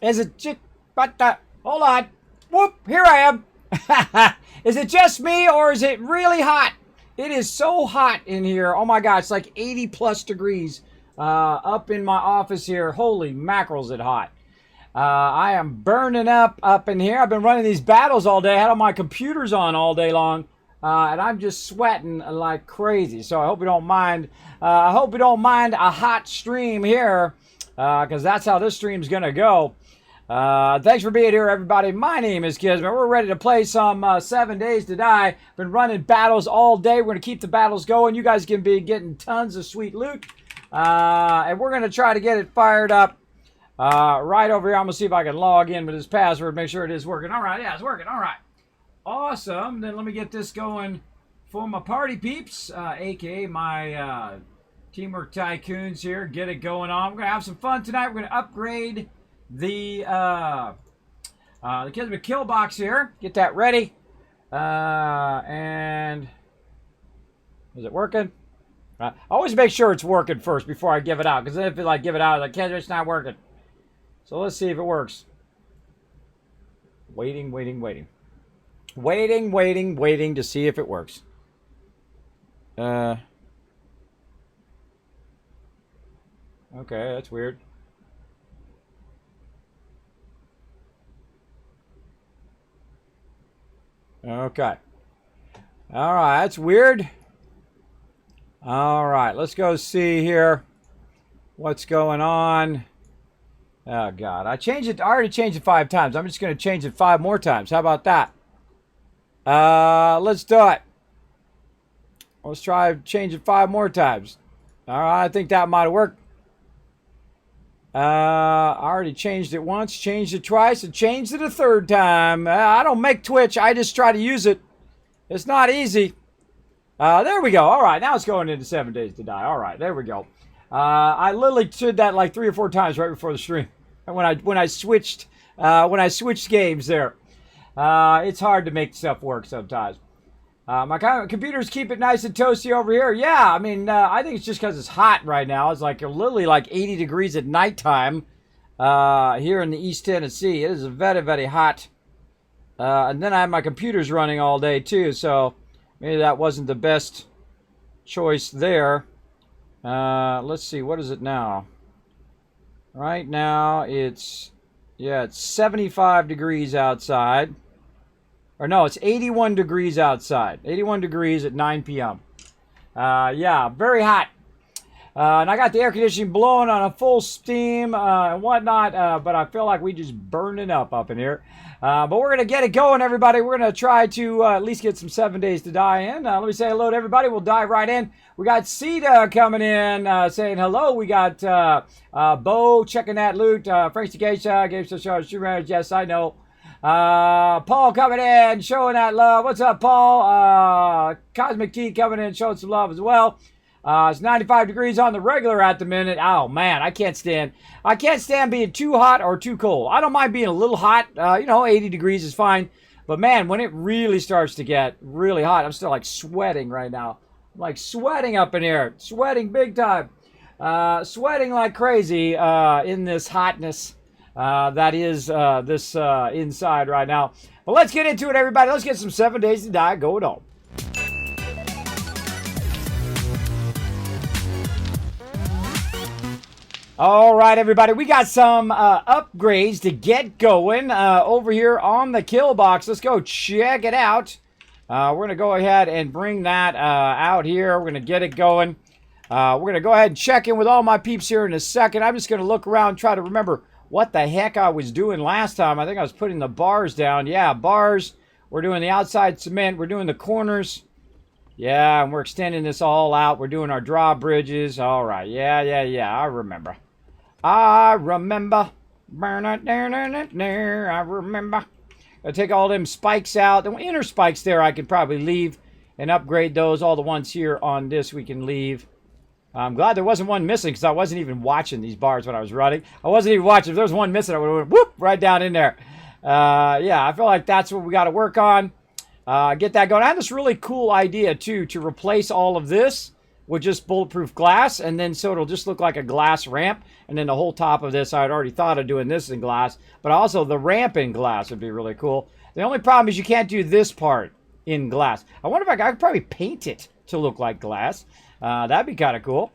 Is it just, but, hold on. Whoop, here I am. Is it just me or is it really hot? It is so hot in here. Oh my God, it's like 80 plus degrees up in my office here. Holy mackerel, is it hot. I am burning up in here. I've been running these battles all day. I had all my computers on all day long. And I'm just sweating like crazy. So I hope you don't mind. I hope you don't mind a hot stream here. Because that's how this stream's going to go. Thanks for being here, everybody. My name is Kismet. We're ready to play some 7 Days to Die. Been running battles all day. We're going to keep the battles going. You guys can be getting tons of sweet loot. And we're going to try to get it fired up right over here. I'm going to see if I can log in with this password, make sure it is working. All right, yeah, it's working. All right. Awesome. Then let me get this going for my party peeps, a.k.a. my Teamwork Tycoons here. Get it going on. We're going to have some fun tonight. We're going to upgrade the Kismet Killbox here. Get that ready. And is it working? I always make sure it's working first before I give it out. Because then if I give it out, like, it's not working. So let's see if it works. Waiting. Waiting to see if it works. Okay, that's weird. Okay. All right, that's weird. All right, let's go see here what's going on. Oh, God. I already changed it 5 times. I'm just going to change it 5 more times. How about that? Let's do it. Let's try change it 5 more times. All right, I think that might have worked. I already changed it once, changed it twice, and changed it a 3rd time. I don't make Twitch. I just try to use it. It's not easy. There we go. All right, now it's going into 7 Days to Die. All right, there we go. I literally did that like 3 or 4 times right before the stream. When I switched games there. It's hard to make stuff work sometimes. My computers keep it nice and toasty over here. Yeah, I mean, I think it's just because it's hot right now. It's like literally like 80 degrees at nighttime here in the East Tennessee. It is very, very hot. And then I have my computers running all day too, so maybe that wasn't the best choice there. Let's see, what is it now? Right now it's 75 degrees outside. Or no, it's 81 degrees outside. 81 degrees at 9 p.m. Yeah, very hot. And I got the air conditioning blowing on a full steam and whatnot. But I feel like we just burning up in here. But we're going to get it going, everybody. We're going to try to at least get some 7 Days to Die in. Let me say hello to everybody. We'll dive right in. We got Sita coming in saying hello. We got Bo checking that loot. Frank Geisha, Games to Show, yes, I know. Paul coming in, showing that love. What's up, Paul? Cosmic Key coming in, showing some love as well. It's 95 degrees on the regular at the minute. Oh man, I can't stand being too hot or too cold. I don't mind being a little hot. 80 degrees is fine. But man, when it really starts to get really hot, I'm still like sweating right now. I'm like sweating up in here, sweating big time, sweating like crazy in this hotness. That is this inside right now. But let's get into it, everybody. Let's get some 7 Days to Die going on. All right, everybody. We got some upgrades to get going over here on the Killbox. Let's go check it out. We're going to go ahead and bring that out here. We're going to get it going. We're going to go ahead and check in with all my peeps here in a second. I'm just going to look around, try to remember what the heck I was doing last time. I think I was putting the bars down. Yeah, bars. We're doing the outside cement. We're doing the corners. Yeah, and we're extending this all out. We're doing our drawbridges. All right. Yeah. I remember. I remember. I take all them spikes out. The inner spikes there I could probably leave and upgrade those. All the ones here on this we can leave. I'm glad there wasn't one missing because I wasn't even watching these bars when I was running. I wasn't even watching. If there was one missing, I would have went whoop right down in there. Yeah, I feel like that's what we got to work on. Get that going. I had this really cool idea, too, to replace all of this with just bulletproof glass, and then so it'll just look like a glass ramp. And then the whole top of this, I had already thought of doing this in glass, but also the ramp in glass would be really cool. The only problem is you can't do this part in glass. I wonder if I could probably paint it to look like glass. That'd be kind of cool.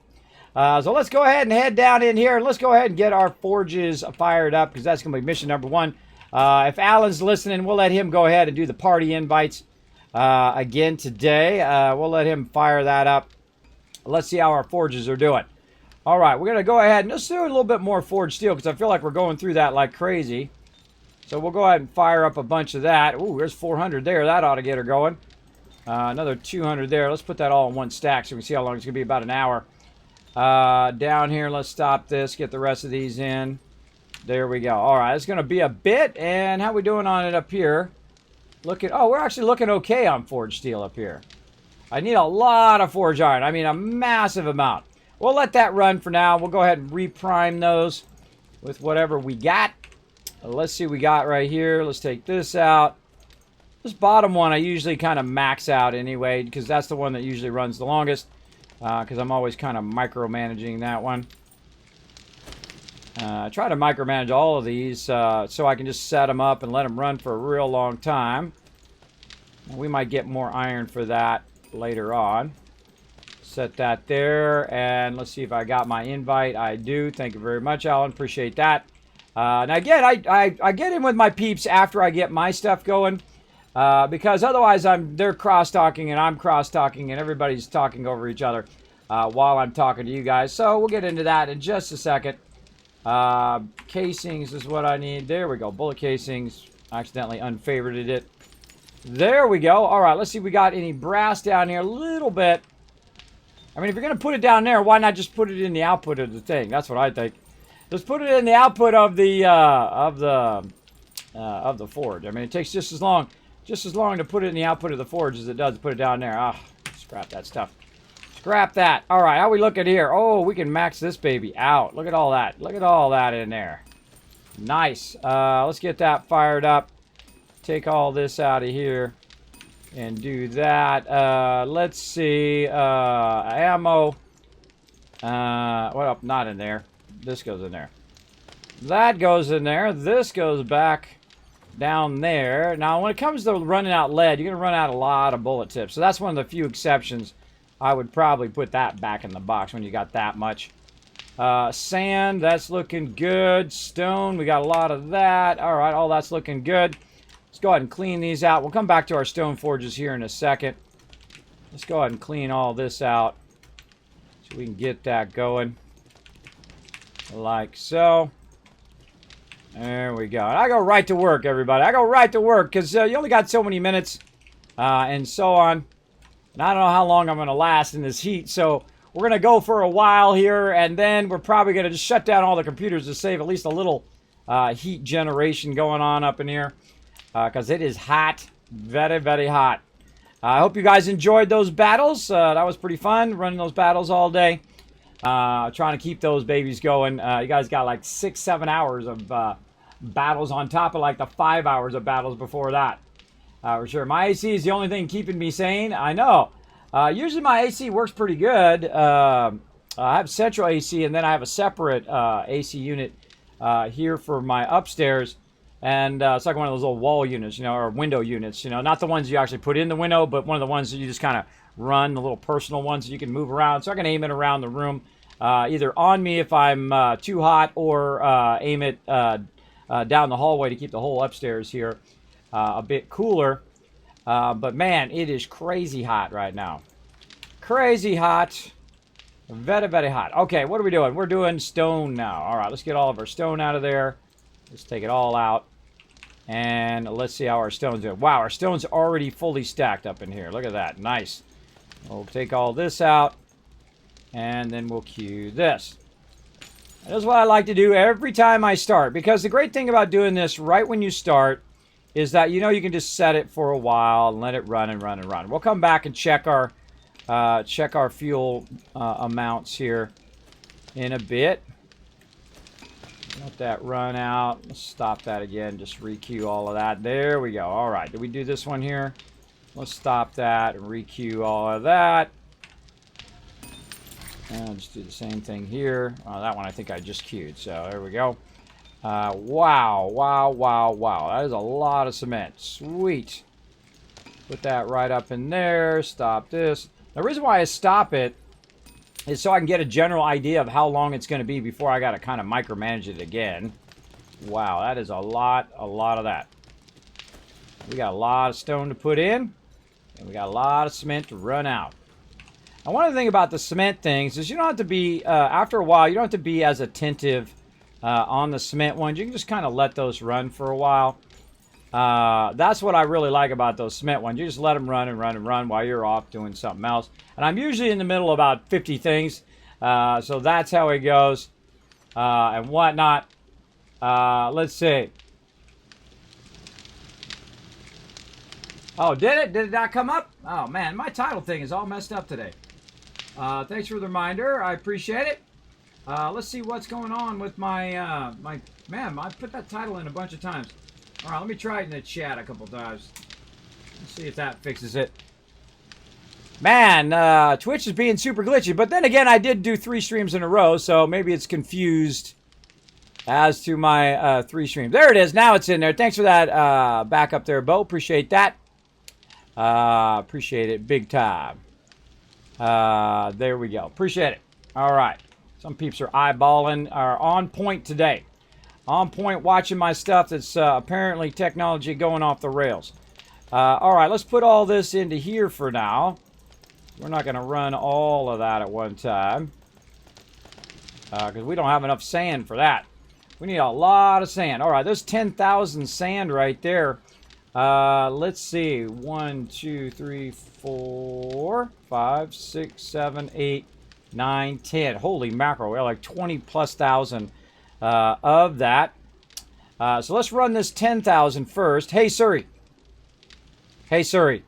So let's go ahead and head down in here, and let's go ahead and get our forges fired up, because that's going to be mission number 1. If Alan's listening, we'll let him go ahead and do the party invites again today. We'll let him fire that up. Let's see how our forges are doing. All right, we're going to go ahead and just do a little bit more forged steel, because I feel like we're going through that like crazy. So we'll go ahead and fire up a bunch of that. Ooh, there's 400 there. That ought to get her going. Another 200 there. Let's put that all in one stack so we can see how long it's going to be. About an hour. Down here, let's stop this. Get the rest of these in. There we go. All right, it's going to be a bit. And how we doing on it up here? Oh, we're actually looking okay on forged steel up here. I need a lot of forged iron. I mean, a massive amount. We'll let that run for now. We'll go ahead and reprime those with whatever we got. Let's see what we got right here. Let's take this out. This bottom one I usually kind of max out anyway, because that's the one that usually runs the longest, because I'm always kind of micromanaging that one. I try to micromanage all of these so I can just set them up and let them run for a real long time. And we might get more iron for that later on. Set that there, and let's see if I got my invite. I do. Thank you very much, Alan. Appreciate that. Now again, I get in with my peeps after I get my stuff going, because otherwise they're cross-talking and I'm cross-talking and everybody's talking over each other while I'm talking to you guys. So we'll get into that in just a second. Casings is what I need. There we go. Bullet casings. I accidentally unfavorited it. There we go. All right, let's see if we got any brass down here. A little bit. I mean, if you're going to put it down there, why not just put it in the output of the thing? That's what I think. Just put it in the output of the forge. I mean, it takes just as long to put it in the output of the forge as it does to put it down there. Ah, scrap that stuff. Scrap that. All right, how we looking here? Oh, we can max this baby out. Look at all that. Look at all that in there. Nice. Let's get that fired up. Take all this out of here and do that. Let's see. Ammo. Well, not in there. This goes in there. That goes in there. This goes back down there. Now, when it comes to running out lead, you're going to run out a lot of bullet tips. So that's one of the few exceptions. I would probably put that back in the box when you got that much. Sand, that's looking good. Stone, we got a lot of that. All right, all that's looking good. Let's go ahead and clean these out. We'll come back to our stone forges here in a second. Let's go ahead and clean all this out so we can get that going. Like so. There we go. And I go right to work, everybody. I go right to work because you only got so many minutes and so on. And I don't know how long I'm going to last in this heat. So we're going to go for a while here. And then we're probably going to just shut down all the computers to save at least a little heat generation going on up in here. Because it is hot. Very, very hot. I hope you guys enjoyed those battles. That was pretty fun, running those battles all day. Trying to keep those babies going. You guys got like 6-7 hours of battles on top of like the 5 hours of battles before that. For sure. My AC is the only thing keeping me sane. I know. Usually my AC works pretty good. I have central AC, and then I have a separate AC unit here for my upstairs. And it's like one of those little wall units, you know, or window units, you know, not the ones you actually put in the window, but one of the ones that you just kind of run, the little personal ones that you can move around. So I can aim it around the room, either on me if I'm too hot, or aim it down the hallway to keep the whole upstairs here a bit cooler. But man, it is crazy hot right now. Crazy hot. Very, very hot. Okay, what are we doing? We're doing stone now. All right, let's get all of our stone out of there. Let's take it all out. And let's see how our stone's doing. Wow, our stone's already fully stacked up in here. Look at that. Nice. We'll take all this out. And then we'll queue this. And that's what I like to do every time I start. Because the great thing about doing this right when you start is that, you know, you can just set it for a while and let it run and run and run. We'll come back and check our fuel amounts here in a bit. Let that run out. Let's stop that again. Just requeue all of that. There we go. All right. Did we do this one here? Let's stop that and requeue all of that. And I'll just do the same thing here. Oh, that one I think I just queued. So there we go. Wow, wow, wow, wow. That is a lot of cement. Sweet. Put that right up in there. Stop this. The reason why I stop it is so I can get a general idea of how long it's going to be before I got to kind of micromanage it again. Wow, that is a lot of that. We got a lot of stone to put in, and we got a lot of cement to run out. And one of the things about the cement things is you don't have to be, after a while, you don't have to be as attentive on the cement ones. You can just kind of let those run for a while. That's what I really like about those cement ones. You just let them run and run and run while you're off doing something else. And I'm usually in the middle of about 50 things. So that's how it goes and whatnot. Let's see. Oh, did it? Did it not come up? Oh, man, my title thing is all messed up today. Thanks for the reminder. I appreciate it. Let's see what's going on with my, man, I put that title in a bunch of times. All right, let me try it in the chat a couple times. Let's see if that fixes it. Man, Twitch is being super glitchy. But then again, I did do 3 streams in a row, so maybe it's confused as to my 3 streams. There it is. Now it's in there. Thanks for that backup there, Bo. Appreciate that. Appreciate it big time. There we go. Appreciate it. All right. Some peeps are eyeballing, are on point today. On point watching my stuff that's apparently technology going off the rails. All right, let's put all this into here for now. We're not going to run all of that at one time. Because we don't have enough sand for that. We need a lot of sand. All right, there's 10,000 sand right there. Let's see. 1, 2, 3, 4, 5, 6, 7, 8, 9, 10. Holy mackerel. We're like 20 plus thousand of that. So let's run this 10,000 first. Hey, Suri. Hey, Suri.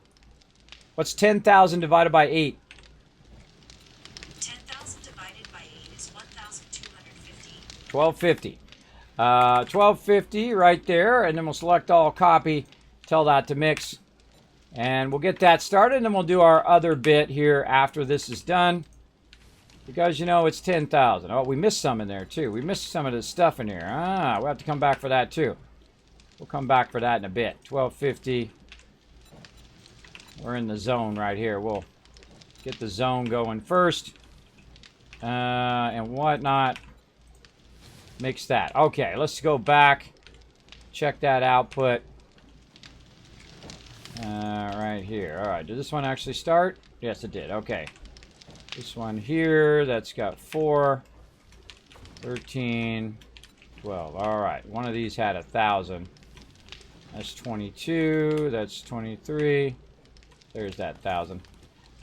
What's 10,000 divided by 8? 10,000 divided by 8 is 1,250. 1250. 1250 right there. And then we'll select all, copy, tell that to mix. And we'll get that started. And then we'll do our other bit here after this is done. Because, you know, it's 10,000. Oh, we missed some in there, too. We missed some of this stuff in here. We'll have to come back for that, too. We'll come back for that in a bit. 1250. We're in the zone right here. We'll get the zone going first. And whatnot. Mix that. Okay, let's go back. Check that output. Right here. All right, did this one actually start? Yes, it did. Okay. This one here, that's got 4, 13, 12. All right, one of these had 1,000. That's 22, that's 23. There's that 1,000.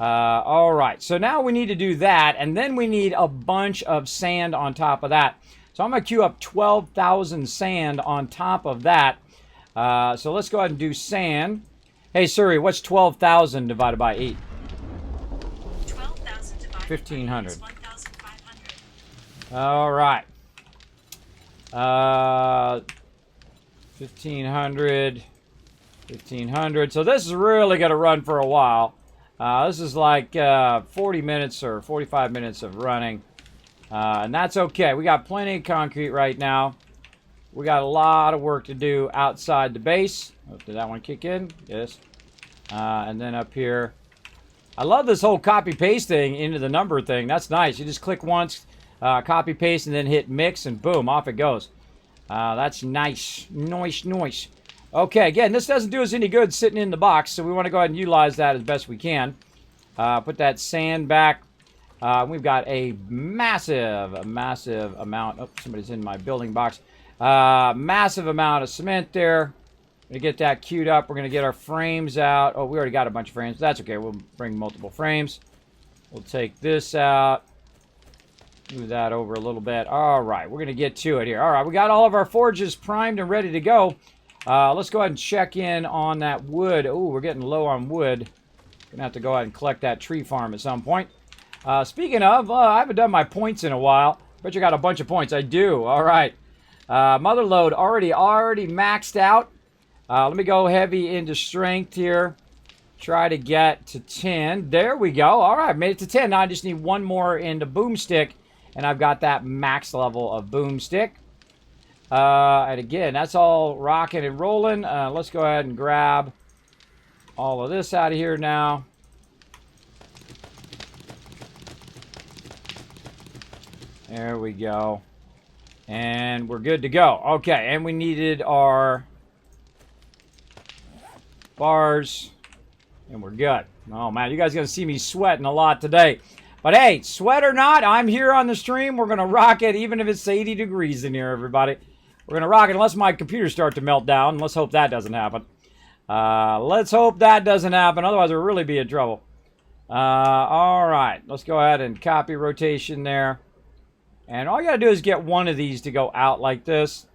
All right, so now we need to do that, and then we need a bunch of sand on top of that. So I'm going to queue up 12,000 sand on top of that. So let's go ahead and do sand. Hey, Suri, what's 12,000 divided by 8? 1,500. 1,500. All right. 1,500. 1,500. So this is really going to run for a while. This is like 40 minutes or 45 minutes of running. And that's okay. We got plenty of concrete right now. We got a lot of work to do outside the base. Oh, did that one kick in? Yes. And then up here. I love this whole copy-paste thing into the number thing. That's nice. You just click once, copy-paste, and then hit mix, and boom, off it goes. That's nice. Nice. Okay, again, this doesn't do us any good sitting in the box, so we want to go ahead and utilize that as best we can. Put that sand back. We've got a massive amount. Oh, somebody's in my building box. Massive amount of cement there. Going to get that queued up. We're going to get our frames out. Oh, we already got a bunch of frames. That's okay. We'll bring multiple frames. We'll take this out. Move that over a little bit. All right. We're going to get to it here. All right. We got all of our forges primed and ready to go. Let's go ahead and check in on that wood. Oh, we're getting low on wood. Going to have to go ahead and collect that tree farm at some point. Speaking of, I haven't done my points in a while. Bet you got a bunch of points. I do. All right. Mother load already maxed out. Let me go heavy into strength here. Try to get to 10. There we go. All right, made it to 10. Now I just need one more into boomstick, and I've got that max level of boomstick. And again, that's all rocking and rolling. Let's go ahead and grab all of this out of here now. There we go. And we're good to go. Okay, and we needed our bars. And we're good. Oh, man, you guys are going to see me sweating a lot today. But, hey, sweat or not, I'm here on the stream. We're going to rock it, even if it's 80 degrees in here, everybody. We're going to rock it unless my computer starts to melt down. Let's hope that doesn't happen. Let's hope that doesn't happen. Otherwise, we'll really be in trouble. All right. Let's go ahead and copy rotation there. And all you got to do is get one of these to go out like this.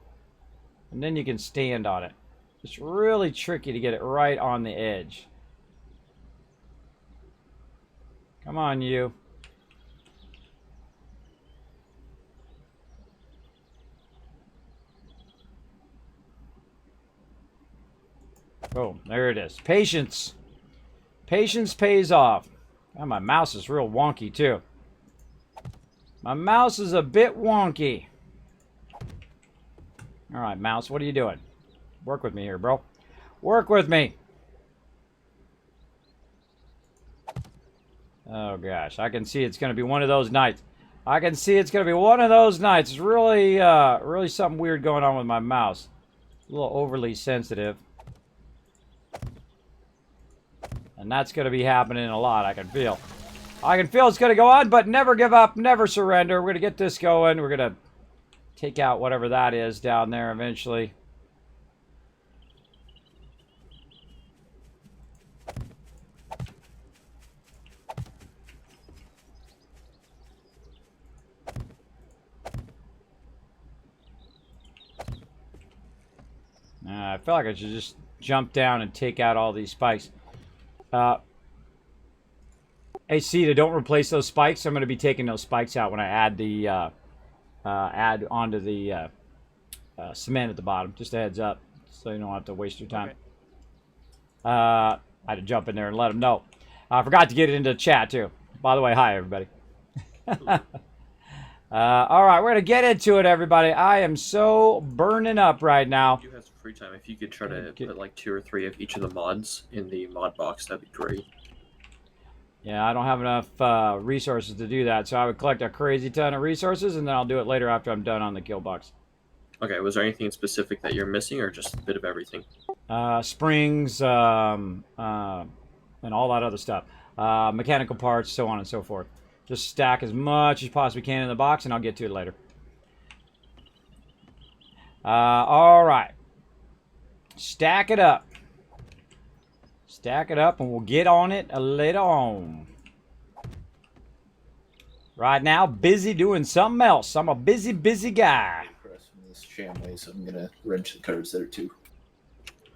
And then you can stand on it. It's really tricky to get it right on the edge. Come on, you. Boom. There it is. Patience. Patience pays off. Oh, my mouse is real wonky, too. My mouse is a bit wonky. All right, mouse, what are you doing? Work with me here, bro. Work with me. Oh, gosh. I can see it's going to be one of those nights. I can see it's going to be one of those nights. It's really, really something weird going on with my mouse. A little overly sensitive. And that's going to be happening a lot, I can feel. I can feel it's going to go on, but never give up, never surrender. We're going to get this going. We're going to take out whatever that is down there eventually. I feel like I should just jump down and take out all these spikes. Hey, Ceta, don't replace those spikes. I'm going to be taking those spikes out when I add the add onto the cement at the bottom. Just a heads up, so you don't have to waste your time. Okay. I had to jump in there and let them know. I forgot to get it into the chat too. By the way, hi everybody. All right, we're gonna get into it, everybody. I am so burning up right now. If you have some free time, if you could try to put like 2 or 3 of each of the mods in the mod box, that'd be great. Yeah, I don't have enough resources to do that, so I would collect a crazy ton of resources, and then I'll do it later after I'm done on the Killbox. Okay, was there anything specific that you're missing, or just a bit of everything? Springs, and all that other stuff. Mechanical parts, so on and so forth. Just stack as much as possibly can in the box, and I'll get to it later. All right. Stack it up. Stack it up, and we'll get on it later on. Right now, busy doing something else. I'm a busy, busy guy. This Shamway, so I'm gonna wrench the cards there too.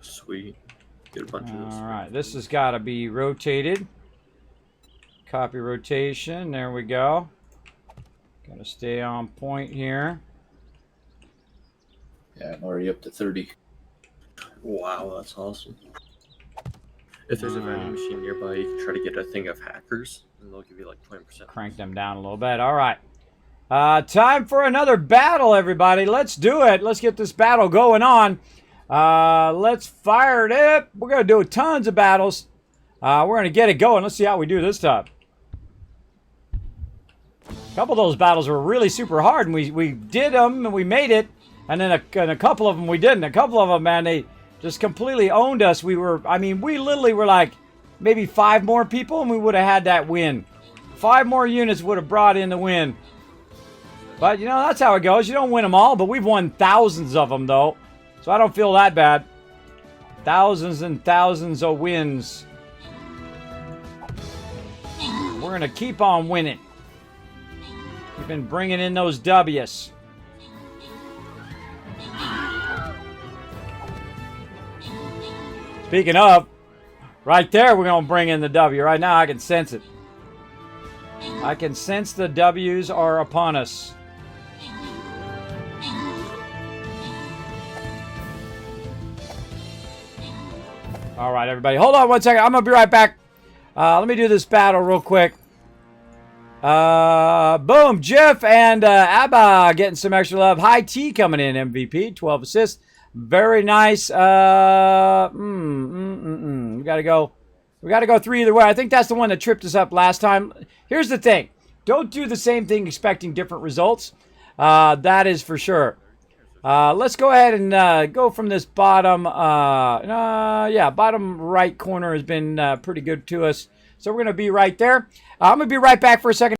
Sweet. Get a bunch of those. All right, this has got to be rotated. Copy rotation. There we go. Got to stay on point here. Yeah, I'm already up to 30. Wow, that's awesome. If there's a vending machine nearby, you can try to get a thing of hackers, and they'll give you like 20%. Crank them down a little bit. All right. Time for another battle, everybody. Let's do it. Let's get this battle going on. Let's fire it up. We're going to do tons of battles. We're going to get it going. Let's see how we do this time. A couple of those battles were really super hard, and we did them, and we made it. And then a couple of them we didn't. A couple of them, man, they just completely owned us. We literally were like maybe 5 more people, and we would have had that win. 5 more units would have brought in the win. But, you know, that's how it goes. You don't win them all, but we've won thousands of them, though. So I don't feel that bad. Thousands and thousands of wins. We're going to keep on winning. We've been bringing in those W's. Speaking of, right there, we're going to bring in the W. Right now, I can sense it. I can sense the W's are upon us. All right, everybody. Hold on one second. I'm going to be right back. Let me do this battle real quick. Boom. Jeff and Abba getting some extra love. High T coming in, MVP. 12 assists. Very nice. We got to go. We got to go 3 either way. I think that's the one that tripped us up last time. Here's the thing. Don't do the same thing expecting different results. That is for sure. Let's go ahead and go from this bottom. Yeah, bottom right corner has been pretty good to us. So we're going to be right there. I'm going to be right back for a second.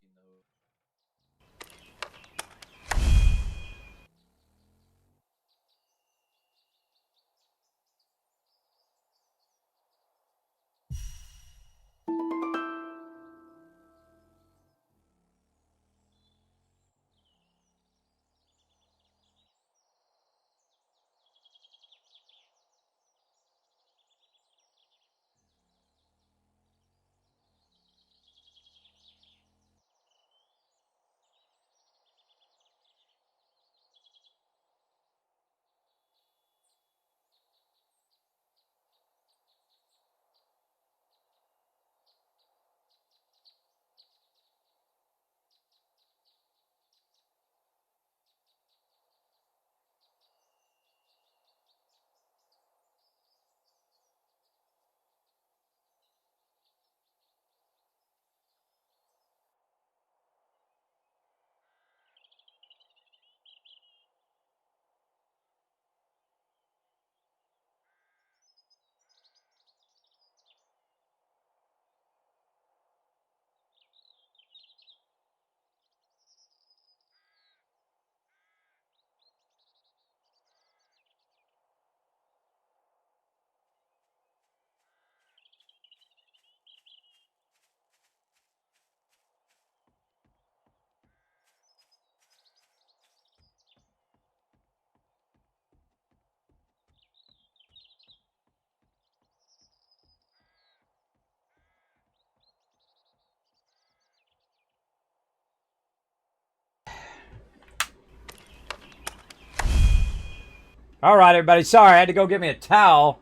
All right, everybody. Sorry, I had to go get me a towel.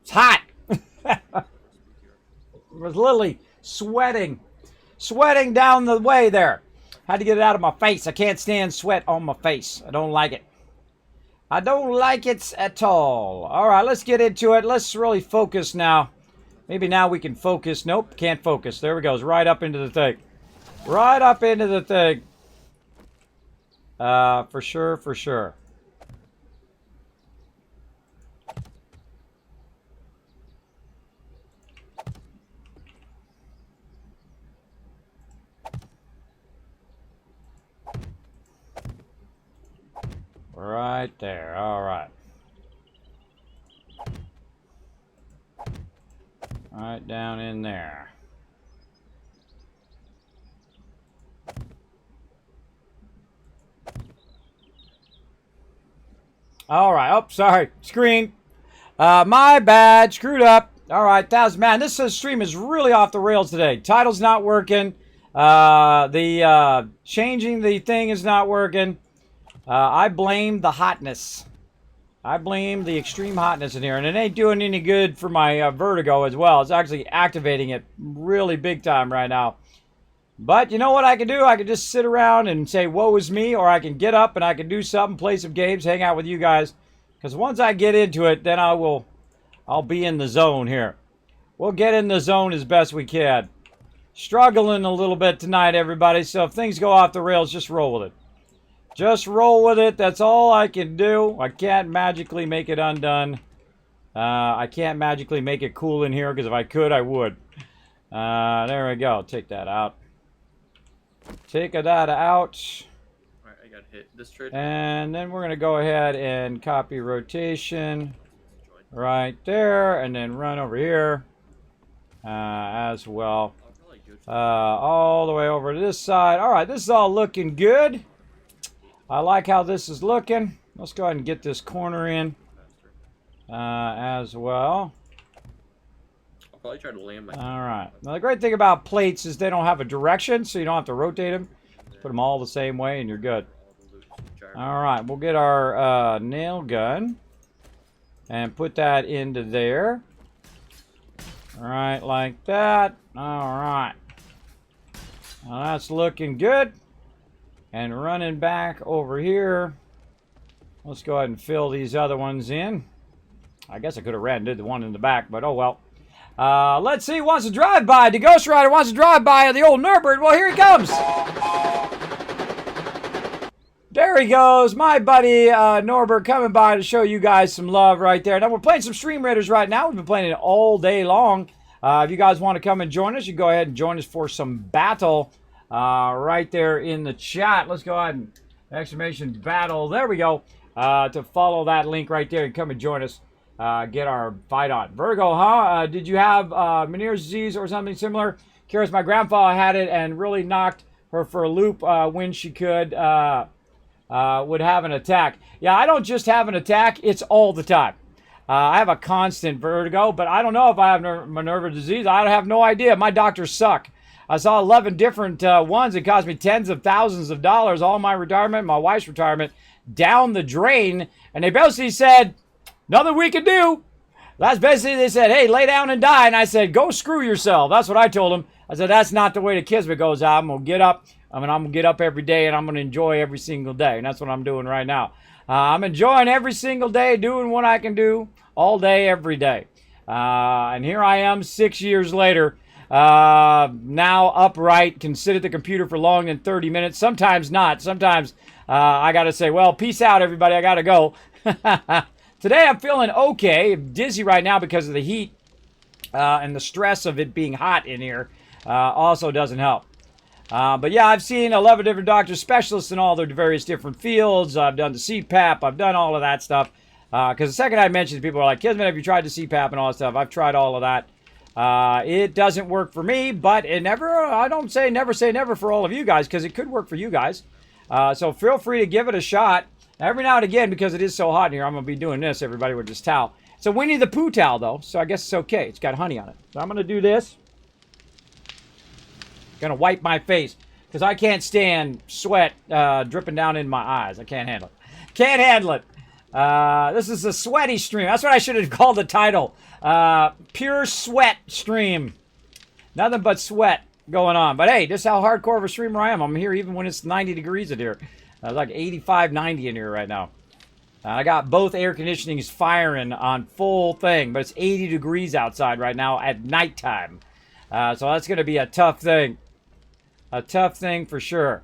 It's hot. I was literally sweating down the way there. Had to get it out of my face. I can't stand sweat on my face. I don't like it. I don't like it at all. All right, let's get into it. Let's really focus now. Maybe now we can focus. Nope, can't focus. There we go. It's right up into the thing. Right up into the thing. For sure, for sure. Right there. All right. Right down in there. All right. Oh, sorry. Screen. My bad. Screwed up. All right. Man, this stream is really off the rails today. Title's not working. The changing the thing is not working. I blame the hotness. I blame the extreme hotness in here. And it ain't doing any good for my vertigo as well. It's actually activating it really big time right now. But you know what I can do? I can just sit around and say, woe is me. Or I can get up and I can do something, play some games, hang out with you guys. Because once I get into it, then I'll be in the zone here. We'll get in the zone as best we can. Struggling a little bit tonight, everybody. So if things go off the rails, just roll with it. Just roll with it. That's all I can do. I can't magically make it undone. I can't magically make it cool in here, because if I could, I would. There we go. Take that out. Take that out. Alright, I got hit this trade. And then we're going to go ahead and copy rotation. Right there. And then run over here. As well. All the way over to this side. Alright, this is all looking good. I like how this is looking. Let's go ahead and get this corner in as well. I'll probably try to land my... Alright. Now the great thing about plates is they don't have a direction, so you don't have to rotate them. Put them all the same way and you're good. Alright, we'll get our nail gun and put that into there. Right like that. All right. Now that's looking good. And running back over here. Let's go ahead and fill these other ones in. I guess I could have ran and did the one in the back, but oh well. Let's see who wants to drive by. The Ghost Rider wants to drive by the old Nurbert. Well, here he comes. There he goes, my buddy Norbert coming by to show you guys some love right there. Now, we're playing some Stream Raiders right now. We've been playing it all day long. If you guys want to come and join us, you go ahead and join us for some battle right there in the chat. Let's go ahead and exclamation battle. There we go. To follow that link right there and come and join us. Get our fight on. Virgo, huh? Did you have Meniere's disease or something similar? Curious, my grandfather had it and really knocked her for a loop when she could... would have an attack. Yeah, I don't just have an attack, it's all the time. I have a constant vertigo, but I don't know if I have Minerva disease. I have no idea. My doctors suck. I saw 11 different ones. It cost me tens of thousands of dollars. All my retirement, my wife's retirement, down the drain. And they basically said, nothing we can do. That's basically, they said, hey, lay down and die. And I said, go screw yourself. That's what I told them. I said, that's not the way the Kismet goes out. I'm going to get up. I'm going to get up every day, and I'm going to enjoy every single day. And that's what I'm doing right now. I'm enjoying every single day, doing what I can do all day, every day. And here I am 6 years later, now upright, can sit at the computer for longer than 30 minutes. Sometimes not. Sometimes I got to say, well, peace out, everybody. I got to go. Today I'm feeling okay. I'm dizzy right now because of the heat and the stress of it being hot in here also doesn't help. But yeah, I've seen 11 different doctors, specialists in all their various different fields. I've done the CPAP. I've done all of that stuff. Because the second I mentioned, people are like, Kismet, have you tried the CPAP and all that stuff? I've tried all of that. It doesn't work for me, but it never, I don't say never for all of you guys, because it could work for you guys. So feel free to give it a shot. Every now and again, because it is so hot in here, I'm going to be doing this, everybody, with this towel. It's a Winnie the Pooh towel, though, so I guess it's okay. It's got honey on it. So I'm going to do this. Gonna wipe my face because I can't stand sweat dripping down in my eyes. I can't handle it. Can't handle it. This is a sweaty stream. That's what I should have called the title. Pure sweat stream. Nothing but sweat going on. But hey, this is how hardcore of a streamer I am. I'm here even when it's 90 degrees in here. It's like 85, 90 in here right now. I got both air conditionings firing on full thing, but it's 80 degrees outside right now at nighttime. So that's going to be a tough thing. A tough thing for sure.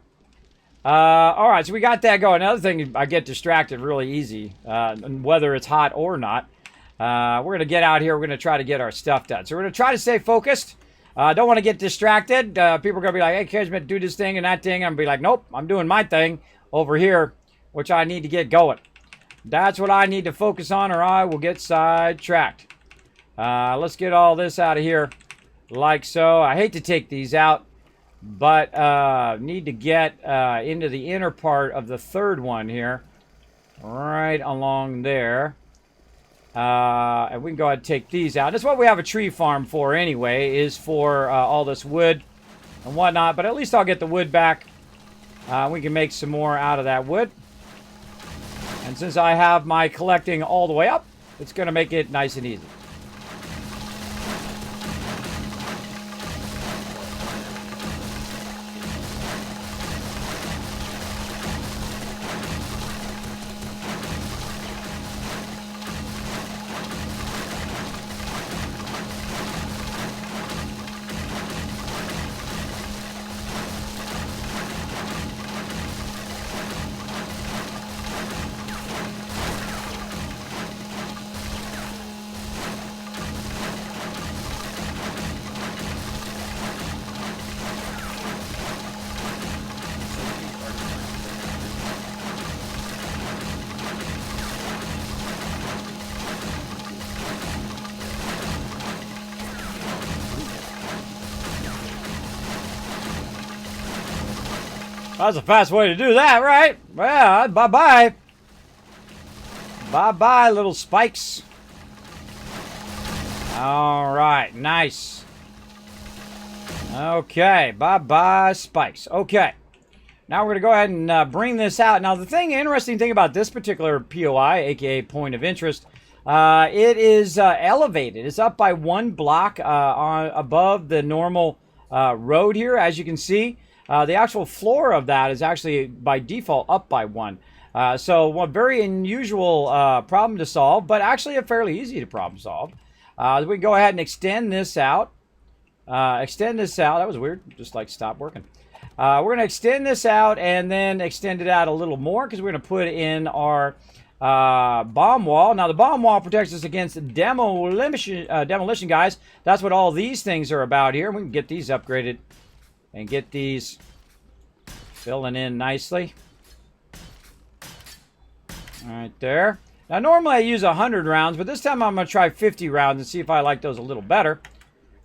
All right, so we got that going. Another thing, I get distracted really easy, whether it's hot or not. We're going to get out here. We're going to try to get our stuff done. So we're going to try to stay focused. Don't want to get distracted. People are going to be like, hey, Kismet, do this thing and that thing. I'm going to be like, nope, I'm doing my thing over here, which I need to get going. That's what I need to focus on, or I will get sidetracked. Let's get all this out of here like so. I hate to take these out, but need to get into the inner part of the third one here, right along there. And we can go ahead and take these out. That's what we have a tree farm for anyway, is for all this wood and whatnot. But at least I'll get the wood back. We can make some more out of that wood. And since I have my collecting all the way up, it's going to make it nice and easy. That's a fast way to do that, right? Well, bye-bye. Bye-bye, little spikes. All right, nice. Okay, bye-bye, spikes. Okay. Now we're going to go ahead and bring this out. Now, the interesting thing about this particular POI, aka point of interest, It is elevated. It's up by 1 block above the normal road here, as you can see. The actual floor of that is actually by default up by 1. So a very unusual problem to solve, but actually a fairly easy to problem solve. We can go ahead and extend this out. That was weird. Just like stopped working. We're going to extend this out and then extend it out a little more because we're going to put in our bomb wall. Now the bomb wall protects us against demolition, guys. That's what all these things are about here. We can get these upgraded and get these filling in nicely. Right there. Now normally I use 100 rounds, but this time I'm going to try 50 rounds and see if I like those a little better.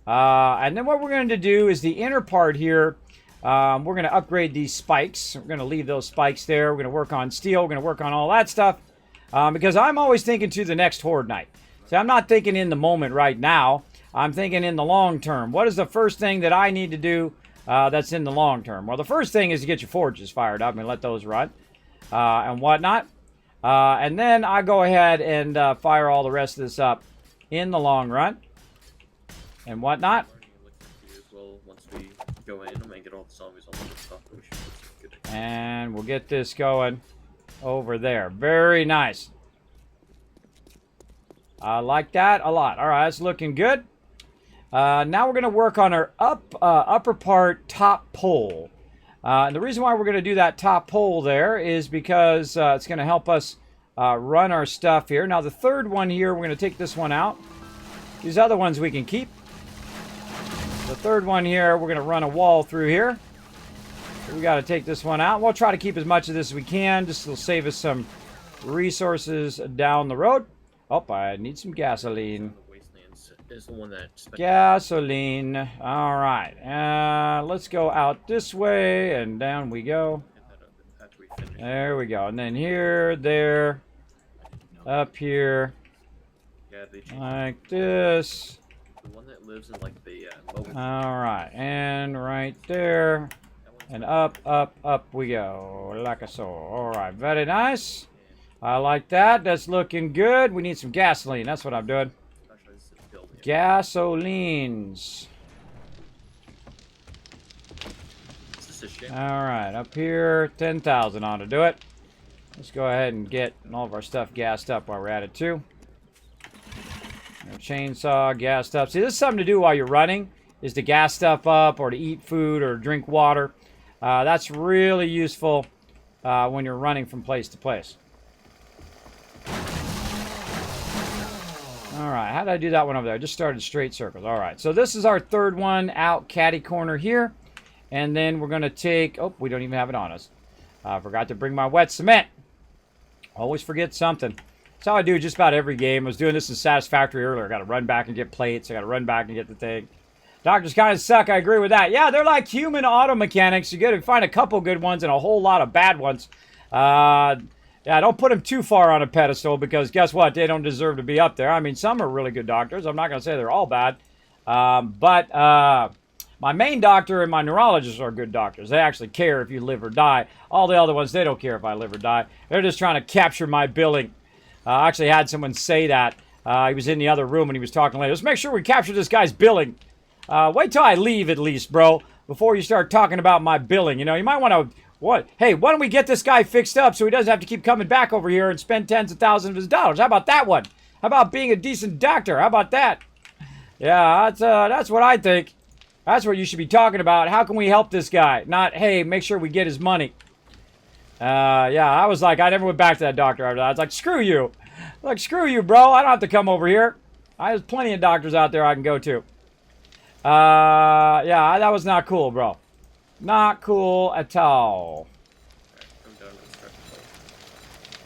And then what we're going to do is the inner part here, we're going to upgrade these spikes. We're going to leave those spikes there. We're going to work on steel. We're going to work on all that stuff. Because I'm always thinking to the next Horde night. So I'm not thinking in the moment right now. I'm thinking in the long term. What is the first thing that I need to do that's in the long term? Well, the first thing is to get your forges fired up and let those run and whatnot. And then I go ahead and fire all the rest of this up in the long run and whatnot. Once we go in and get all the zombies on the stuff, we should put some good. And we'll get this going over there. Very nice. I like that a lot. All right, that's looking good. Now we're going to work on our upper part top pole. And the reason why we're going to do that top pole there is because it's going to help us run our stuff here. Now the third one here, we're going to take this one out. These other ones we can keep. The third one here, we're going to run a wall through here. So we got to take this one out. We'll try to keep as much of this as we can. Just to save us some resources down the road. Oh, I need some gasoline. Is the one that gasoline. All right. Let's go out this way and down we go. There we go. And then here, there, up here, like this. The one that lives in like the all right, and right there, and up, up, up we go, like so. All right, very nice. I like that. That's looking good. We need some gasoline. That's what I'm doing. Gasolines. All right, up here, 10,000 on to do it. Let's go ahead and get all of our stuff gassed up while we're at it too. Our chainsaw gassed up. See, this is something to do while you're running, is to gas stuff up or to eat food or drink water. That's really useful when you're running from place to place. All right, how did I do that one over there? I just started straight circles. All right, so this is our third one out catty corner here. And then we're going to take... Oh, we don't even have it on us. I forgot to bring my wet cement. Always forget something. That's how I do just about every game. I was doing this in Satisfactory earlier. I got to run back and get plates. I got to run back and get the thing. Doctors kind of suck. I agree with that. Yeah, they're like human auto mechanics. You got to find a couple good ones and a whole lot of bad ones. Yeah, don't put them too far on a pedestal because guess what? They don't deserve to be up there. I mean, some are really good doctors. I'm not going to say they're all bad. But my main doctor and my neurologist are good doctors. They actually care if you live or die. All the other ones, they don't care if I live or die. They're just trying to capture my billing. I actually had someone say that. He was in the other room and he was talking later. Let's make sure we capture this guy's billing. Wait till I leave at least, bro, before you start talking about my billing. You know, you might want to... What? Hey, why don't we get this guy fixed up so he doesn't have to keep coming back over here and spend tens of thousands of his dollars? How about that one? How about being a decent doctor? How about that? Yeah, that's what I think. That's what you should be talking about. How can we help this guy? Not, hey, make sure we get his money. Yeah, I was like, I never went back to that doctor after that. I was like, screw you. Like, screw you, bro. I don't have to come over here. There's plenty of doctors out there I can go to. Yeah, that was not cool, bro. Not cool at all.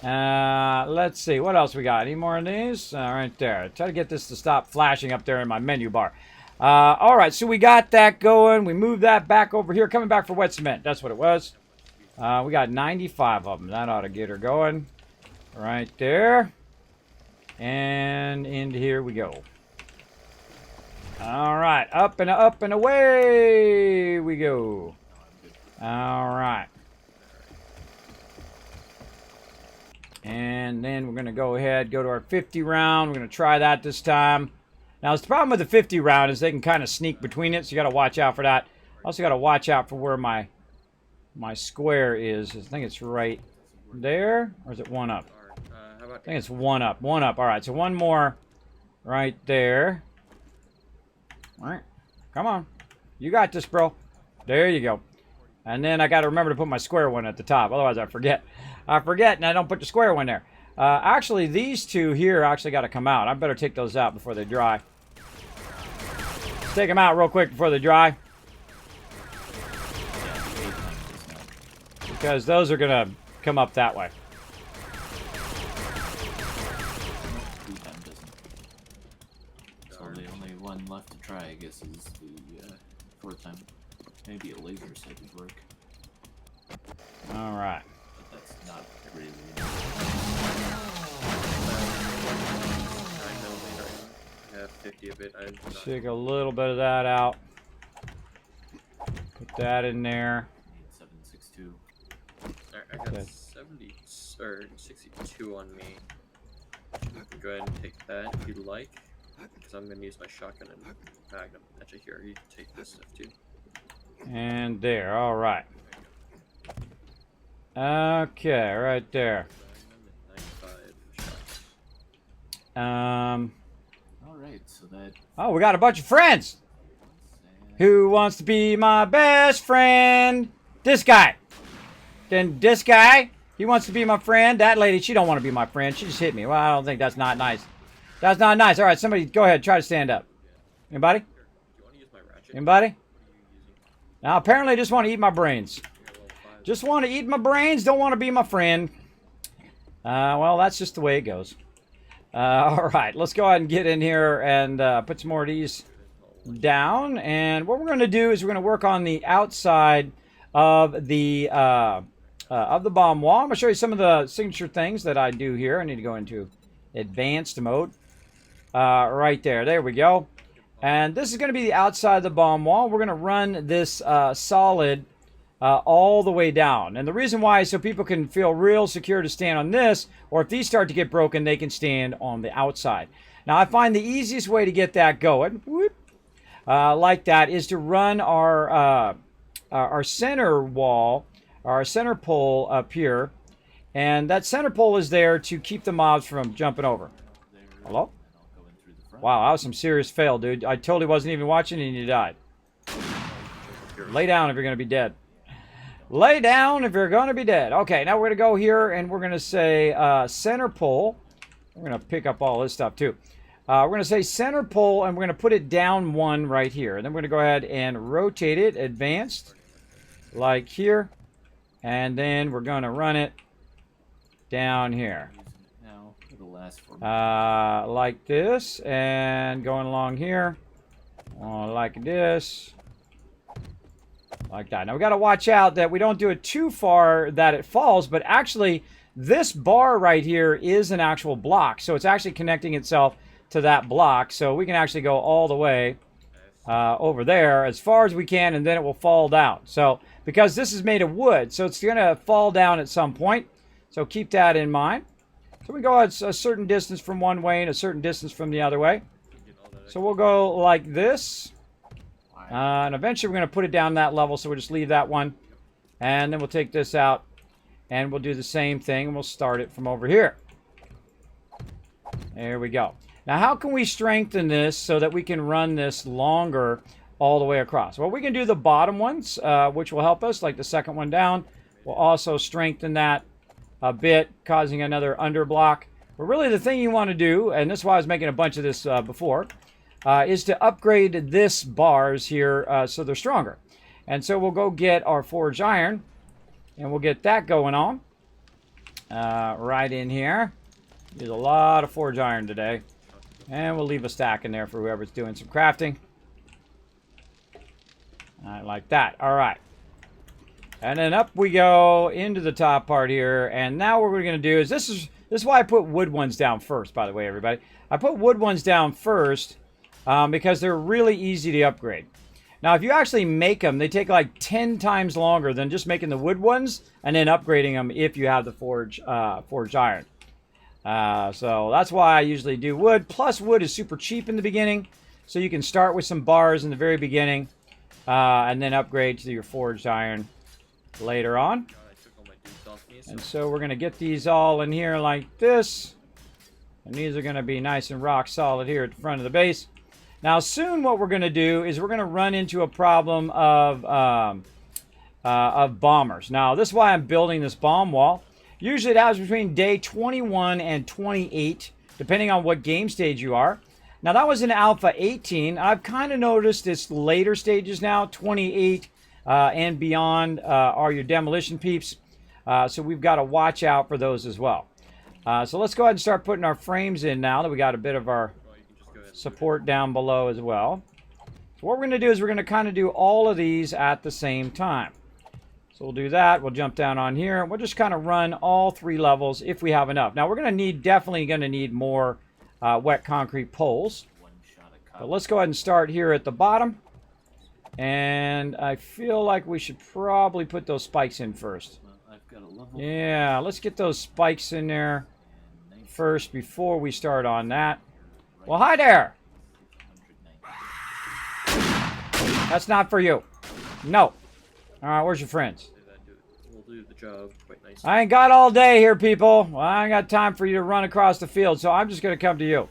Let's see. What else we got? Any more of these? Right there. Try to get this to stop flashing up there in my menu bar. All right, so we got that going. We moved that back over here. Coming back for wet cement. That's what it was. We got 95 of them. That ought to get her going. Right there. And into here we go. All right, up and away we go. All right. And And then we're going to go ahead, go to our 50 round. We're going to try that this time. Now, the problem with the 50 round is they can kind of sneak between it, so you got to watch out for that. Also got to watch out for where my square is. I think it's right there, or is it one up? I think it's one up. One up. All right, so one more right there. All right, come on. You got this, bro. There you go. And then I got to remember to put my square one at the top. Otherwise, I forget. I forget, and I don't put the square one there. Actually, these two here actually got to come out. I better take those out before they dry. Let's take them out real quick before they dry. Because those are going to come up that way. So the only one left to try, I guess, is the fourth time. Maybe a laser sight would work. All right. But that's not really. 9mm. I have 50 of it. Take a little bit of that out. Put that in there. 7.62. I got 70 or 62 on me. Go ahead and take that if you like, because I'm gonna use my shotgun and magnum. Actually, here you can take this stuff too. And there. All right. Okay, right there. 95 shots. All right, so that. Oh, we got a bunch of friends. Who wants to be my best friend? This guy. Then this guy, he wants to be my friend. That lady, she don't want to be my friend. She just hit me. Well, I don't think that's not nice. That's not nice. All right, somebody go ahead. Try to stand up. Anybody? Do you want to use my ratchet? Anybody? Now, apparently, just want to eat my brains. Just want to eat my brains. Don't want to be my friend. Well, that's just the way it goes. All right, let's go ahead and get in here and put some more of these down. And what we're going to do is we're going to work on the outside of the bomb wall. I'm going to show you some of the signature things that I do here. I need to go into advanced mode. Right there. There we go. And this is going to be the outside of the bomb wall. We're going to run this solid all the way down. And the reason why is so people can feel real secure to stand on this, or if these start to get broken, they can stand on the outside. Now, I find the easiest way to get that going, like that, is to run our center wall, our center pole up here. And that center pole is there to keep the mobs from jumping over. Hello? Wow, that was some serious fail, dude. I totally wasn't even watching and you died. Lay down if you're going to be dead. Lay down if you're going to be dead. Okay, now we're going to go here and we're going to say center pole. We're going to pick up all this stuff too. We're going to say center pole and we're going to put it down one right here. And then we're going to go ahead and rotate it, advanced, like here. And then we're going to run it down here. Like this, and going along here, like this, like that. Now we got to watch out that we don't do it too far that it falls, but actually this bar right here is an actual block, so it's actually connecting itself to that block, so we can actually go all the way over there as far as we can, and then it will fall down. So because this is made of wood, so it's going to fall down at some point, so keep that in mind. So we go a certain distance from one way and a certain distance from the other way. So we'll go like this. And eventually we're going to put it down that level, so we'll just leave that one. And then we'll take this out. And we'll do the same thing, and we'll start it from over here. There we go. Now, how can we strengthen this so that we can run this longer all the way across? Well, we can do the bottom ones, which will help us, like the second one down. We'll also strengthen that a bit, causing another underblock. But really the thing you want to do, and this is why I was making a bunch of this before, is to upgrade this bars here so they're stronger. And so we'll go get our forged iron, and we'll get that going on right in here. There's a lot of forged iron today. And we'll leave a stack in there for whoever's doing some crafting. Like that. All right. And then up we go into the top part here. And now what we're going to do is this is why I put wood ones down first, by the way, everybody. I put wood ones down first because they're really easy to upgrade. Now, if you actually make them, they take like 10 times longer than just making the wood ones and then upgrading them if you have the forged iron. So that's why I usually do wood. Plus, wood is super cheap in the beginning. So you can start with some bars in the very beginning and then upgrade to your forged iron later on. God, I took all my dudes off me, so And so we're going to get these all in here like this. And these are going to be nice and rock solid here at the front of the base. Now, soon what we're going to do is we're going to run into a problem of bombers. Now, this is why I'm building this bomb wall. Usually it happens between day 21 and 28, depending on what game stage you are. Now, that was in Alpha 18. I've kind of noticed it's later stages now, 28 and beyond are your demolition peeps. So we've got to watch out for those as well. So let's go ahead and start putting our frames in now that we got a bit of our support down below as well. So what we're going to do is we're going to kind of do all of these at the same time. So we'll do that. We'll jump down on here. We'll just kind of run all 3 levels if we have enough. Now we're going to need, definitely going to need more wet concrete poles. But let's go ahead and start here at the bottom. And I feel like we should probably put those spikes in first. Yeah, let's get those spikes in there first before we start on that. Well, hi there. That's not for you. No. All right, where's your friends? We'll do the job quite nicely. I ain't got all day here, people. Well, I ain't got time for you to run across the field, so I'm just going to come to you.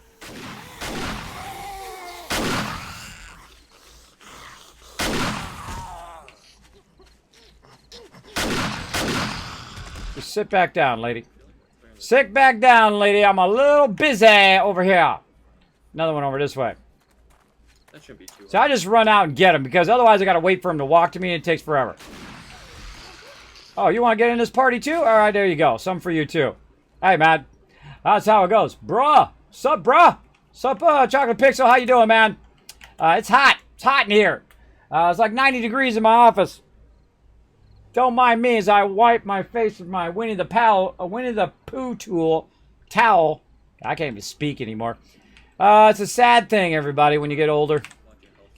Just sit back down, lady. Sit back down, lady. I'm a little busy over here. Another one over this way. That shouldn't be too hard. So I just run out and get him, because otherwise I got to wait for him to walk to me, and it takes forever. Oh, you want to get in this party too? All right, there you go. Some for you too. Hey, man. That's how it goes. Bruh. Sup, bruh? Sup, Chocolate Pixel? How you doing, man? It's hot. It's hot in here. It's like 90 degrees in my office. Don't mind me as I wipe my face with my Winnie the Pooh towel. I can't even speak anymore. It's a sad thing, everybody, when you get older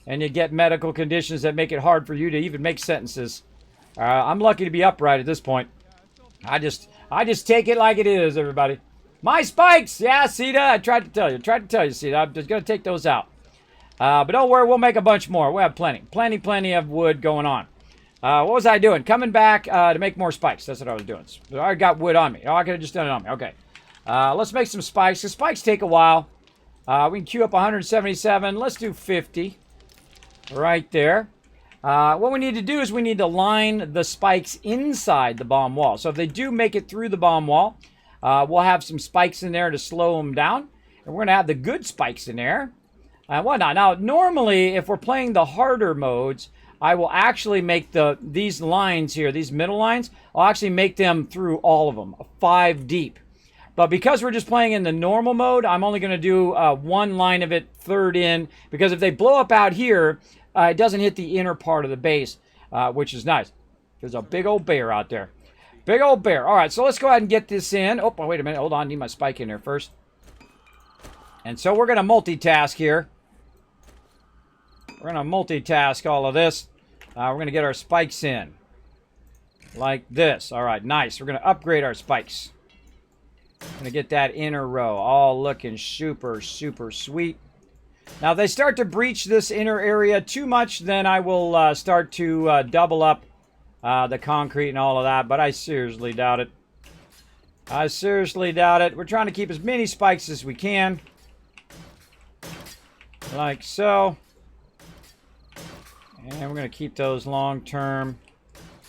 and you get medical conditions that make it hard for you to even make sentences. I'm lucky to be upright at this point. I just take it like it is, everybody. My spikes! Yeah, Sita, I tried to tell you, Sita. I'm just going to take those out. But don't worry, we'll make a bunch more. We'll have plenty of wood going on. What was I doing? Coming back to make more spikes. That's what I was doing. I already got wood on me. Oh, I could have just done it on me. Okay. Let's make some spikes. The spikes take a while. We can queue up 177. Let's do 50. Right there. What we need to do is we need to line the spikes inside the bomb wall. So if they do make it through the bomb wall, we'll have some spikes in there to slow them down. And we're going to have the good spikes in there. And whatnot. Now, normally, if we're playing the harder modes, I will actually make these lines here, these middle lines, I'll actually make them through all of them, 5 deep. But because we're just playing in the normal mode, I'm only going to do 1 line of it, third in, because if they blow up out here, it doesn't hit the inner part of the base, which is nice. There's a big old bear out there. Big old bear. All right, so let's go ahead and get this in. Oh, wait a minute. Hold on. I need my spike in there first. And so we're going to multitask here. We're going to multitask all of this. We're going to get our spikes in. Like this. All right, nice. We're going to upgrade our spikes. Going to get that inner row all looking super, super sweet. Now, if they start to breach this inner area too much, then I will start to double up the concrete and all of that. But I seriously doubt it. I seriously doubt it. We're trying to keep as many spikes as we can. Like so. And we're going to keep those long term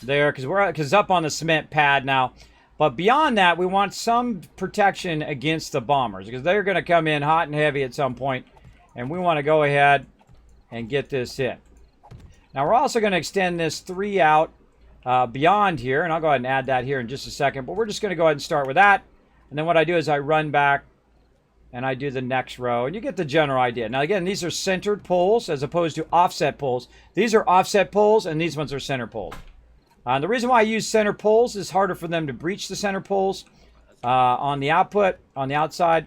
there because it's up on the cement pad now. But beyond that, we want some protection against the bombers because they're going to come in hot and heavy at some point, and we want to go ahead and get this in. Now, we're also going to extend this 3 out beyond here, and I'll go ahead and add that here in just a second. But we're just going to go ahead and start with that. And then what I do is I run back, and I do the next row, and you get the general idea. Now, again, these are centered poles as opposed to offset poles. These are offset poles, and these ones are center poles. The reason why I use center poles is harder for them to breach the center poles on the output, on the outside.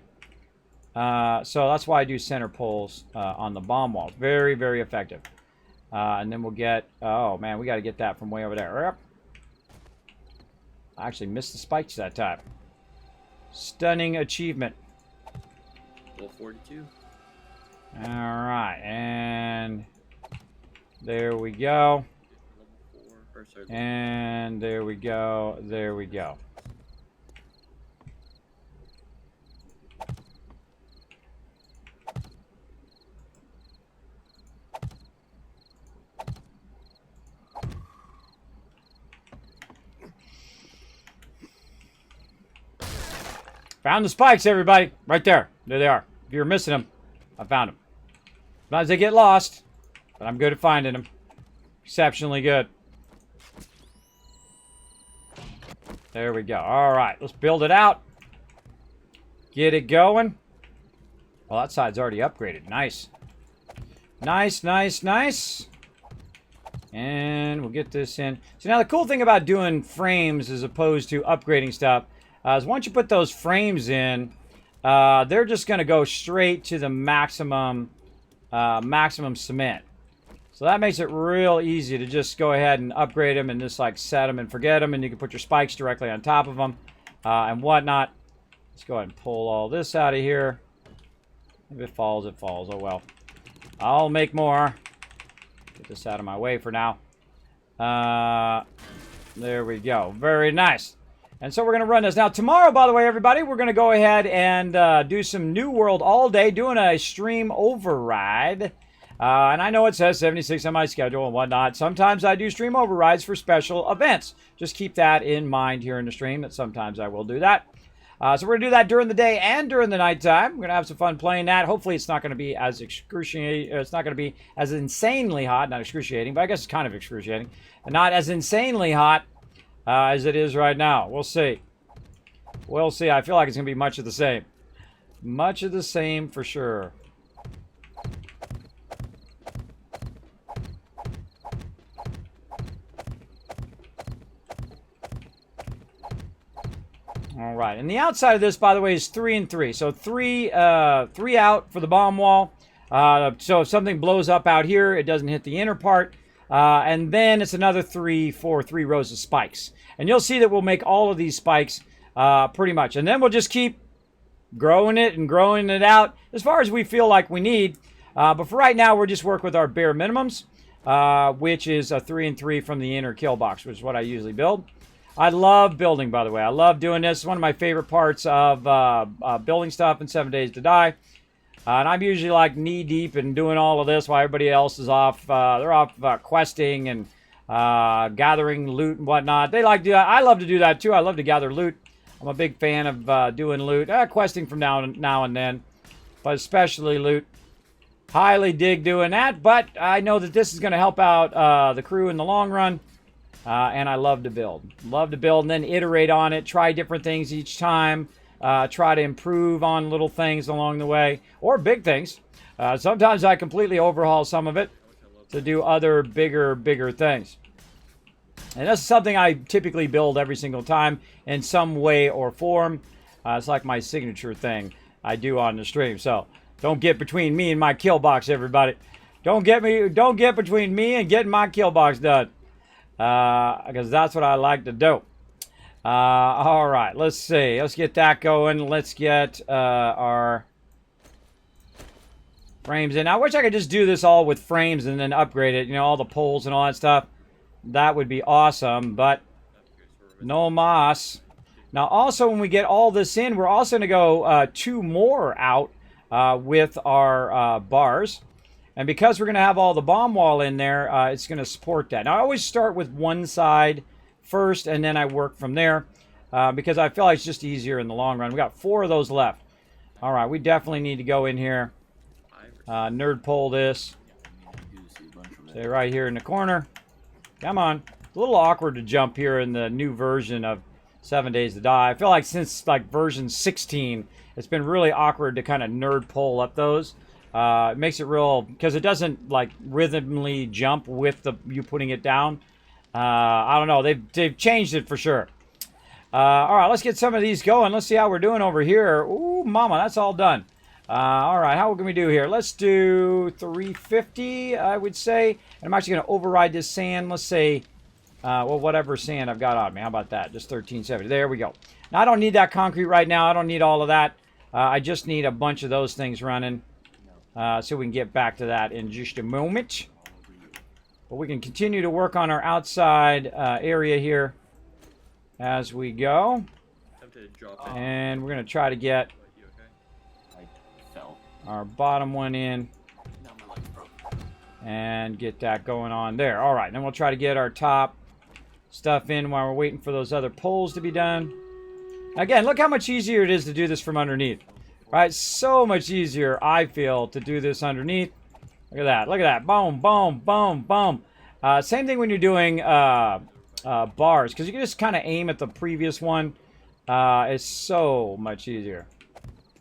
So that's why I do center poles on the bomb wall. Very, very effective. And then we'll get, oh man, we got to get that from way over there. I actually missed the spikes that time. Stunning achievement. Level 42. All right, and there we go. Level 4. Or sorry, level And there we go. There we go. Found the spikes, everybody. Right there. There they are. If you were missing them, I found them. Sometimes they get lost, but I'm good at finding them. Exceptionally good. There we go. All right, let's build it out. Get it going. Well, that side's already upgraded. Nice. Nice, nice, nice. And we'll get this in. So now the cool thing about doing frames as opposed to upgrading stuff is once you put those frames in, they're just going to go straight to the maximum cement. So that makes it real easy to just go ahead and upgrade them and just like set them and forget them, and you can put your spikes directly on top of them and whatnot. Let's go ahead and pull all this out of here. If it falls, it falls. Oh well. I'll make more. Get this out of my way for now. There we go. Very nice. And so we're going to run this. Now, tomorrow, by the way, everybody, we're going to go ahead and do some New World all day, doing a stream override. And I know it says 76 on my schedule and whatnot. Sometimes I do stream overrides for special events. Just keep that in mind here in the stream, that sometimes I will do that. So we're going to do that during the day and during the nighttime. We're going to have some fun playing that. Hopefully it's not going to be as excruciating. It's not going to be as insanely hot. Not excruciating, but I guess it's kind of excruciating. And not as insanely hot as it is right now. We'll see. We'll see. I feel like it's going to be much of the same. Much of the same for sure. All right, and the outside of this, by the way, is 3 and 3. So three out for the bomb wall. So if something blows up out here, it doesn't hit the inner part. And then it's another 3 rows of spikes. And you'll see that we'll make all of these spikes pretty much. And then we'll just keep growing it and growing it out as far as we feel like we need. But for right now, we're just working with our bare minimums, which is a 3 and 3 from the inner kill box, which is what I usually build. I love building, by the way. I love doing this. It's one of my favorite parts of building stuff in 7 Days to Die. And I'm usually like knee deep in doing all of this while everybody else is off. They're off questing and gathering loot and whatnot. They like to do that. I love to do that too. I love to gather loot. I'm a big fan of doing loot. Questing from now and then, but especially loot. Highly dig doing that, but I know that this is going to help out the crew in the long run. And I love to build. Love to build and then iterate on it. Try different things each time. Try to improve on little things along the way. Or big things. Sometimes I completely overhaul some of it to do other bigger things. And that's something I typically build every single time in some way or form. It's like my signature thing I do on the stream. So don't get between me and my kill box, everybody. Don't get between me and getting my kill box done. Because that's what I like to do. All right, let's see. Let's get that going. Let's get our frames in. I wish I could just do this all with frames and then upgrade it. You know, all the poles and all that stuff. That would be awesome, but no mas. Now, also, when we get all this in, we're also going to go 2 more out with our bars. And because we're going to have all the bomb wall in there, it's going to support that. Now, I always start with one side first, and then I work from there. Because I feel like it's just easier in the long run. We got 4 of those left. All right, we definitely need to go in here. Nerd pole this. Stay right here in the corner. Come on. It's a little awkward to jump here in the new version of 7 Days to Die. I feel like since like version 16, it's been really awkward to kind of nerd pole up those. It makes it real, because it doesn't like rhythmically jump with you putting it down. I don't know. They've changed it for sure. All right, let's get some of these going. Let's see how we're doing over here. Ooh, mama, that's all done. All right, how can we do here? Let's do 350, I would say. And I'm actually going to override this sand. Let's say Well, whatever sand I've got on me. How about that? Just 1370. There we go. Now, I don't need that concrete right now. I don't need all of that. I just need a bunch of those things running. So we can get back to that in just a moment. But we can continue to work on our outside area here as we go. And we're going to try to get our bottom one in. And get that going on there. All right, then we'll try to get our top stuff in while we're waiting for those other poles to be done. Again, look how much easier it is to do this from underneath. Right, so much easier, I feel, to do this underneath. Look at that, look at that. Boom, boom, boom, boom. Same thing when you're doing bars, because you can just kind of aim at the previous one. It's so much easier.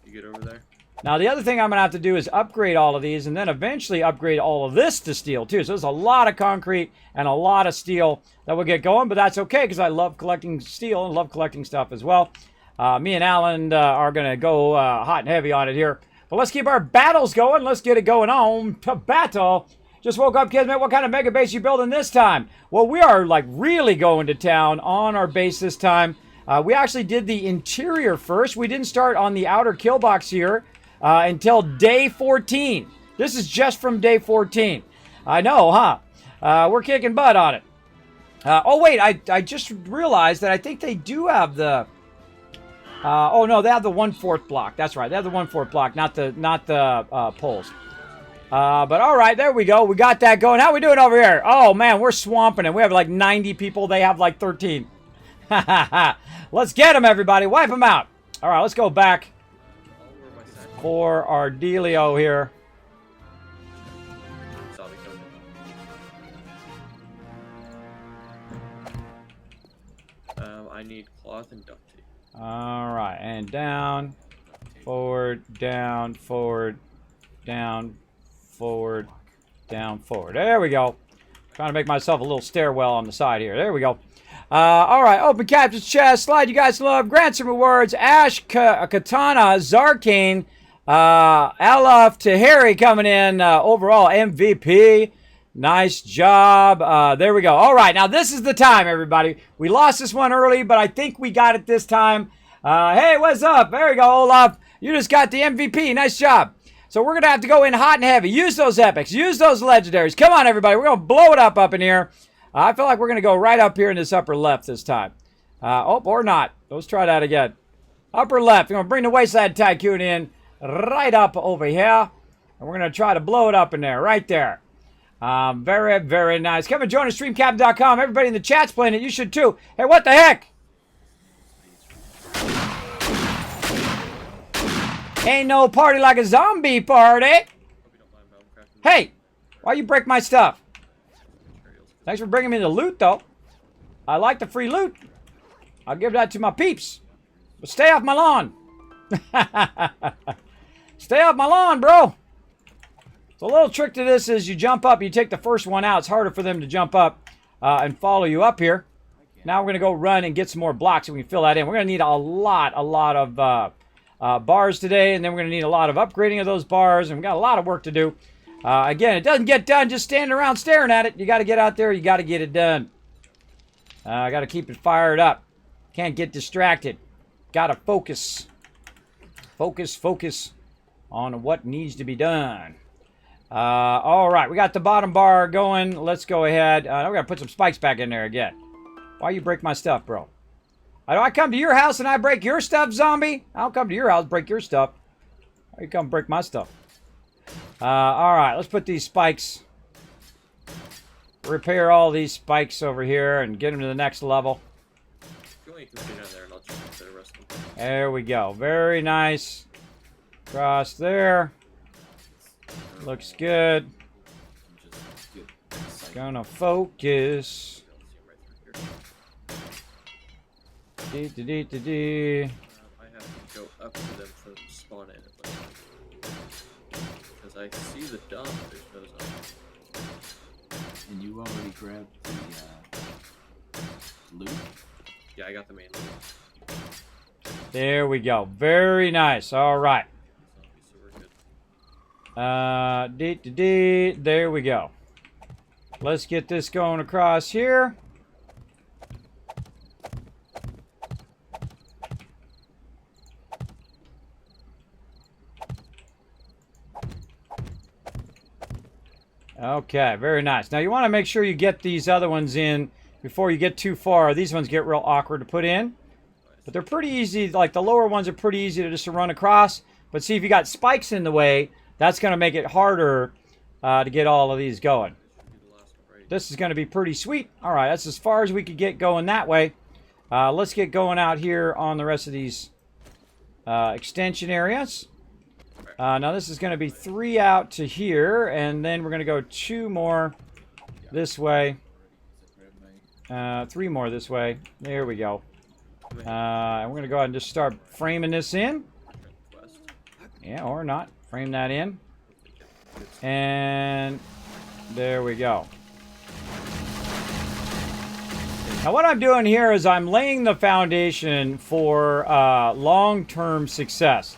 You get over there? Now, the other thing I'm going to have to do is upgrade all of these and then eventually upgrade all of this to steel, too. So there's a lot of concrete and a lot of steel that will get going, but that's okay because I love collecting steel and love collecting stuff as well. Me and Alan are going to go hot and heavy on it here. But let's keep our battles going. Let's get it going on to battle. Just woke up, Kismet. What kind of mega base you building this time? Well, we are like really going to town on our base this time. We actually did the interior first. We didn't start on the outer kill box here. Until day 14. This is just from day 14. I know, huh? We're kicking butt on it. Oh, wait, I just realized that I think they do have the... oh, no, they have the 1/4 block. That's right, they have the 1/4 block, not the poles. But all right, there we go. We got that going. How we doing over here? Oh, man, we're swamping it. We have like 90 people. They have like 13. Let's get them, everybody. Wipe them out. All right, let's go back for our dealio here. I need cloth and duct tape. All right, and down, forward, down, forward, down, forward, down, forward. There we go. Trying to make myself a little stairwell on the side here. There we go. All right, open captain's chest. Slide you guys love. Grant some rewards. Ash, Katana, Zarkane, Alaf Tahiri coming in, overall MVP. Nice job. There we go. All right, now this is the time, everybody. We lost this one early, but I think we got it this time. Hey, what's up? There we go, Olaf. You just got the MVP. Nice job. So we're going to have to go in hot and heavy. Use those epics. Use those legendaries. Come on, everybody. We're going to blow it up in here. I feel like we're going to go right up here in this upper left this time. Oh, or not. Let's try that again. Upper left. We're going to bring the Wasteland Tycoon in right up over here. And we're going to try to blow it up in there, right there. Very, very nice. Come and join us, streamcaptain.com. Everybody in the chat's playing it. You should too. Hey, what the heck? Ain't no party like a zombie party. Hey, why you break my stuff? Thanks for bringing me the loot, though. I like the free loot. I'll give that to my peeps. But stay off my lawn. Stay off my lawn, bro. So a little trick to this is you jump up, you take the first one out. It's harder for them to jump up and follow you up here. Now we're going to go run and get some more blocks so we can fill that in. We're going to need a lot of bars today, and then we're going to need a lot of upgrading of those bars, and we've got a lot of work to do. Again, it doesn't get done just standing around staring at it. You got to get out there. You got to get it done. I got to keep it fired up. Can't get distracted. Got to focus. Focus on what needs to be done. All right, we got the bottom bar going. Let's go ahead. We're going to put some spikes back in there again. Why you break my stuff, bro? Do I come to your house and I break your stuff, zombie? I don't come to your house and break your stuff. Why you come break my stuff? All right, let's put these spikes. Repair all these spikes over here and get them to the next level. There we go. Very nice. Across there. Looks good. Gonna focus. I have to go up to them for them to spawn in. Because I see the dump, there's no zombie. And you already grabbed the loot? Yeah, I got the main loot. There we go. Very nice. All right. So we're good. There we go. Let's get this going across here. Okay, very nice. Now you want to make sure you get these other ones in before you get too far. These ones get real awkward to put in. But they're pretty easy. Like the lower ones are pretty easy to just run across. But see, if you got spikes in the way, that's going to make it harder to get all of these going. This is going to be pretty sweet. All right, that's as far as we could get going that way. Let's get going out here on the rest of these extension areas. Now this is going to be 3 out to here, and then we're going to go 2 more this way. 3 more this way. There we go. And we're going to go ahead and just start framing this in. Yeah, or not. Frame that in. And there we go. Now what I'm doing here is I'm laying the foundation for long-term success.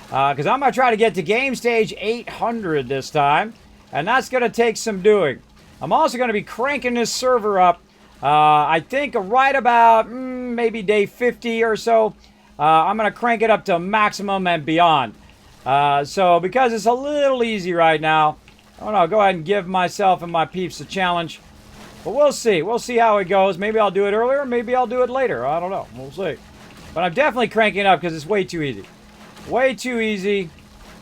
Because I'm going to try to get to game stage 800 this time. And that's going to take some doing. I'm also going to be cranking this server up. I think right about maybe day 50 or so. I'm going to crank it up to maximum and beyond. So because it's a little easy right now, I'll go ahead and give myself and my peeps a challenge. But we'll see. We'll see how it goes. Maybe I'll do it earlier. Maybe I'll do it later. I don't know. We'll see. But I'm definitely cranking it up because it's way too easy. Way too easy.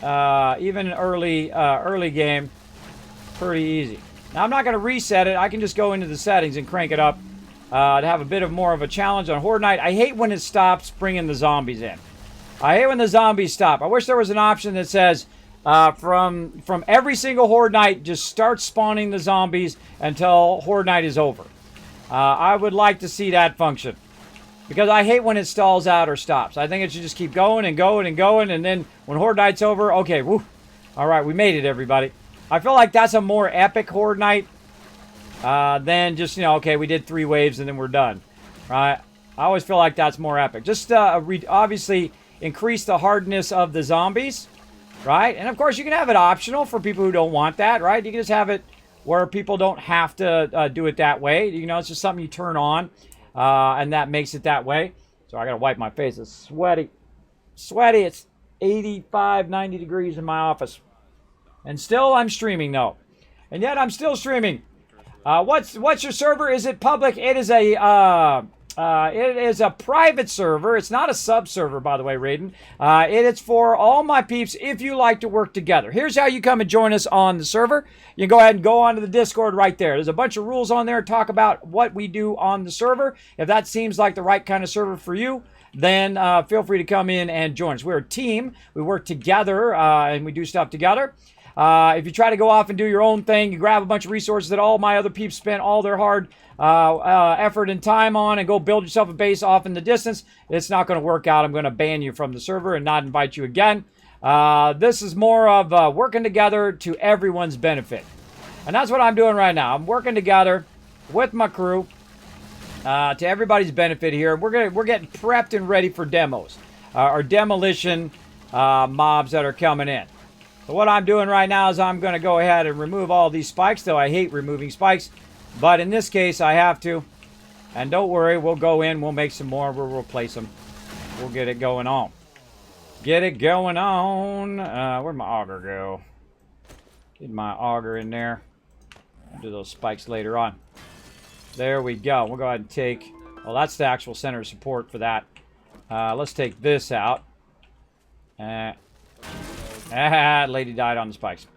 Even early game. Pretty easy. Now, I'm not going to reset it. I can just go into the settings and crank it up to have a bit of more of a challenge on Horde Night. I hate when it stops bringing the zombies in. I hate when the zombies stop. I wish there was an option that says from every single Horde Night, just start spawning the zombies until Horde Night is over. I would like to see that function. Because I hate when it stalls out or stops. I think it should just keep going and going and going. And then when Horde Night's over, okay, woo. All right, we made it, everybody. I feel like that's a more epic Horde Night than just, okay, we did 3 waves and then we're done. Right? I always feel like that's more epic. Just obviously increase the hardness of the zombies. Right? And of course, you can have it optional for people who don't want that. Right? You can just have it where people don't have to do it that way. It's just something you turn on. And that makes it that way. So I gotta wipe my face. It's sweaty. Sweaty. It's 85, 90 degrees in my office. And still I'm streaming though. And yet I'm still streaming. What's your server? Is it public? It is a private server. It's not a sub server, by the way, Raiden. It is for all my peeps if you like to work together. Here's how you come and join us on the server. You can go ahead and go onto the Discord right there. There's a bunch of rules on there. Talk about what we do on the server. If that seems like the right kind of server for you, then feel free to come in and join us. We're a team. We work together and we do stuff together. If you try to go off and do your own thing, you grab a bunch of resources that all my other peeps spent all their hard effort and time on and go build yourself a base off in the distance, it's not going to work out. I'm going to ban you from the server and not invite you again. This is more of working together to everyone's benefit. And that's what I'm doing right now. I'm working together with my crew to everybody's benefit here. We're getting prepped and ready for demos or demolition mobs that are coming in. So what I'm doing right now is I'm going to go ahead and remove all these spikes, though I hate removing spikes. But in this case, I have to. And don't worry, we'll go in, we'll make some more, we'll replace them. We'll get it going on. Get it going on. Where'd my auger go? Get my auger in there. I'll do those spikes later on. There we go. We'll go ahead and take... Well, that's the actual center of support for that. Let's take this out. Lady died on the spikes.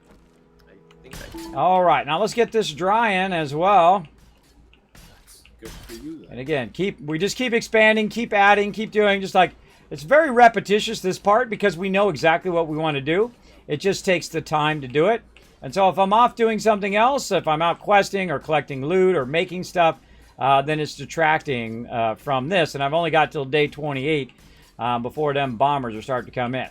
All right, now let's get this drying as well. Good for you, then. And again, we just keep expanding, keep adding, keep doing. Just like it's very repetitious, this part, because we know exactly what we want to do. It just takes the time to do it. And so if I'm off doing something else, if I'm out questing or collecting loot or making stuff, then it's detracting from this. And I've only got till day 28 before them bombers are starting to come in.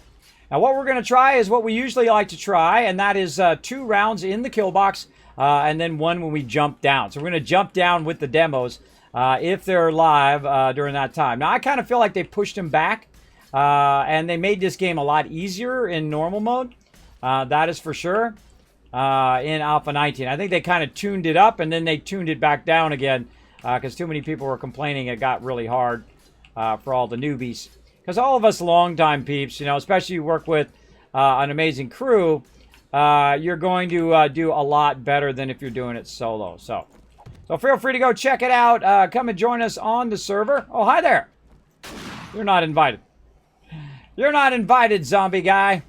Now, what we're going to try is what we usually like to try, and that is 2 rounds in the kill box, and then 1 when we jump down. So we're going to jump down with the demos if they're live during that time. Now, I kind of feel like they pushed them back, and they made this game a lot easier in normal mode. That is for sure in Alpha 19. I think they kind of tuned it up, and then they tuned it back down again because too many people were complaining it got really hard for all the newbies. Because all of us longtime peeps, especially you work with an amazing crew, you're going to do a lot better than if you're doing it solo. So feel free to go check it out. Come and join us on the server. Oh, hi there. You're not invited. You're not invited, zombie guy.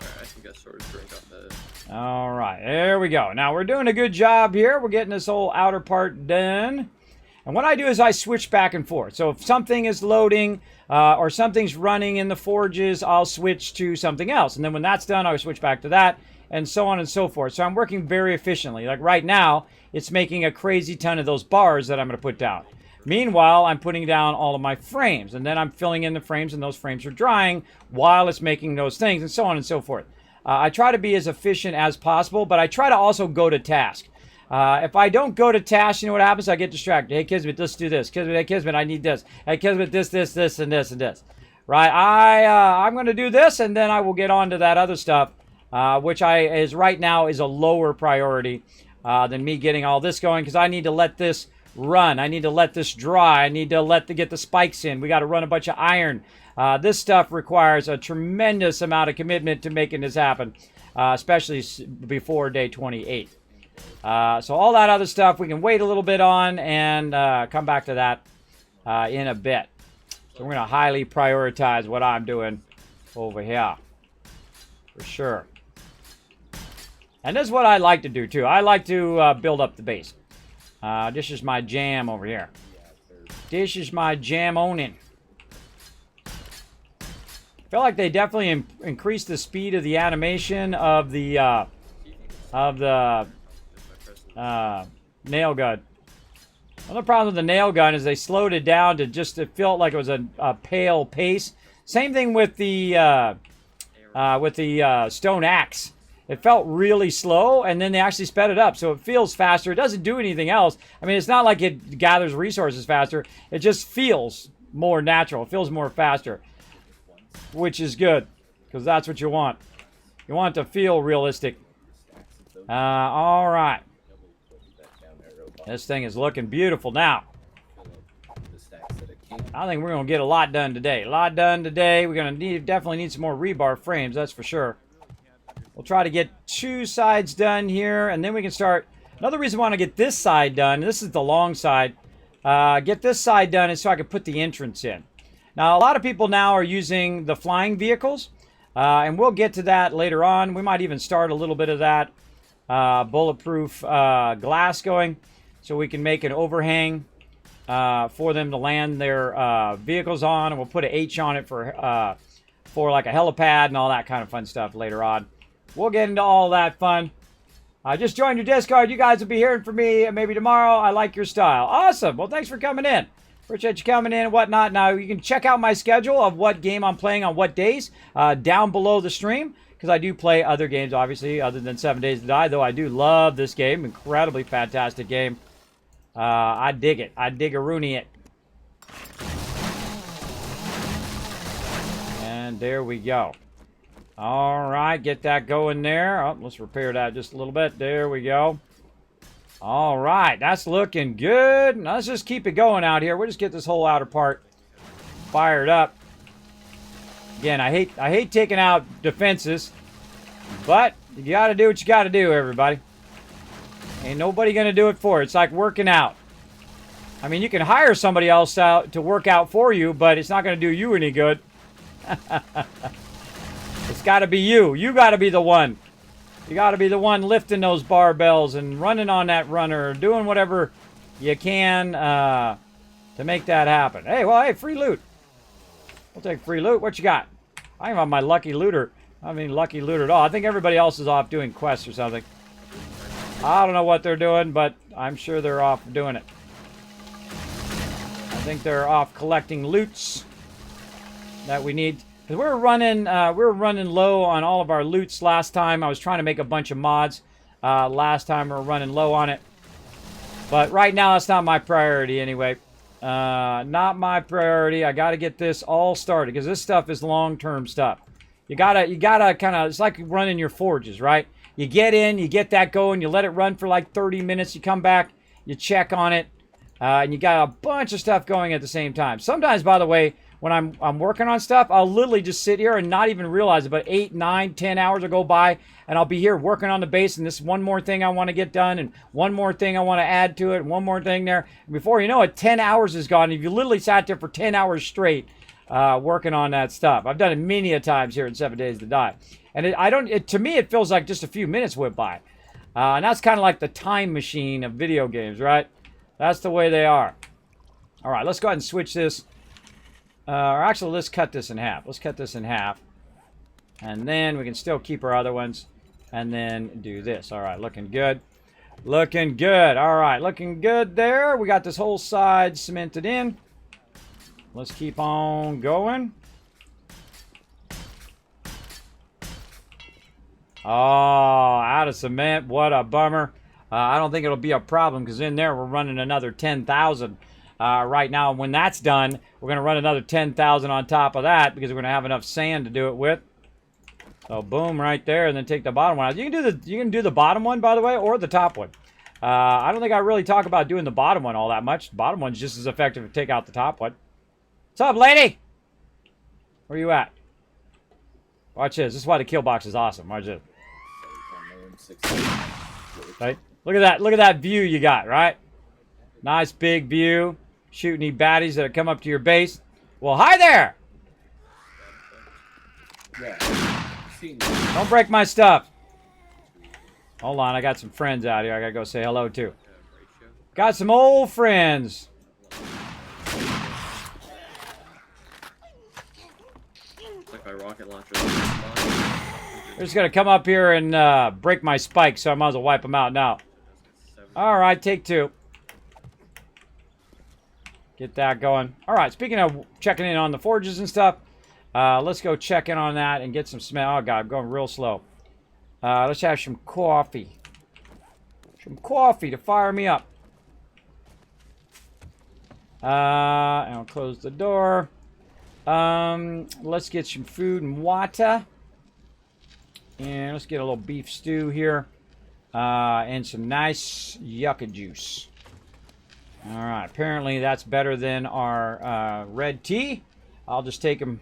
Alright, I think I sort of drink on the... All right, there we go. Now, we're doing a good job here. We're getting this whole outer part done. And what I do is I switch back and forth. So if something is loading or something's running in the forges, I'll switch to something else. And then when that's done, I'll switch back to that, and so on and so forth. So I'm working very efficiently. Like right now, it's making a crazy ton of those bars that I'm going to put down. Meanwhile, I'm putting down all of my frames, and then I'm filling in the frames, and those frames are drying while it's making those things, and so on and so forth. I try to be as efficient as possible, but I try to also go to task. If I don't go to task, you know what happens? I get distracted. Hey, Kismet, let's do this. Kismet, hey, Kismet, I need this. Hey, Kismet, this, and this, and this. Right? I'm going to do this, and then I will get on to that other stuff, which is right now is a lower priority than me getting all this going, because I need to let this run. I need to let this dry. I need to get the spikes in. We got to run a bunch of iron. This stuff requires a tremendous amount of commitment to making this happen, especially before day 28. So all that other stuff we can wait a little bit on and come back to that in a bit. So we're going to highly prioritize what I'm doing over here. For sure. And this is what I like to do too. I like to build up the base. This is my jam over here. This is my jam owning. I feel like they definitely increased the speed of the animation of the nail gun. Another problem with the nail gun is they slowed it down to just, it felt like it was a pale pace. Same thing with the stone axe. It felt really slow, and then they actually sped it up, so it feels faster. It doesn't do anything else. I mean, it's not like it gathers resources faster. It just feels more natural. It feels more faster, which is good, because that's what you want. You want it to feel realistic. All right. This thing is looking beautiful now. I think we're going to get a lot done today. A lot done today. We're going to definitely need some more rebar frames, that's for sure. We'll try to get 2 sides done here, and then we can start. Another reason I want to get this side done, this is the long side, get this side done is so I can put the entrance in. Now, a lot of people now are using the flying vehicles, and we'll get to that later on. We might even start a little bit of that bulletproof glass going, so we can make an overhang for them to land their vehicles on, and we'll put an H on it for like a helipad and all that kind of fun stuff later on. We'll get into all that fun. I just joined your Discord. You guys will be hearing from me maybe tomorrow. I like your style. Awesome. Well, thanks for coming in. Appreciate you coming in and whatnot. Now, you can check out my schedule of what game I'm playing on what days down below the stream, because I do play other games, obviously, other than 7 Days to Die, though I do love this game. Incredibly fantastic game. I dig it. I dig-a-rooney it. And there we go. All right, get that going there. Oh, let's repair that just a little bit. There we go. All right, that's looking good. Now let's just keep it going out here. We'll just get this whole outer part fired up. Again, I hate taking out defenses, but you got to do what you got to do, everybody. Ain't nobody going to do it for you. It's like working out. I mean, you can hire somebody else out to work out for you, but it's not going to do you any good. It's got to be you. You got to be the one. You got to be the one lifting those barbells and running on that runner, doing whatever you can to make that happen. Hey, free loot. We'll take free loot. What you got? I am on my lucky looter. I mean, lucky looter at all. I think everybody else is off doing quests or something. I don't know what they're doing, but I'm sure they're off doing it. I think they're off collecting loots that we need. Because we were running low on all of our loots last time. I was trying to make a bunch of mods. Last time we were running low on it. But right now, that's not my priority anyway. Not my priority. I got to get this all started, because this stuff is long-term stuff. You gotta kind of, it's like running your forges, right? You get in, you get that going, you let it run for like 30 minutes, you come back, you check on it, and you got a bunch of stuff going at the same time. Sometimes, by the way, when I'm working on stuff, I'll literally just sit here and not even realize it. But 8, 9, 10 hours will go by, and I'll be here working on the base, and this one more thing I want to get done, and one more thing I want to add to it, and one more thing there. And before you know it, 10 hours is gone. If you literally sat there for 10 hours straight working on that stuff. I've done it many a times here in 7 Days to Die. And to me, it feels like just a few minutes went by. And that's kind of like the time machine of video games, right? That's the way they are. All right, let's go ahead and switch this. Or actually, let's cut this in half. Let's cut this in half. And then we can still keep our other ones. And then do this. All right, looking good. Looking good. All right, looking good there. We got this whole side cemented in. Let's keep on going. Oh, out of cement. What a bummer. I don't think it'll be a problem because in there we're running another 10,000 right now. When that's done, we're going to run another 10,000 on top of that because we're going to have enough sand to do it with. So boom, right there, and then take the bottom one out. You can do the bottom one, by the way, or the top one. I don't think I really talk about doing the bottom one all that much. The bottom one's just as effective to take out the top one. What's up, lady? Where you at? Watch this. This is why the kill box is awesome. Watch this. Right? Look at that. Look at that view you got, right? Nice big view. Shoot any baddies that come up to your base. Well, hi there! Don't break my stuff. Hold on, I got some friends out here I gotta go say hello to. Got some old friends. Like my rocket launcher. They're just gonna come up here and break my spikes, so I might as well wipe them out now. Alright, take two. Get that going. Alright, speaking of checking in on the forges and stuff, let's go check in on that and get some smell. Oh god, I'm going real slow. Let's have some coffee. Some coffee to fire me up. And I'll close the door. Let's get some food and water. And let's get a little beef stew here. And some nice yucca juice. Alright, apparently that's better than our red tea. I'll just take them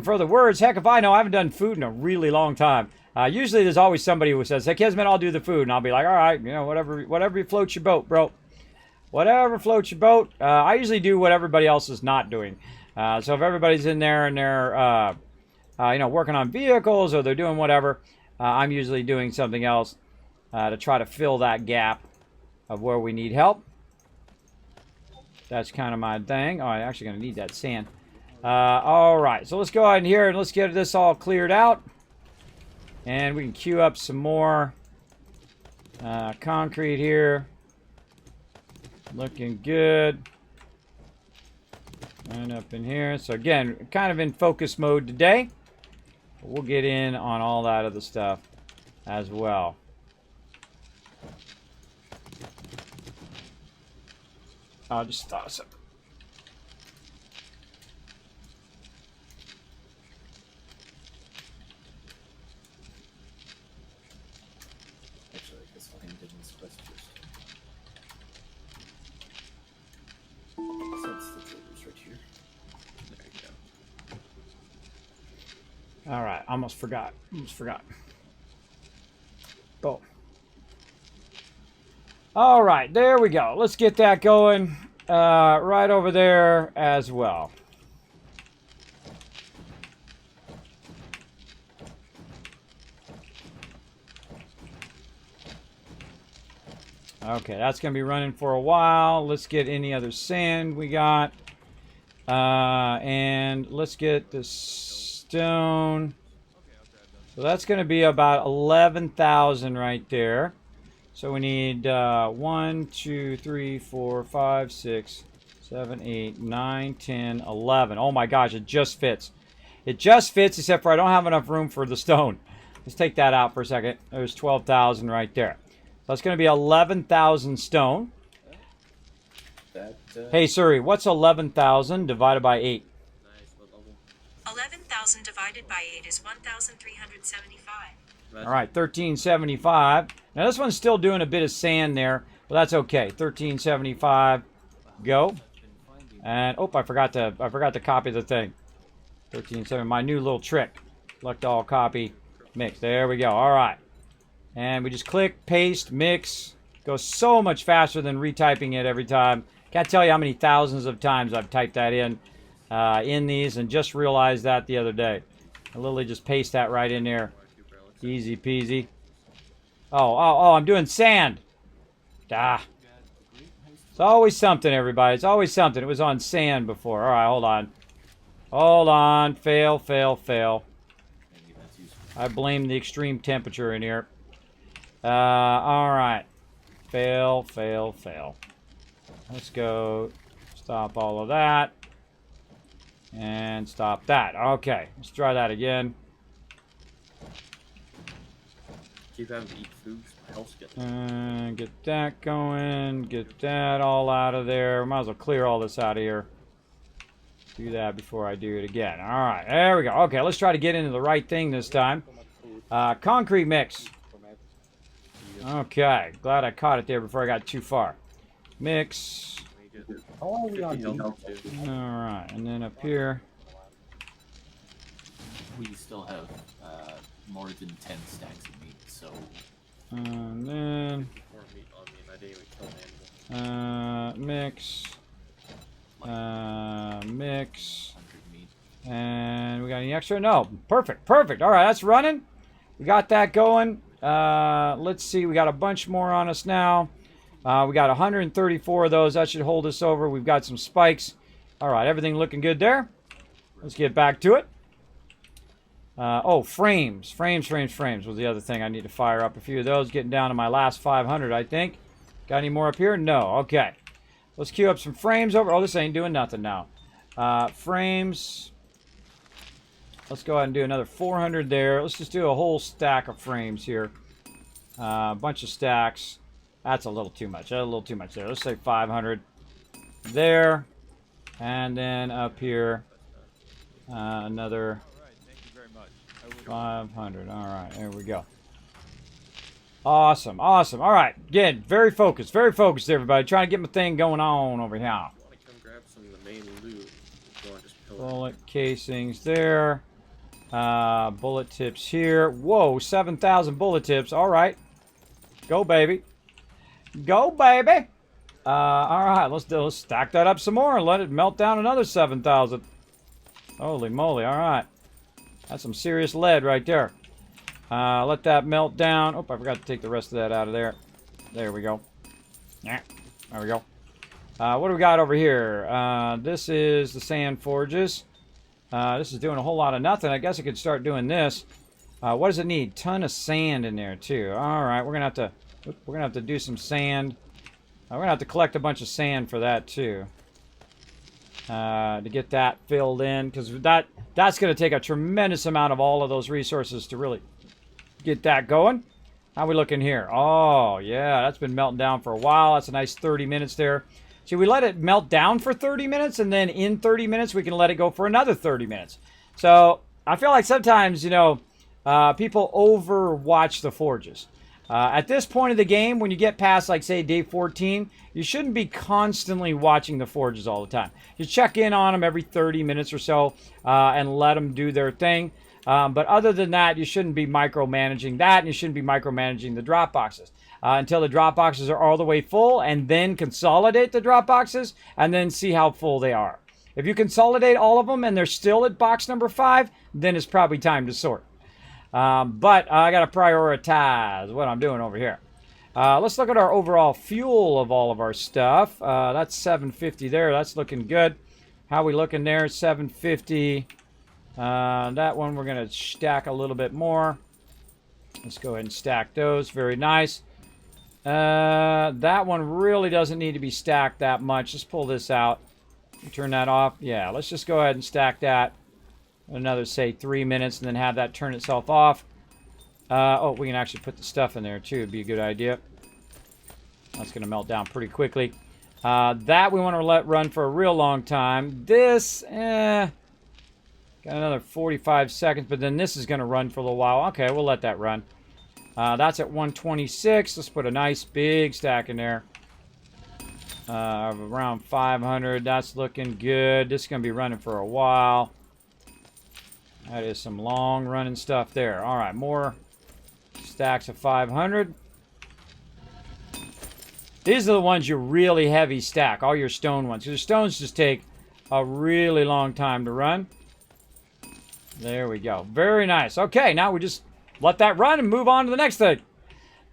for the words. Heck if I know, I haven't done food in a really long time. Usually there's always somebody who says, hey, Kismet, I'll do the food. And I'll be like, alright, you know, whatever floats your boat, bro. Whatever floats your boat. I usually do what everybody else is not doing. So if everybody's in there and they're, you know, working on vehicles or they're doing whatever, I'm usually doing something else to try to fill that gap of where we need help. That's kind of my thing. Oh, I'm actually going to need that sand. All right, so let's go ahead and here and let's get this all cleared out. And we can queue up some more concrete here. Looking good. And up in here. So again, kind of in focus mode today. We'll get in on all that other stuff as well. I'll just toss it. Actually, I guess I'll hand it in this quest first. So it's the traders right here. There you go. All right, almost forgot. Boom. All right, there we go. Let's get that going right over there as well. Okay, that's going to be running for a while. Let's get any other sand we got. And let's get the stone. So that's going to be about 11,000 right there. So we need 1, 2, 3, 4, 5, 6, 7, 8, 9, 10, 11. Oh my gosh, it just fits. It just fits, except for I don't have enough room for the stone. Let's take that out for a second. There's 12,000 right there. So that's going to be 11,000 stone. Hey Siri, what's 11,000 divided by 8? Nice, what level? 11,000 divided by 8 is 1,375. All right, 1375. Now this one's still doing a bit of sand there, but that's okay. 1375. Go. And oh, I forgot to copy the thing. 13.7, my new little trick. Select all, copy, mix. There we go. All right. And we just click, paste, mix. Goes so much faster than retyping it every time. Can't tell you how many thousands of times I've typed that in these, and just realized that the other day. I literally just paste that right in there. Easy peasy. Oh, I'm doing sand. Ah. It's always something, everybody. It's always something. It was on sand before. All right, hold on. Hold on. Fail, fail, fail. I blame the extreme temperature in here. All right. Fail, fail, fail. Let's go stop all of that. And stop that. Okay, let's try that again. Keep having to eat food. My health's getting. Get that going. Get that all out of there. Might as well clear all this out of here. Do that before I do it again. All right, there we go. Okay, let's try to get into the right thing this time. Concrete mix. Okay, glad I caught it there before I got too far. Mix. All right, and then up here. We still have more than 10 stacks of meat, so. And then. More meat on me, and I didn't even kill an animal. Mix. Mix. 100 meat. And we got any extra? No. Perfect. Perfect. All right, that's running. We got that going. Let's see. We got a bunch more on us now. We got 134 of those. That should hold us over. We've got some spikes. All right, everything looking good there. Let's get back to it. Oh, frames. Frames was the other thing I need to fire up. A few of those. Getting down to my last 500, I think. Got any more up here? No. Okay. Let's queue up some frames over. Oh, this ain't doing nothing now. Frames. Let's go ahead and do another 400 there. Let's just do a whole stack of frames here. A bunch of stacks. That's a little too much. A little too much there. Let's say 500 there. And then up here, another 500. All right, there we go. Awesome, awesome. All right, good. Very focused, everybody. Trying to get my thing going on over here. I want to come grab some of the main loot. Bullet casings there. Bullet tips here. Whoa, 7,000 bullet tips. All right. Go, baby. Go, baby. All right, let's stack that up some more and let it melt down another 7,000. Holy moly, all right. That's some serious lead right there. Let that melt down. Oh, I forgot to take the rest of that out of there. There we go. Yeah, there we go. What do we got over here? This is the sand forges. This is doing a whole lot of nothing. I guess I could start doing this. What does it need? Ton of sand in there too. All right, we're gonna have to do some sand. We're gonna have to collect a bunch of sand for that too. To get that filled in, because that's gonna take a tremendous amount of all of those resources to really get that going. How we looking here? Oh yeah, that's been melting down for a while. That's a nice 30 minutes there. See, we let it melt down for 30 minutes, and then in 30 minutes, we can let it go for another 30 minutes. So I feel like sometimes, you know, people overwatch the forges. At this point of the game, when you get past, like, say, day 14, you shouldn't be constantly watching the forges all the time. You check in on them every 30 minutes or so and let them do their thing. But other than that, you shouldn't be micromanaging that, and you shouldn't be micromanaging the drop boxes. Until the drop boxes are all the way full, and then consolidate the drop boxes, and then see how full they are. If you consolidate all of them and they're still at box number 5, then it's probably time to sort. But I got to prioritize what I'm doing over here. Let's look at our overall fuel of all of our stuff. That's 750 there. That's looking good. How we looking there? 750. That one we're going to stack a little bit more. Let's go ahead and stack those. Very nice. That one really doesn't need to be stacked that much. Let's pull this out. Turn that off. Yeah, let's just go ahead and stack that. Another, say, 3 minutes, and then have that turn itself off. Oh, we can actually put the stuff in there, too. It'd be a good idea. That's going to melt down pretty quickly. That we want to let run for a real long time. This, got another 45 seconds, but then this is going to run for a little while. Okay, we'll let that run. That's at 126. Let's put a nice big stack in there. Around 500. That's looking good. This is going to be running for a while. That is some long running stuff there. All right, more stacks of 500. These are the ones you really heavy stack, all your stone ones. Because the stones just take a really long time to run. There we go. Very nice. Okay, now we just let that run and move on to the next thing.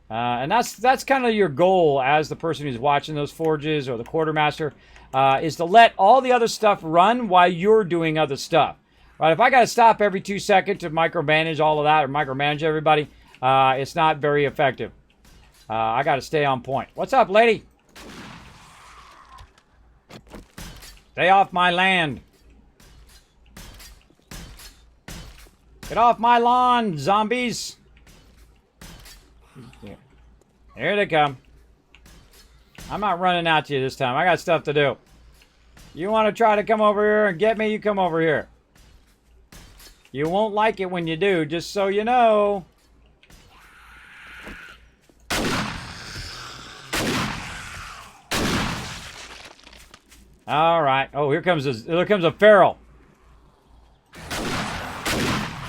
And that's kind of your goal as the person who's watching those forges or the quartermaster, is to let all the other stuff run while you're doing other stuff. Right? If I got to stop every 2 seconds to micromanage all of that or micromanage everybody, it's not very effective. I got to stay on point. What's up, lady? Stay off my land. Get off my lawn, zombies. Here they come. I'm not running out to you this time. I got stuff to do. You want to try to come over here and get me? You come over here. You won't like it when you do, just so you know. All right. Oh, here comes a feral.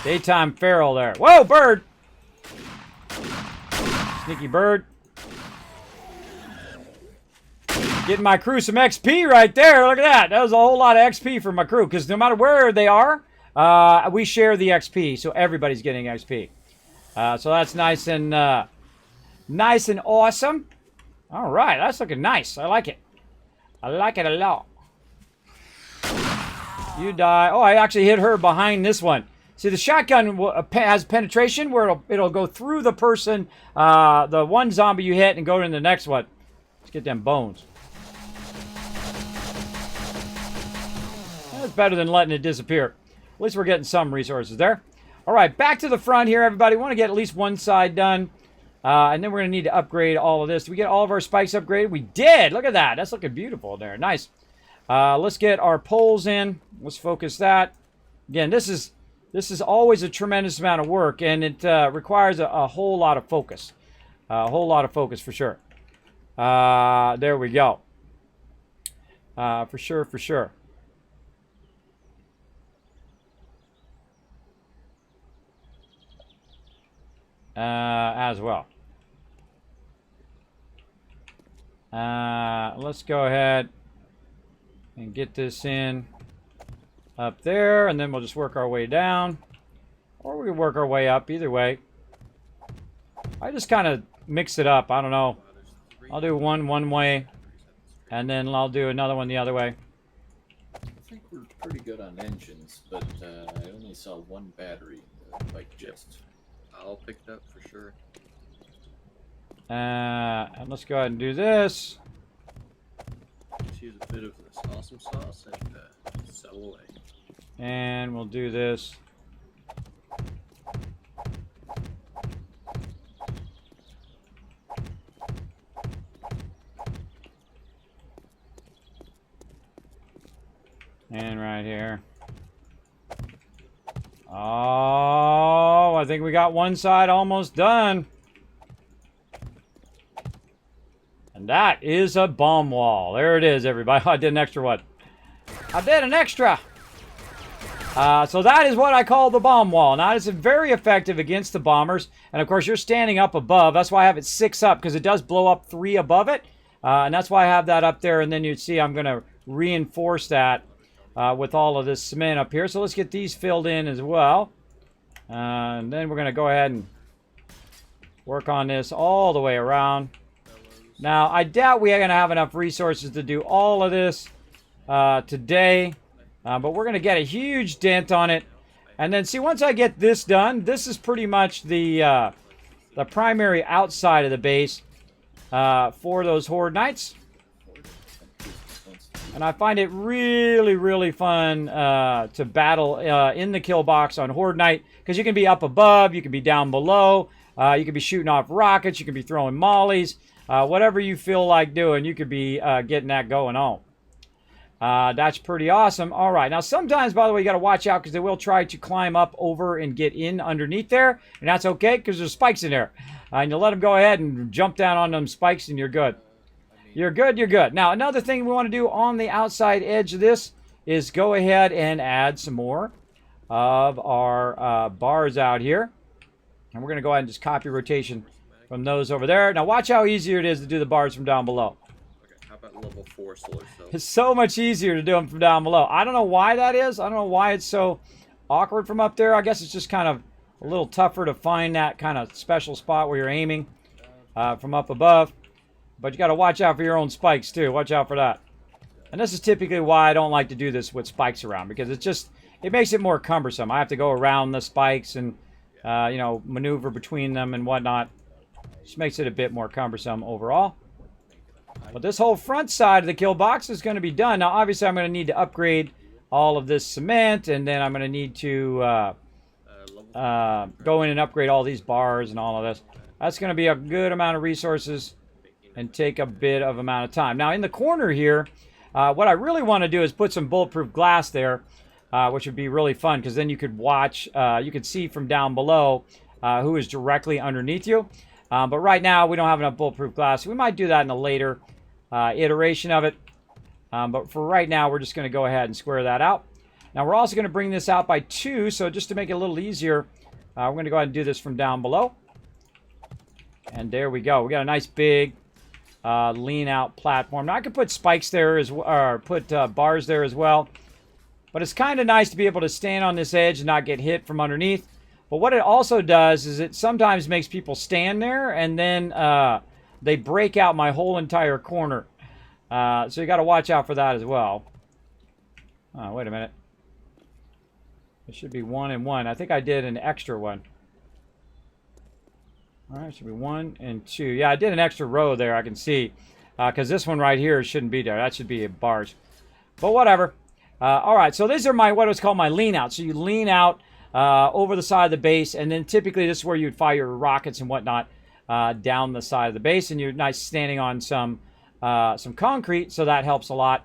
Daytime feral there. Whoa, bird! Sneaky bird. Getting my crew some XP right there. Look at that. That was a whole lot of XP for my crew. Because no matter where they are, we share the XP. So everybody's getting XP. So that's nice and awesome. All right. That's looking nice. I like it. I like it a lot. You die. Oh, I actually hit her behind this one. See, the shotgun has penetration where it'll go through the person, the one zombie you hit, and go to the next one. Let's get them bones. That's better than letting it disappear. At least we're getting some resources there. All right, back to the front here, everybody. We want to get at least one side done. And then we're going to need to upgrade all of this. Did we get all of our spikes upgraded? We did. Look at that. That's looking beautiful there. Nice. Let's get our poles in. Let's focus that. Again, this is always a tremendous amount of work, and it requires a whole lot of focus. A whole lot of focus for sure. There we go. For sure, for sure. As well. Let's go ahead and get this in up there, and then we'll just work our way down, or we can work our way up. Either way, I just kind of mix it up. I don't know. I'll do one way, and then I'll do another one the other way. I think we're pretty good on engines, but I only saw one battery in the bike chest. I'll pick that for sure. And let's go ahead and do this. Let's use a bit of this awesome sauce and sell away. And we'll do this. And right here. Oh, I think we got one side almost done. And that is a bomb wall. There it is, everybody. I did an extra one. I did an extra. So that is what I call the bomb wall. Now, it's very effective against the bombers. And, of course, you're standing up above. That's why I have it 6 up, because it does blow up 3 above it. And that's why I have that up there. And then you'd see I'm going to reinforce that with all of this cement up here. So let's get these filled in as well. And then we're going to go ahead and work on this all the way around. Now, I doubt we are going to have enough resources to do all of this today. But we're going to get a huge dent on it. And then, see, once I get this done, this is pretty much the primary outside of the base for those Horde Knights. And I find it really, really fun to battle in the kill box on Horde Knight, because you can be up above, you can be down below, you can be shooting off rockets, you can be throwing mollies, whatever you feel like doing, you could be getting that going on. That's pretty awesome. All right, now sometimes, by the way, you got to watch out, because they will try to climb up over and get in underneath there, and that's okay, because there's spikes in there. And you let them go ahead and jump down on them spikes, and you're good. You're good, you're good. Now, another thing we want to do on the outside edge of this is go ahead and add some more of our bars out here. And we're going to go ahead and just copy rotation from those over there. Now, watch how easier it is to do the bars from down below. Okay, how about level 4 solar cells? It's so much easier to do them from down below. I don't know why that is. I don't know why it's so awkward from up there. I guess it's just kind of a little tougher to find that kind of special spot where you're aiming from up above. But you got to watch out for your own spikes too. Watch out for that. And this is typically why I don't like to do this with spikes around, because it makes it more cumbersome. I have to go around the spikes and you know, maneuver between them and whatnot. Just makes it a bit more cumbersome overall. But this whole front side of the kill box is going to be done. Now, obviously, I'm going to need to upgrade all of this cement, and then I'm going to need to go in and upgrade all these bars and all of this. That's going to be a good amount of resources and take a bit of amount of time. Now, in the corner here, what I really want to do is put some bulletproof glass there, which would be really fun, because then you could watch, you could see from down below who is directly underneath you. But right now, we don't have enough bulletproof glass. We might do that in a later iteration of it. But for right now, we're just going to go ahead and square that out. Now, we're also going to bring this out by 2. So just to make it a little easier, we're going to go ahead and do this from down below. And there we go. We got a nice big lean out platform. Now, I could put spikes there or put bars there as well. But it's kind of nice to be able to stand on this edge and not get hit from underneath. But what it also does is it sometimes makes people stand there, and then they break out my whole entire corner. So you got to watch out for that as well. Oh, wait a minute. It should be 1 and 1. I think I did an extra one. All right, it should be 1 and 2. Yeah, I did an extra row there, I can see. Because this one right here shouldn't be there. That should be bars. But whatever. All right, so these are my what was called my lean out. So you lean out over the side of the base, and then typically this is where you'd fire your rockets and whatnot down the side of the base, and you're nice standing on some concrete, so that helps a lot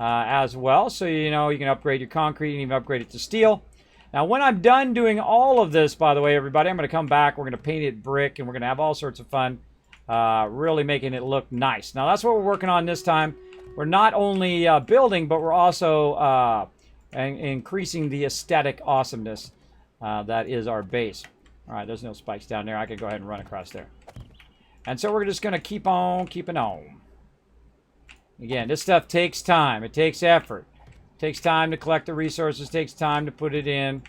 as well. So you know you can upgrade your concrete and even upgrade it to steel. Now when I'm done doing all of this, by the way, everybody, I'm going to come back. We're going to paint it brick, and we're going to have all sorts of fun, really making it look nice. Now that's what we're working on this time. We're not only building, but we're also increasing the aesthetic awesomeness that is our base. All right, there's no spikes down there. I could go ahead and run across there. And so we're just going to keep on keeping on. Again, this stuff takes time. It takes effort. It takes time to collect the resources. It takes time to put it in.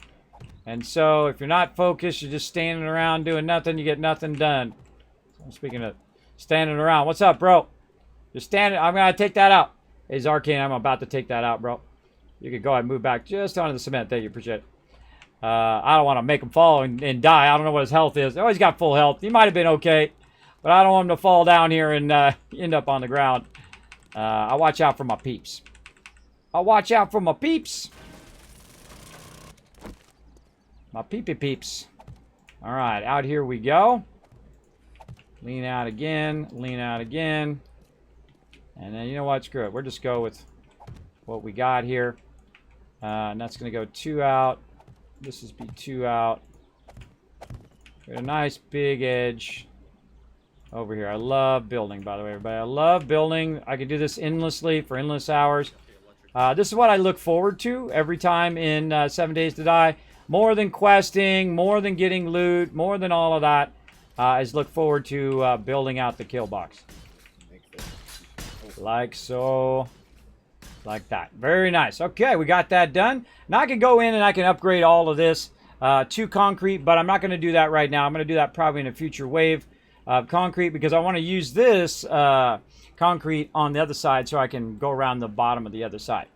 And so if you're not focused, you're just standing around doing nothing, you get nothing done. So speaking of standing around, what's up, bro? Just standing. I'm going to take that out. Hey, Zarkane, I'm about to take that out, bro. You can go ahead and move back just onto the cement. Thank you. Appreciate it. I don't want to make him fall and die. I don't know what his health is. Oh, he's got full health. He might have been okay. But I don't want him to fall down here and end up on the ground. I watch out for my peeps. I watch out for my peeps. My peepee peeps. All right, out here we go. Lean out again. Lean out again. And then, you know what? Screw it. We'll just go with what we got here. And that's going to go 2 out. This is be 2 out. Got a nice big edge over here. I love building, by the way, everybody. I love building. I can do this endlessly for endless hours. This is what I look forward to every time in 7 Days to Die. More than questing, more than getting loot, more than all of that, is look forward to building out the kill box. Like so. Like that. Very nice. Okay, we got that done. Now I can go in and I can upgrade all of this to concrete, but I'm not going to do that right now. I'm going to do that probably in a future wave of concrete, because I want to use this concrete on the other side so I can go around the bottom of the other side.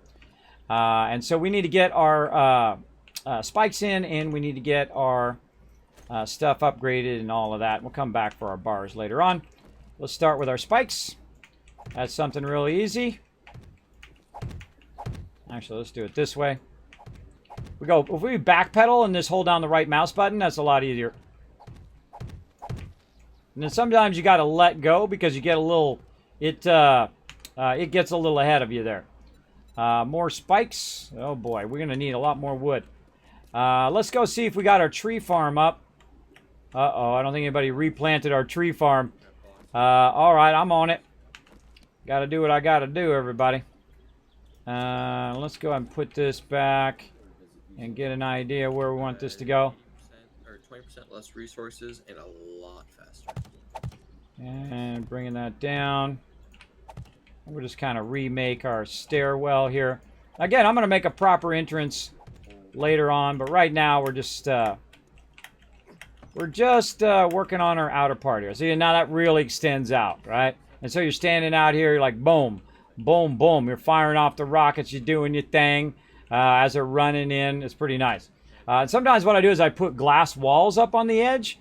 And so we need to get our spikes in, and we need to get our stuff upgraded and all of that. We'll come back for our bars later on. Let's start with our spikes. That's something really easy. Actually, let's do it this way. If we backpedal and just hold down the right mouse button, that's a lot easier. And then sometimes you got to let go because you get a little, it gets a little ahead of you there. More spikes. Oh boy, we're gonna need a lot more wood. Let's go see if we got our tree farm up. Uh-oh, I don't think anybody replanted our tree farm. All right, I'm on it. Gotta do what I gotta do, everybody. Let's go ahead and put this back and get an idea where we want this to go. 10% or 20% less resources and a lot faster. And bringing that down. We'll just kind of remake our stairwell here. Again, I'm going to make a proper entrance later on, but right now we're just working on our outer part here. See, now that really extends out, right? And so you're standing out here, you're like, boom, boom, boom. You're firing off the rockets. You're doing your thing as they're running in. It's pretty nice. And sometimes what I do is I put glass walls up on the edge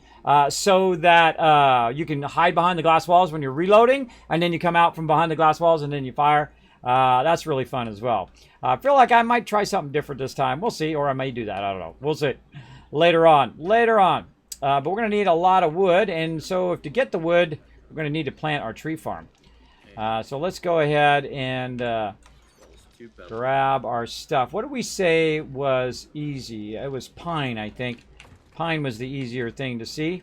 so that you can hide behind the glass walls when you're reloading, and then you come out from behind the glass walls and then you fire. That's really fun as well. I feel like I might try something different this time. We'll see, or I may do that. I don't know. We'll see. Later on. But we're going to need a lot of wood, and so to get the wood, we're going to need to plant our tree farm. So let's go ahead and grab our stuff. What did we say was easy? It was pine, I think. Pine was the easier thing to see.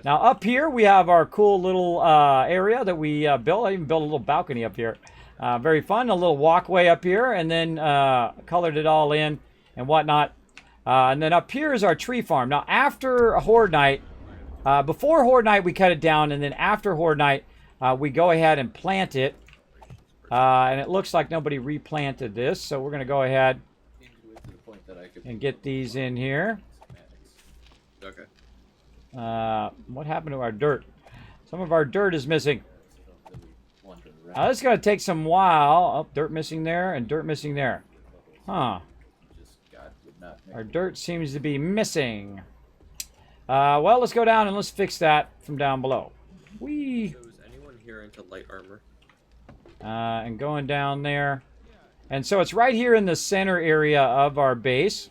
Now up here we have our cool little area that we built. I even built a little balcony up here. Very fun. A little walkway up here, and then colored it all in and whatnot. And then up here is our tree farm. Now after Horde Night, before Horde Night we cut it down, and then after Horde Night we go ahead and plant it. And it looks like nobody replanted this, so we're going to go ahead and get these in here. Okay. What happened to our dirt? Some of our dirt is missing. This is going to take some while. Oh, dirt missing there and dirt missing there. Huh. Our dirt seems to be missing. Well, let's go down and let's fix that from down below. Whee! So is anyone here into light armor? And going down there. And so it's right here in the center area of our base.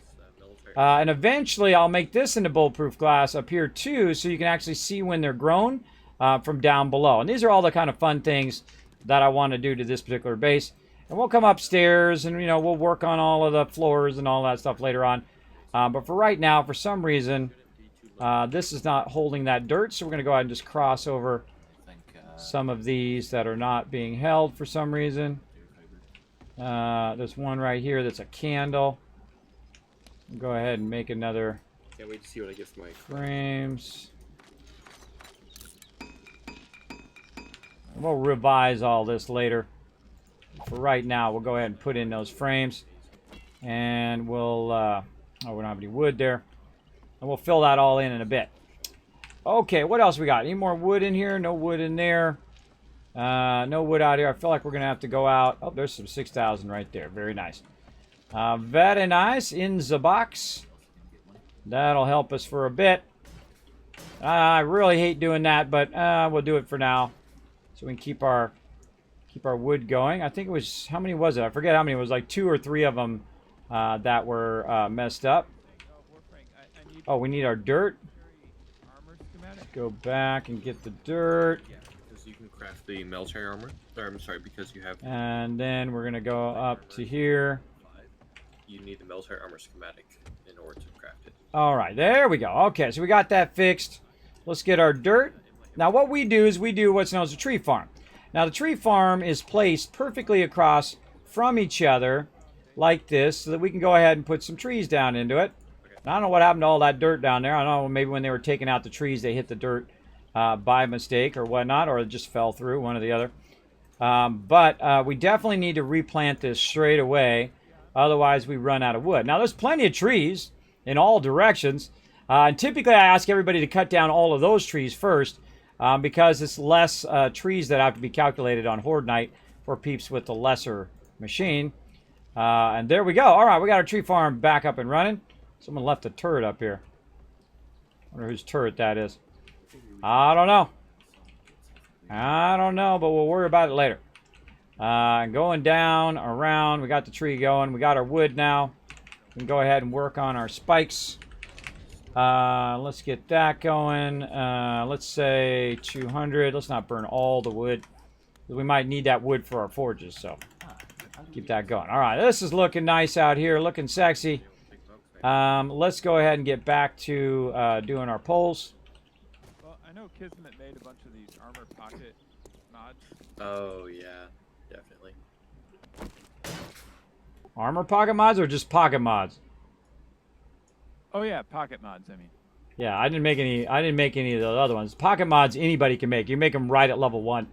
And eventually I'll make this into bulletproof glass up here too, so you can actually see when they're grown from down below. And these are all the kind of fun things that I want to do to this particular base. And we'll come upstairs and, you know, we'll work on all of the floors and all that stuff later on. But for right now, for some reason, this is not holding that dirt, so we're going to go ahead and just cross over some of these that are not being held for some reason. There's one right here that's a candle. Go ahead and make another. Can't wait to see what I get for my frames. We'll revise all this later. For right now, we'll go ahead and put in those frames. And we'll, oh, we don't have any wood there. And we'll fill that all in a bit. Okay, what else we got? Any more wood in here? No wood in there. No wood out here. I feel like we're going to have to go out. Oh, there's some 6,000 right there. Very nice. Very nice. In the box. That'll help us for a bit. I really hate doing that, but we'll do it for now. So we can keep our wood going. I think it was, how many was it? I forget how many. It was like 2 or 3 of them that were messed up. Oh, we need our dirt. Let's go back and get the dirt. Yeah, because you can craft the military armor. Or, I'm sorry, because you have. And then we're gonna go up to here. You need the military armor schematic in order to craft it. All right, there we go. Okay, so we got that fixed. Let's get our dirt. Now what we do is we do what's known as a tree farm. Now the tree farm is placed perfectly across from each other like this so that we can go ahead and put some trees down into it. Now, I don't know what happened to all that dirt down there. I don't know, maybe when they were taking out the trees they hit the dirt by mistake or whatnot, or it just fell through, one or the other. But we definitely need to replant this straight away. Otherwise, we run out of wood. Now, there's plenty of trees in all directions. And typically, I ask everybody to cut down all of those trees first because it's less trees that have to be calculated on Horde Night for peeps with the lesser machine. And there we go. All right, we got our tree farm back up and running. Someone left a turret up here. Wonder whose turret that is. I don't know. I don't know, but we'll worry about it later. Going down, around, we got the tree going. We got our wood now. We can go ahead and work on our spikes. Let's get that going. Let's say 200. Let's not burn all the wood. We might need that wood for our forges, so keep that going. All right, this is looking nice out here, looking sexy. Let's go ahead and get back to doing our poles. Well, I know Kismet made a bunch of these armor pocket mods. Oh yeah, definitely. Armor pocket mods or just pocket mods? Oh yeah, pocket mods. I mean. Yeah, I didn't make any. I didn't make any of the other ones. Pocket mods anybody can make. You make them right at level 1.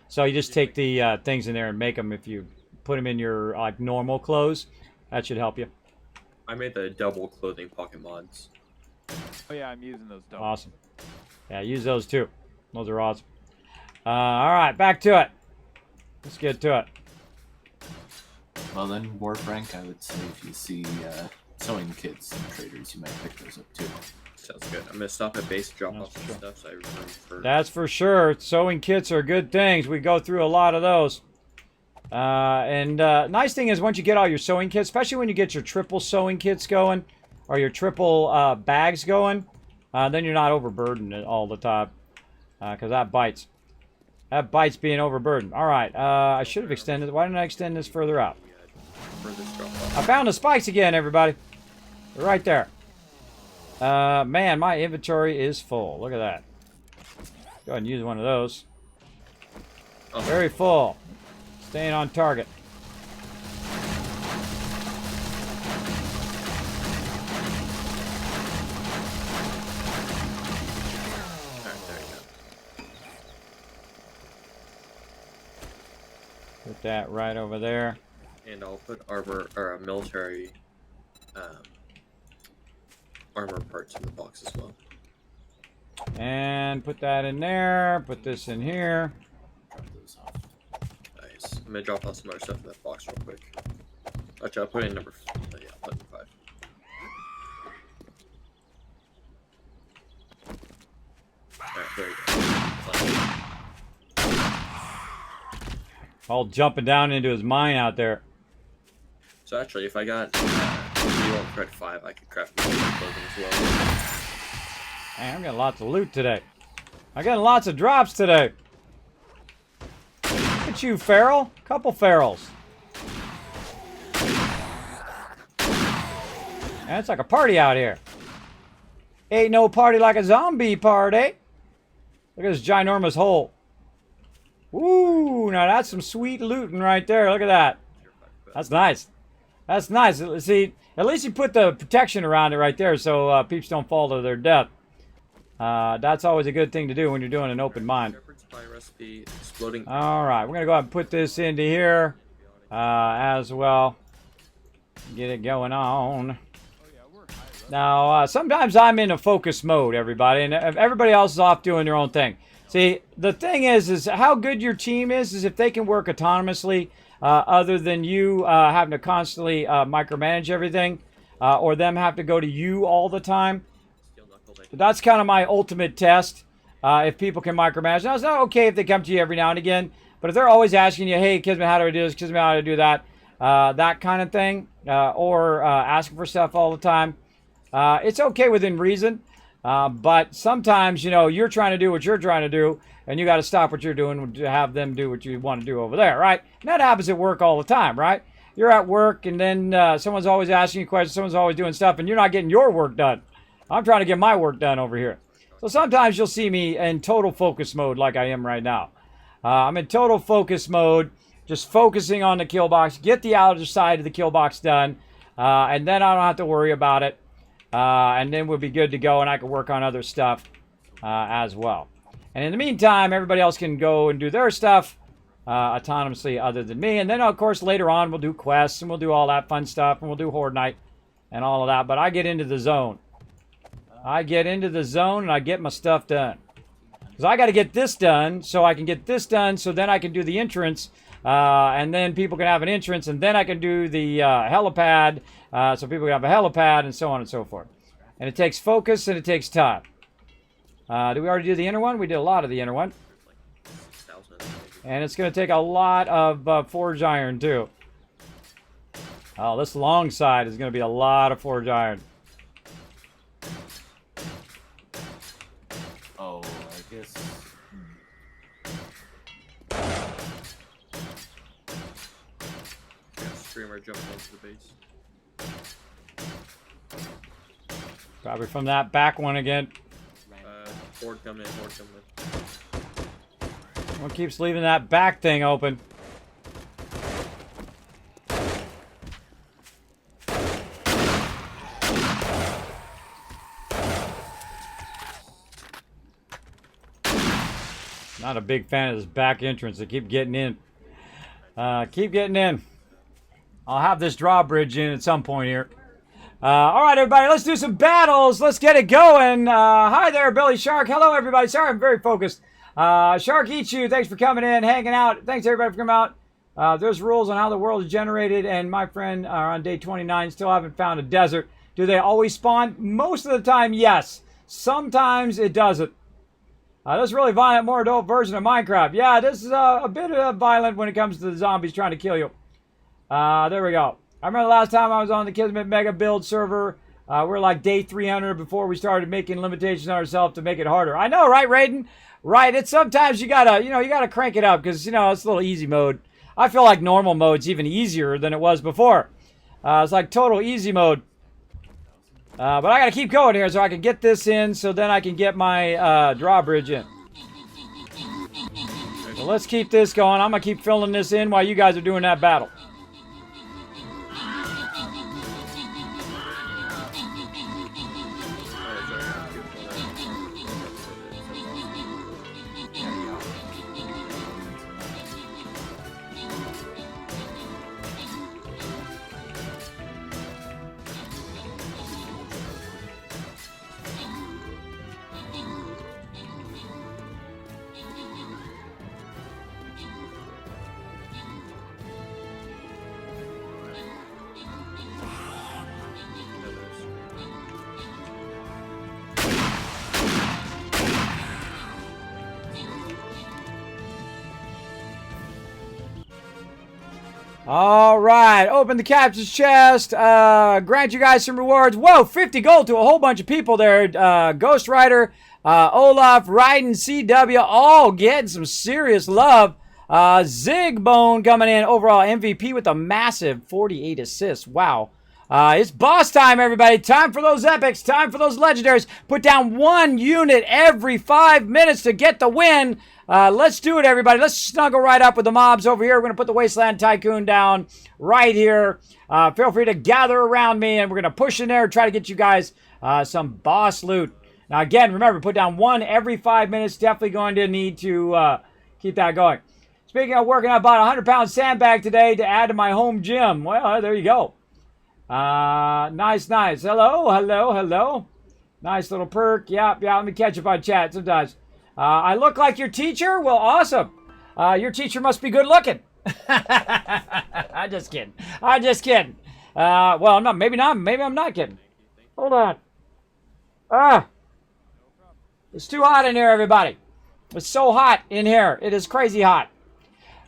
So you just take the things in there and make them. If you put them in your like normal clothes, that should help you. I made the double clothing pocket mods. Oh yeah, I'm using those double. Awesome. Yeah, use those too. Those are awesome. All right, back to it. Let's get to it. Well then, Warp Rank, I would say if you see sewing kits and traders, you might pick those up too. Sounds good. I'm gonna stop at base, drop That's off some true. stuff, so I room for. That's for sure. Sewing kits are good things. We go through a lot of those. Nice thing is once you get all your sewing kits, especially when you get your triple sewing kits going, or your triple bags going, then you're not overburdened all the time, because that bites. That bites being overburdened. All right, I should have extended. Why didn't I extend this further out? Furthest drop off. I found the spikes again, everybody. They're right there. Man, my inventory is full. Look at that. Go ahead and use one of those. Oh, Very full. Staying on target. alright, there you go. Put that right over there. And I'll put armor or military armor parts in the box as well. And put that in there. Put this in here. Drop those off. Nice. I'm gonna drop off some other stuff in that box real quick. Actually, I'll put it in number. Yeah, I'll put it in 5. Alright, there you go. All jumping down into his mine out there. So actually, if I got you won't craft 5, I could craft clothing as well. Man, I'm getting lots of loot today. I'm getting lots of drops today. Look at you, Feral. Couple Ferals. Man, it's like a party out here. Ain't no party like a zombie party. Look at this ginormous hole. Woo! Now that's some sweet looting right there. Look at that. That's nice. That's nice. See, at least you put the protection around it right there so peeps don't fall to their death. That's always a good thing to do when you're doing an open mine. Shepherd's pie recipe, exploding. All right, we're going to go ahead and put this into here as well. Get it going on. Oh yeah, we're high level. Now, sometimes I'm in a focus mode, everybody, and everybody else is off doing their own thing. See, the thing is how good your team is if they can work autonomously, other than you having to constantly micromanage everything, or them have to go to you all the time. Steel knuckle day. That's kind of my ultimate test. If people can micromanage. Now, it's not okay if they come to you every now and again, but if they're always asking you, hey, Kismet, how do I do this? Kismet, how do I do that? That kind of thing, or asking for stuff all the time. It's okay within reason, but sometimes, you know, you're trying to do what you're trying to do, and you got to stop what you're doing to have them do what you want to do over there, right? And that happens at work all the time, right? You're at work, and then someone's always asking you questions, someone's always doing stuff, and you're not getting your work done. I'm trying to get my work done over here. So sometimes you'll see me in total focus mode like I am right now. I'm in total focus mode, just focusing on the kill box, get the outer side of the kill box done, and then I don't have to worry about it. And then we'll be good to go, and I can work on other stuff as well. And in the meantime, everybody else can go and do their stuff autonomously other than me. And then, of course, later on, we'll do quests, and we'll do all that fun stuff, and we'll do Horde Night and all of that. But I get into the zone. I get into the zone, and I get my stuff done. Because I got to get this done, so I can get this done, so then I can do the entrance, and then people can have an entrance, and then I can do the helipad, so people can have a helipad, and so on and so forth. And it takes focus, and it takes time. Did we already do the inner one? We did a lot of the inner one. Like 6,000 maybe. And it's going to take a lot of forged iron, too. Oh, this long side is going to be a lot of forged iron. Oh, I guess. Yeah, streamer jumping into the base. Probably from that back one again. Horde coming in, horde coming in. One keeps leaving that back thing open. Not a big fan of this back entrance. They keep getting in. Keep getting in. I'll have this drawbridge in at some point here. All right, everybody, let's do some battles. Let's get it going. Hi there, Billy Shark. Hello, everybody. Sorry, I'm very focused. Shark Eats You, thanks for coming in, hanging out. Thanks, everybody, for coming out. There's rules on how the world is generated, and my friend are on day 29. Still haven't found a desert. Do they always spawn? Most of the time, yes. Sometimes it doesn't. This is really violent, more adult version of Minecraft. Yeah, this is a bit violent when it comes to the zombies trying to kill you. There we go. I remember the last time I was on the Kismet Mega Build server. We're like day 300 before we started making limitations on ourselves to make it harder. I know, right, Raiden? Right. It's sometimes you gotta crank it up because, it's a little easy mode. I feel like normal mode's even easier than it was before. It's like total easy mode. But I gotta keep going here so I can get this in so then I can get my drawbridge in. So let's keep this going. I'm gonna keep filling this in while you guys are doing that battle. All right, open the captain's chest. Grant you guys some rewards. Whoa, 50 gold to a whole bunch of people there. Ghost Rider, Olaf, Raiden, CW, all getting some serious love. Zigbone coming in, overall MVP with a massive 48 assists. Wow. It's boss time, everybody. Time for those epics. Time for those legendaries. Put down 1 unit every 5 minutes to get the win. Let's do it, everybody. Let's snuggle right up with the mobs over here. We're going to put the Wasteland Tycoon down right here. Feel free to gather around me, and we're going to push in there and try to get you guys some boss loot. Now, again, remember, put down 1 every 5 minutes. Definitely going to need to keep that going. Speaking of working, I bought a 100-pound sandbag today to add to my home gym. Well, there you go. Nice. Hello. Nice little perk. Yeah, let me catch up on chat sometimes. I look like your teacher? Well, awesome. Your teacher must be good looking. I'm just kidding. Well, I'm not. Maybe not. Maybe I'm not kidding. Hold on. It's too hot in here, everybody. It's so hot in here. It is crazy hot.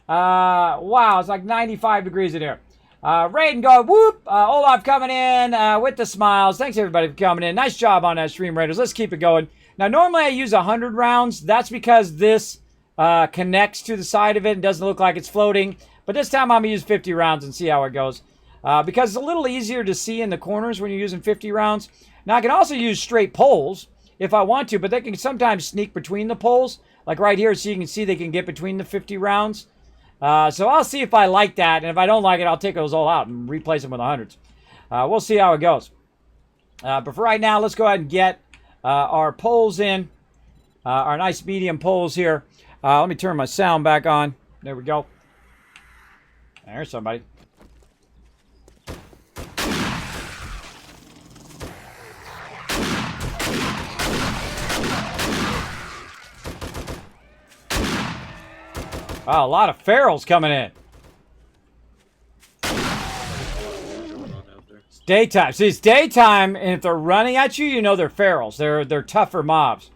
Wow, it's like 95 degrees in here. Raiden going, whoop. Olaf coming in with the smiles. Thanks, everybody, for coming in. Nice job on that stream, Raiders. Let's keep it going. Now, normally I use 100 rounds. That's because this connects to the side of it and doesn't look like it's floating. But this time I'm going to use 50 rounds and see how it goes. Because it's a little easier to see in the corners when you're using 50 rounds. Now, I can also use straight poles if I want to, but they can sometimes sneak between the poles. Like right here, so you can see they can get between the 50 rounds. So I'll see if I like that. And if I don't like it, I'll take those all out and replace them with 100s. We'll see how it goes. But for right now, let's go ahead and get our poles in. Our nice medium poles here. Let me turn my sound back on. There we go. There's somebody. Wow, a lot of ferals coming in. It's daytime. See, it's daytime, and if they're running at you, you know they're ferals. They're tougher mobs.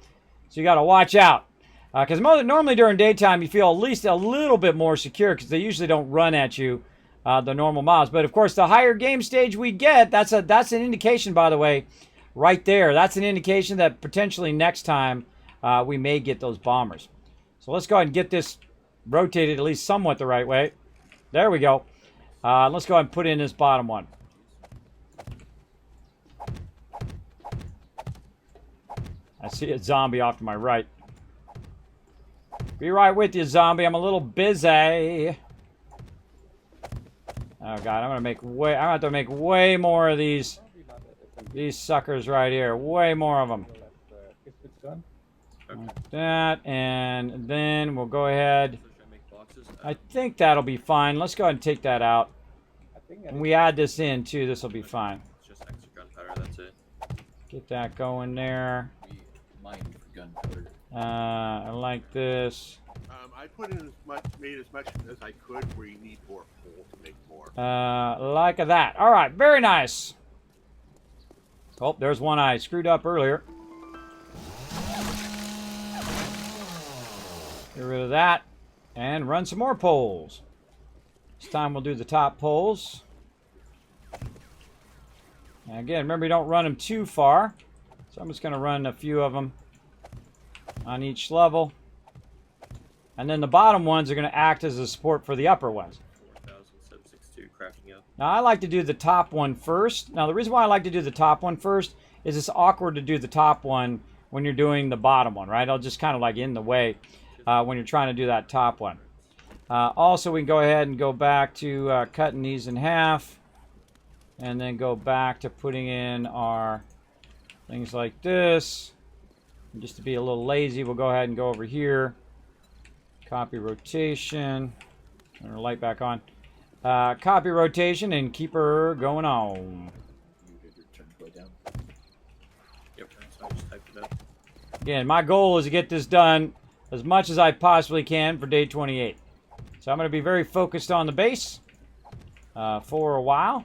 So you got to watch out. Because normally during daytime, you feel at least a little bit more secure because they usually don't run at you, the normal mobs. But, of course, the higher game stage we get, that's an indication, by the way, right there. That's an indication that potentially next time we may get those bombers. So let's go ahead and get this rotated at least somewhat the right way. There we go. Let's go ahead and put in this bottom one. I see a zombie off to my right. Be right with you, zombie. I'm a little busy. Oh god, I'm gonna have to make way more of these suckers right here. Way more of them. Like that, and then we'll go ahead. So should I make boxes? I think that'll be fine. Let's go ahead and take that out. When we add this in too, this will be fine. It's just extra gunpowder, that's it. Get that going there. We mine for gunpowder. I like this. I put in made as much as I could where you need more coal to make more. Like that. All right, very nice. Oh, there's one I screwed up earlier. Get rid of that and run some more poles. This time we'll do the top poles. And again, remember you don't run them too far. So I'm just going to run a few of them on each level. And then the bottom ones are going to act as a support for the upper ones. 4762 crafting up. Now I like to do the top one first. Now the reason why I like to do the top one first is it's awkward to do the top one when you're doing the bottom one, right? I'll just kind of like in the way when you're trying to do that top one. Also, we can go ahead and go back to cutting these in half. And then go back to putting in our things like this. And just to be a little lazy, we'll go ahead and go over here. Copy rotation. Turn our light back on. Copy rotation and keep her going on. You did your turn to go down. Yep, so I just typed it up. Again, my goal is to get this done as much as I possibly can for day 28. So I'm going to be very focused on the base for a while.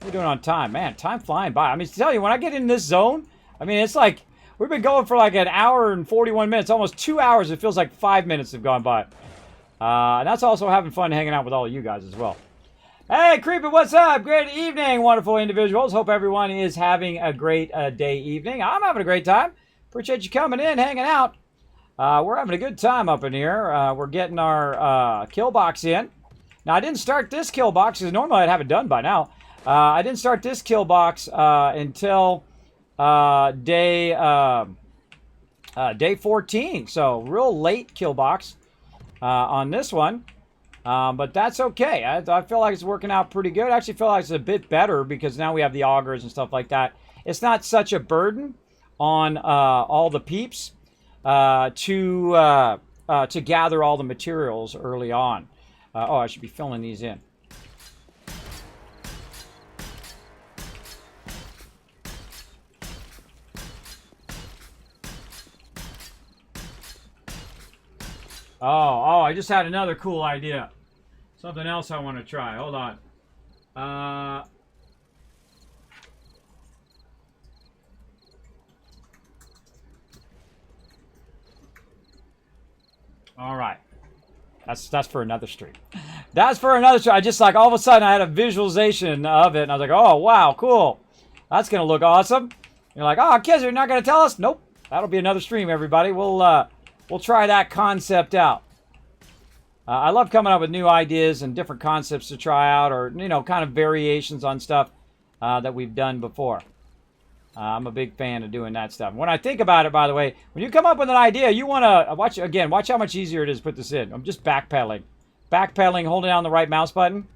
We're doing on time. Man, time flying by. I mean, to tell you, when I get in this zone, I mean, it's like, we've been going for like an hour and 41 minutes, almost 2 hours. It feels like 5 minutes have gone by. And that's also having fun hanging out with all of you guys as well. Hey, Creepy, what's up? Great evening, wonderful individuals. Hope everyone is having a great day evening. I'm having a great time. Appreciate you coming in, hanging out. We're having a good time up in here. We're getting our kill box in. Now, I didn't start this kill box because normally I'd have it done by now. I didn't start this kill box until day 14. So real late kill box on this one. But that's okay. I feel like it's working out pretty good. I actually feel like it's a bit better because now we have the augers and stuff like that. It's not such a burden on all the peeps to gather all the materials early on. Oh, I should be filling these in. Oh, I just had another cool idea. Something else I want to try. Hold on. All right. That's for another stream. That's for another stream. I just like all of a sudden I had a visualization of it and I was like, oh, wow, cool. That's going to look awesome. You're like, oh, kids, you're not going to tell us? Nope. That'll be another stream, everybody. We'll try that concept out. I love coming up with new ideas and different concepts to try out or, you know, kind of variations on stuff that we've done before. I'm a big fan of doing that stuff. When I think about it, by the way, when you come up with an idea, you want to watch how much easier it is to put this in. I'm just backpedaling. Backpedaling, holding down the right mouse button.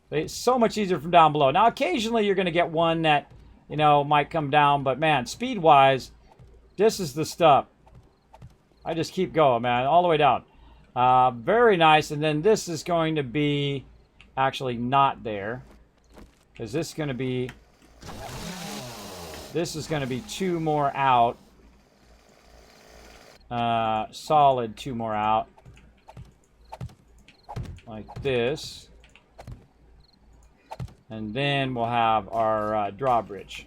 It's so much easier from down below. Now, occasionally you're going to get one that, you know, might come down, but man, speed-wise, this is the stuff. I just keep going, man, all the way down. Very nice. And then this is going to be actually not there. Because this is going to be... This is going to be 2 more out. Solid 2 more out. Like this. And then we'll have our drawbridge.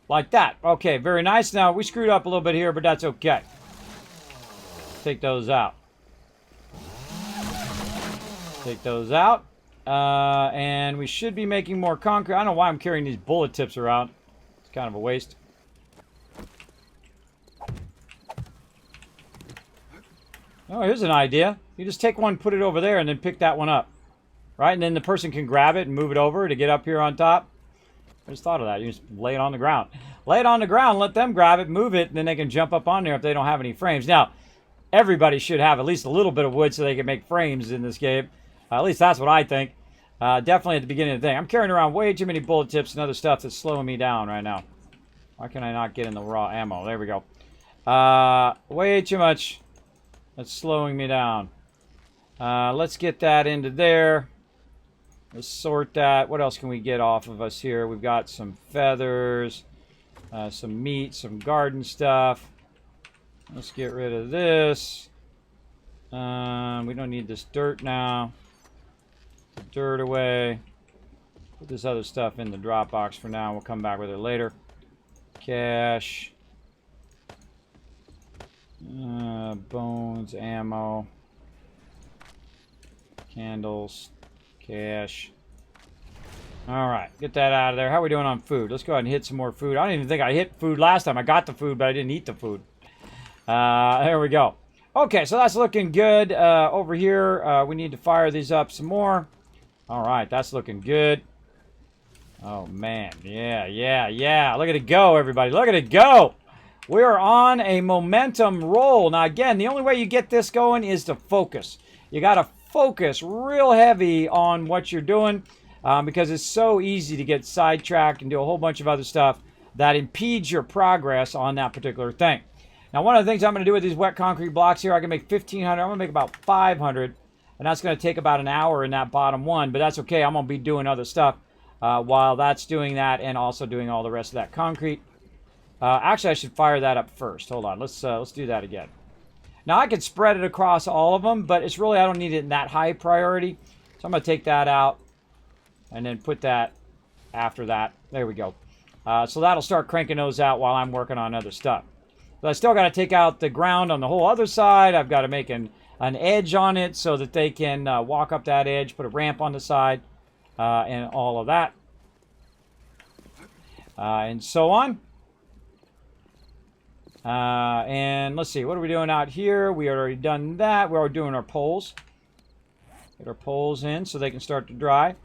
Like that. Okay, very nice. Now, we screwed up a little bit here, but that's okay. Take those out. Take those out. And we should be making more concrete. I don't know why I'm carrying these bullet tips around. It's kind of a waste. Oh, here's an idea. You just take one, put it over there, and then pick that one up. Right? And then the person can grab it and move it over to get up here on top. I just thought of that. You just lay it on the ground. lay it on the ground, let them grab it, move it, and then they can jump up on there if they don't have any frames. Now, everybody should have at least a little bit of wood so they can make frames in this game. At least that's what I think. Definitely at the beginning of the thing. I'm carrying around way too many bullet tips and other stuff that's slowing me down right now. Why can I not get in the raw ammo? There we go. Way too much. That's slowing me down. Let's get that into there. Let's sort that. What else can we get off of us here? We've got some feathers, some meat, some garden stuff. Let's get rid of this. We don't need this dirt now. Put the dirt away. Put this other stuff in the drop box for now. We'll come back with it later. Cash. Bones, ammo. Candles. Cash. Alright, get that out of there. How are we doing on food? Let's go ahead and hit some more food. I don't even think I hit food last time. I got the food, but I didn't eat the food. There we go. Okay, so that's looking good. Over here, we need to fire these up some more. Alright, that's looking good. Oh, man. Yeah. Look at it go, everybody. Look at it go. We're on a momentum roll. Now, again, the only way you get this going is to focus. You got to focus real heavy on what you're doing because it's so easy to get sidetracked and do a whole bunch of other stuff that impedes your progress on that particular thing. Now, one of the things I'm going to do with these wet concrete blocks here, I can make 1,500. I'm going to make about 500, and that's going to take about an hour in that bottom one, but that's okay. I'm going to be doing other stuff while that's doing that and also doing all the rest of that concrete. Actually, I should fire that up first. Hold on. Let's do that again. Now, I could spread it across all of them, but it's really, I don't need it in that high priority. So I'm going to take that out and then put that after that. There we go. So that'll start cranking those out while I'm working on other stuff. But I still got to take out the ground on the whole other side. I've got to make an edge on it so that they can walk up that edge, put a ramp on the side, and all of that. And so on. And let's see, what are we doing out here? We already done that. We're already doing our poles. Get our poles in so they can start to dry.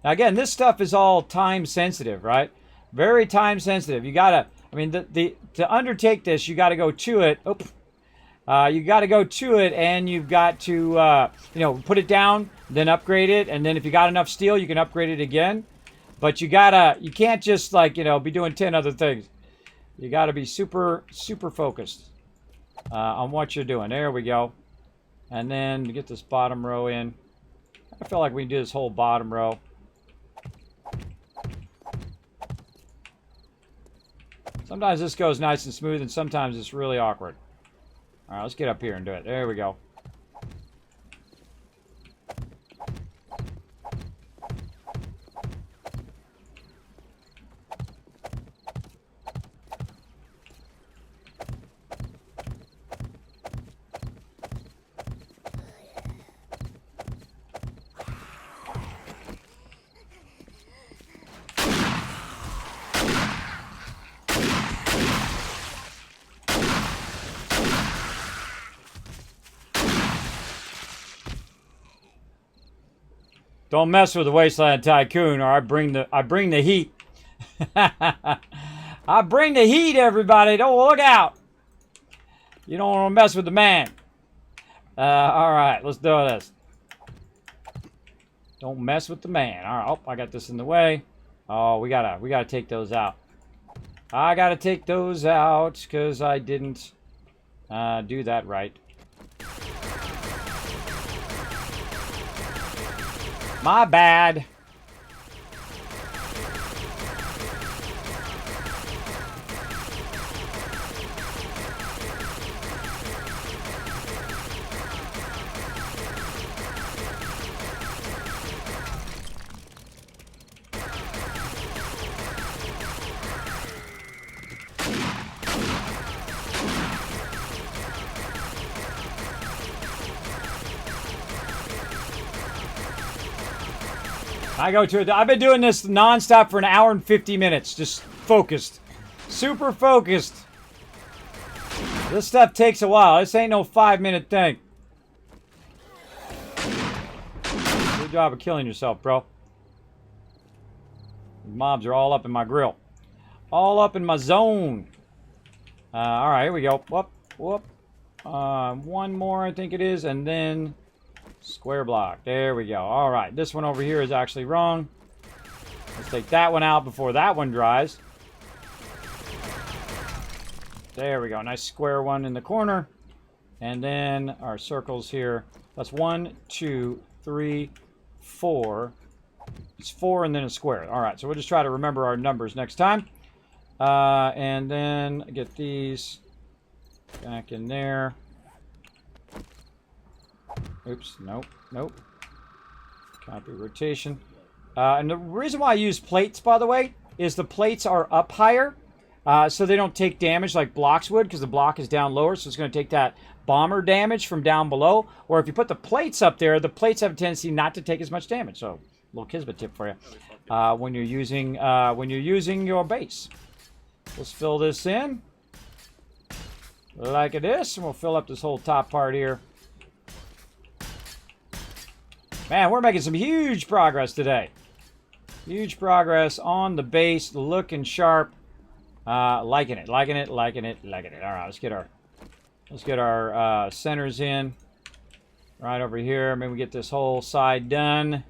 Now again, this stuff is all time sensitive, right? Very time sensitive. You gotta, I mean, to undertake this, you gotta go to it. You gotta go to it, and you've got to, put it down, then upgrade it, and then if you got enough steel, you can upgrade it again. But you can't just be doing 10 other things. You got to be super focused on what you're doing. There we go. And then to get this bottom row in. I feel like we can do this whole bottom row. Sometimes this goes nice and smooth, and sometimes it's really awkward. All right, let's get up here and do it. There we go. Don't mess with the Wasteland Tycoon, or I bring the heat. I bring the heat, everybody. Don't look out. You don't want to mess with the man. All right, let's do this. Don't mess with the man. All right. Oh, I got this in the way. Oh, we gotta take those out. I gotta take those out because I didn't do that right. My bad. I go to it. I've been doing this nonstop for an hour and 50 minutes. Just focused. Super focused. This stuff takes a while. This ain't no 5-minute thing. Good job of killing yourself, bro. These mobs are all up in my grill. All up in my zone. All right, here we go. Whoop, whoop. One more, I think it is, and then square block. There we go. All right, this one over here is actually wrong. Let's take that one out before that one dries. There we go. Nice square one in the corner. And then our circles here. That's 1, 2, 3, 4. It's 4 and then a square. All right, so we'll just try to remember our numbers next time. And then get these back in there. Oops, nope, nope. Copy rotation. And the reason why I use plates, by the way, is the plates are up higher. So they don't take damage like blocks would, because the block is down lower, so it's going to take that bomber damage from down below. Or if you put the plates up there, the plates have a tendency not to take as much damage. So, a little Kismet tip for you when you're using your base. Let's fill this in like this, and we'll fill up this whole top part here. Man, we're making some huge progress today. Huge progress on the base, looking sharp. Liking it, liking it, liking it, liking it. All right, let's get our centers in right over here. Maybe we get this whole side done.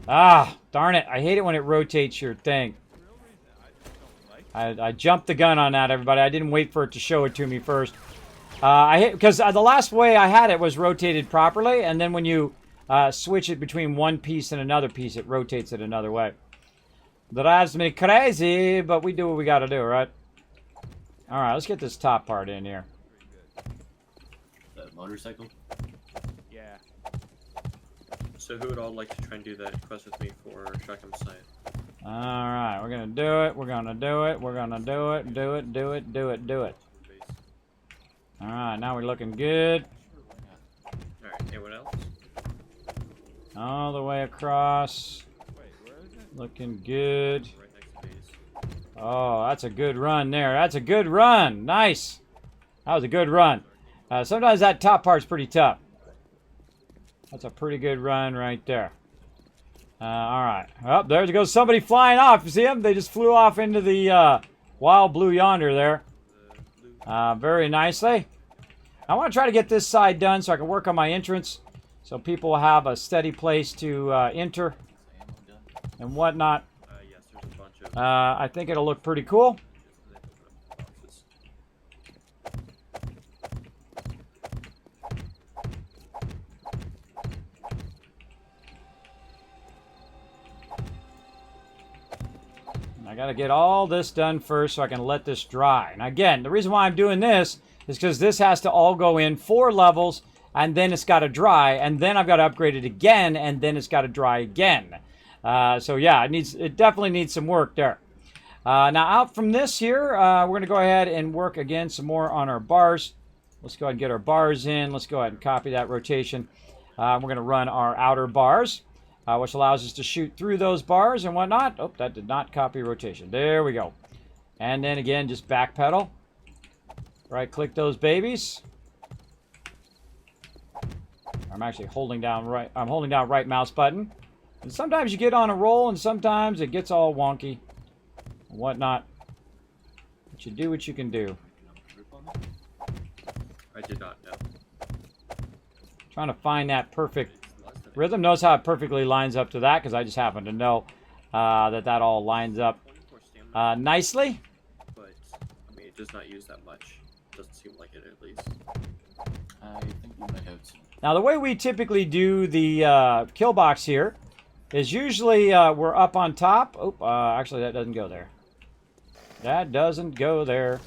Ah, darn it! I hate it when it rotates your thing. I jumped the gun on that, everybody. I didn't wait for it to show it to me first. I hate because the last way I had it was rotated properly, and then when you switch it between one piece and another piece, it rotates it another way. Drives me crazy, but we do what we got to do, right? All right, let's get this top part in here. That motorcycle? Yeah. So who would all like to try and do that quest with me for Shotgun Messiah? All right, we're gonna do it. We're gonna do it. We're gonna do it. Do it. Do it. Do it. Do it. All right, now we're looking good. Alright, anyone else? All the way across. Wait, where is it? Looking good. Right next to base. Oh, that's a good run there. That's a good run. Nice. That was a good run. Sometimes that top part's pretty tough. That's a pretty good run right there. All right. Oh, there goes somebody flying off. You see them? They just flew off into the wild blue yonder there. Very nicely. I want to try to get this side done so I can work on my entrance, so people will have a steady place to enter and whatnot. Yes, there's a bunch of I think it'll look pretty cool. boxes. I got to get all this done first so I can let this dry. And again, the reason why I'm doing this is because this has to all go in 4 levels, and then it's got to dry, and then I've got to upgrade it again, and then it's got to dry again. So yeah, it definitely needs some work there. Now out from this here, we're going to go ahead and work again some more on our bars. Let's go ahead and get our bars in. Let's go ahead and copy that rotation. We're going to run our outer bars, which allows us to shoot through those bars and whatnot. Oh, that did not copy rotation. There we go. And then again, just backpedal. Right-click those babies. I'm actually holding down right. I'm holding down right mouse button. And sometimes you get on a roll, and sometimes it gets all wonky and whatnot. But you do what you can do. I did not know. Trying to find that perfect. Rhythm knows how it perfectly lines up to that, because I just happen to know that all lines up 24 stamina, nicely. but I mean, it does not use that much. Doesn't seem like it, at least. I think you might have some. Now, the way we typically do the kill box here is usually we're up on top. Oh, actually, that doesn't go there. That doesn't go there.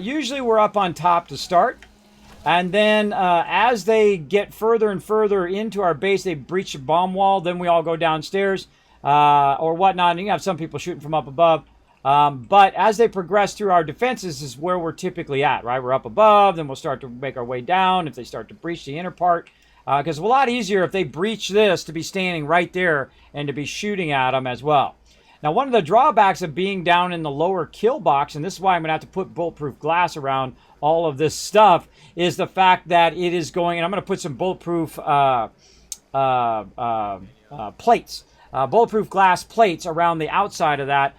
Usually, we're up on top to start. And then as they get further and further into our base, they breach the bomb wall. Then we all go downstairs or whatnot. And you have some people shooting from up above. But as they progress through our defenses is where we're typically at, right? We're up above, then we'll start to make our way down if they start to breach the inner part. Because it's a lot easier if they breach this to be standing right there and to be shooting at them as well. Now, one of the drawbacks of being down in the lower kill box, and this is why I'm going to have to put bulletproof glass around all of this stuff, is the fact that it is going, and I'm going to put some bulletproof plates, bulletproof glass plates around the outside of that.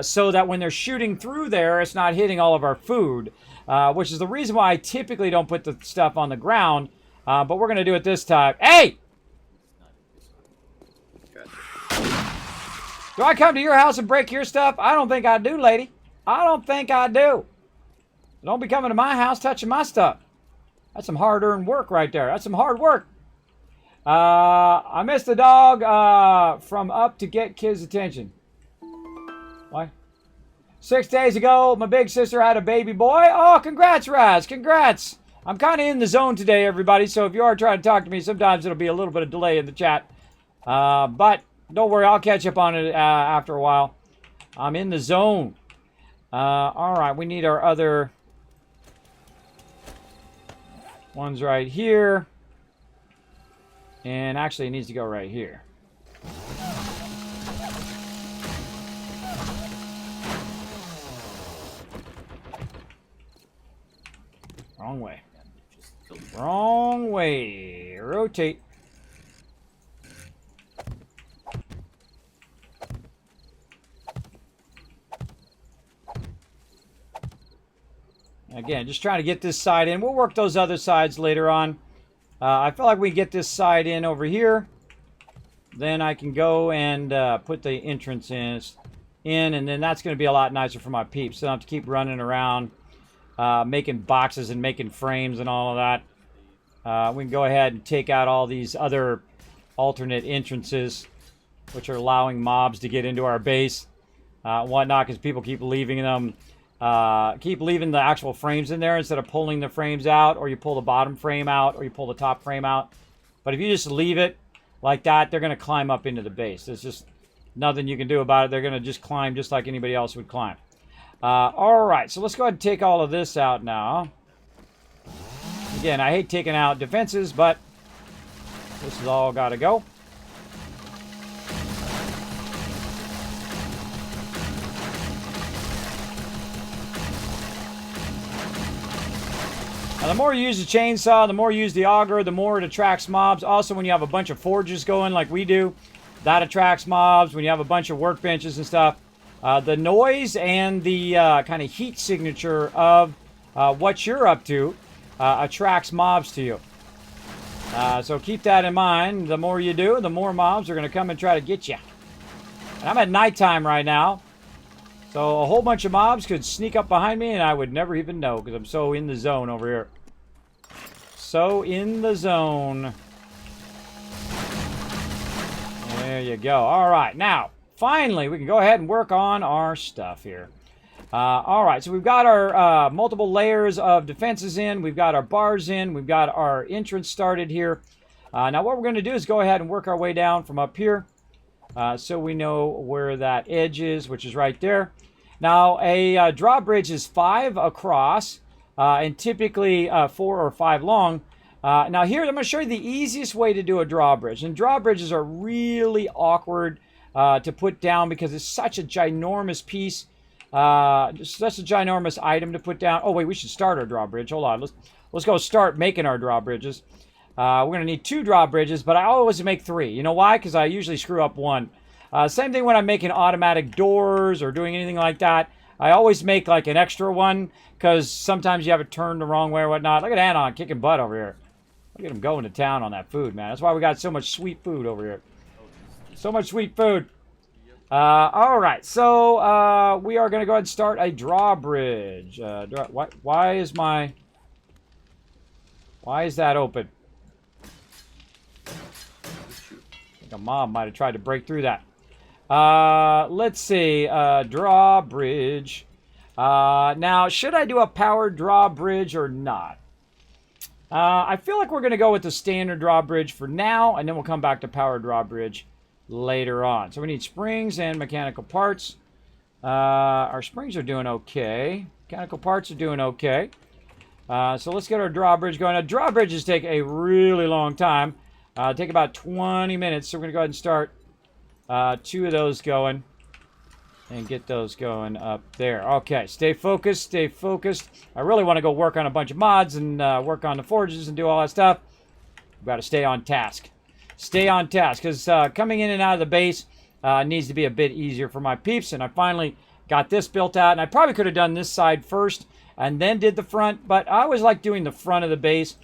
so that when they're shooting through there, it's not hitting all of our food, which is the reason why I typically don't put the stuff on the ground, but we're going to do it this time. Hey! Do I come to your house and break your stuff? I don't think I do, lady. I don't think I do. Don't be coming to my house touching my stuff. That's some hard-earned work right there. That's some hard work. I missed the dog from up to get kids' attention. What? 6 days ago, my big sister had a baby boy. Oh, congrats, Raz. Congrats. I'm kind of in the zone today, everybody, so if you are trying to talk to me, sometimes it'll be a little bit of delay in the chat. But don't worry, I'll catch up on it after a while. I'm in the zone. All right, we need our other ones right here. And actually, it needs to go right here. Wrong way. Wrong way. Rotate. Again, just trying to get this side in. We'll work those other sides later on. I feel like we get this side in over here. Then I can go and put the entrance in, and then that's going to be a lot nicer for my peeps. So I don't have to keep running around, making boxes and making frames and all of that. We can go ahead and take out all these other alternate entrances, which are allowing mobs to get into our base, whatnot, because people keep leaving them. Keep leaving the actual frames in there instead of pulling the frames out, or you pull the bottom frame out, or you pull the top frame out. But if you just leave it like that, they're going to climb up into the base. There's just nothing you can do about it. They're going to just climb just like anybody else would climb. All right, so let's go ahead and take all of this out now. Again, I hate taking out defenses, but this has all got to go. Now, the more you use the chainsaw, the more you use the auger, the more it attracts mobs. Also, when you have a bunch of forges going like we do, that attracts mobs. When you have a bunch of workbenches and stuff, the noise and the kind of heat signature of what you're up to attracts mobs to you. So keep that in mind. The more you do, the more mobs are going to come and try to get you. And I'm at nighttime right now. So a whole bunch of mobs could sneak up behind me and I would never even know because I'm so in the zone over here. So in the zone. There you go. All right. Now, finally, we can go ahead and work on our stuff here. All right. So we've got our multiple layers of defenses in. We've got our bars in. We've got our entrance started here. Now, what we're going to do is go ahead and work our way down from up here. So we know where that edge is, which is right there. Now, a drawbridge is 5 across and typically 4 or 5 long. Now, here, I'm going to show you the easiest way to do a drawbridge. And drawbridges are really awkward to put down because it's such a ginormous piece, such a ginormous item to put down. Oh, wait, we should start our drawbridge. Hold on. Let's go start making our drawbridges. We're going to need 2 drawbridges, but I always make 3. You know why? Because I usually screw up 1. Same thing when I'm making automatic doors or doing anything like that. I always make like an extra one because sometimes you have it turned the wrong way or whatnot. Look at Anon kicking butt over here. Look at him going to town on that food, man. That's why we got so much sweet food over here. So much sweet food. All right, so we are going to go ahead and start a drawbridge. Why is that open? I think a mob might have tried to break through that. Let's see. Drawbridge. Now, should I do a powered drawbridge or not? I feel like we're going to go with the standard drawbridge for now, and then we'll come back to powered drawbridge later on. So we need springs and mechanical parts. Our springs are doing okay. Mechanical parts are doing okay. So let's get our drawbridge going. Now, drawbridges take a really long time. Take about 20 minutes. So we're going to go ahead and start 2 of those going and get those going up there. Okay, stay focused, stay focused. I really want to go work on a bunch of mods and work on the forges and do all that stuff. We've got to stay on task. Stay on task, because coming in and out of the base needs to be a bit easier for my peeps, and I finally got this built out. And I probably could have done this side first and then did the front. But I always like doing the front of the base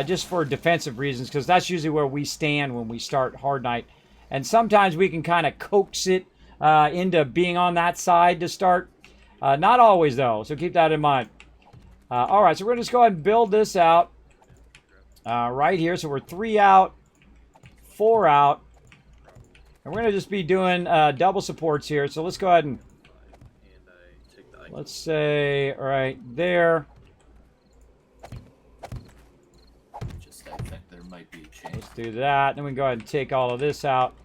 just for defensive reasons, because that's usually where we stand when we start Hard Night. And sometimes we can kind of coax it into being on that side to start. Not always, though, so keep that in mind. All right, so we're going to just go ahead and build this out right here. So we're 3 out, 4 out. And we're going to just be doing double supports here. So let's go ahead and let's say right there. Just I think there might be a chance. Let's do that. Then we can go ahead and take all of this out,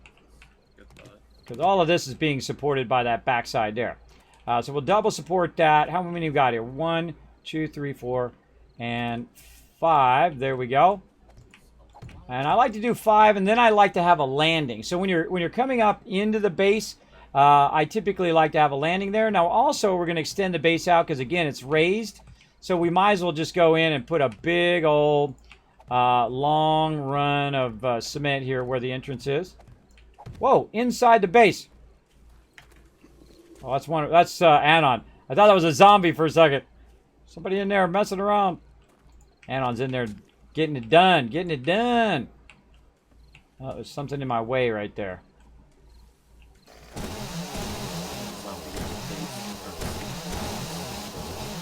because all of this is being supported by that backside there. So we'll double support that. How many we got here? 1, 2, 3, 4, and 5. There we go. And I like to do 5, and then I like to have a landing. So when you're coming up into the base, I typically like to have a landing there. Now also we're going to extend the base out because again it's raised, so we might as well just go in and put a big old long run of cement here where the entrance is. Whoa! Inside the base. Oh, that's Anon. I thought that was a zombie for a second. Somebody in there messing around. Anon's in there getting it done. Getting it done. Oh, there's something in my way right there.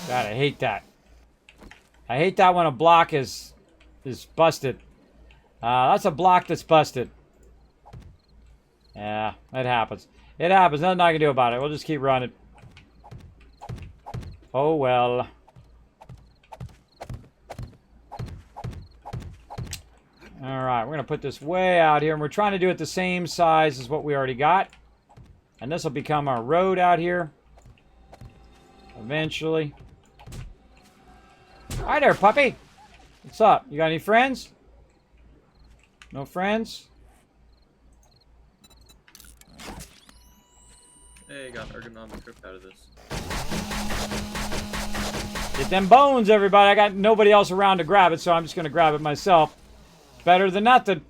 God, I hate that. I hate that when a block is busted. That's a block that's busted. Yeah, it happens. It happens. Nothing I can do about it. We'll just keep running. Oh, well. Alright, we're going to put this way out here. And we're trying to do it the same size as what we already got. And this will become our road out here. Eventually. Hi there, puppy. What's up? You got any friends? No friends? Hey, got ergonomic grip out of this. Get them bones, everybody. I got nobody else around to grab it, so I'm just going to grab it myself. Better than nothing.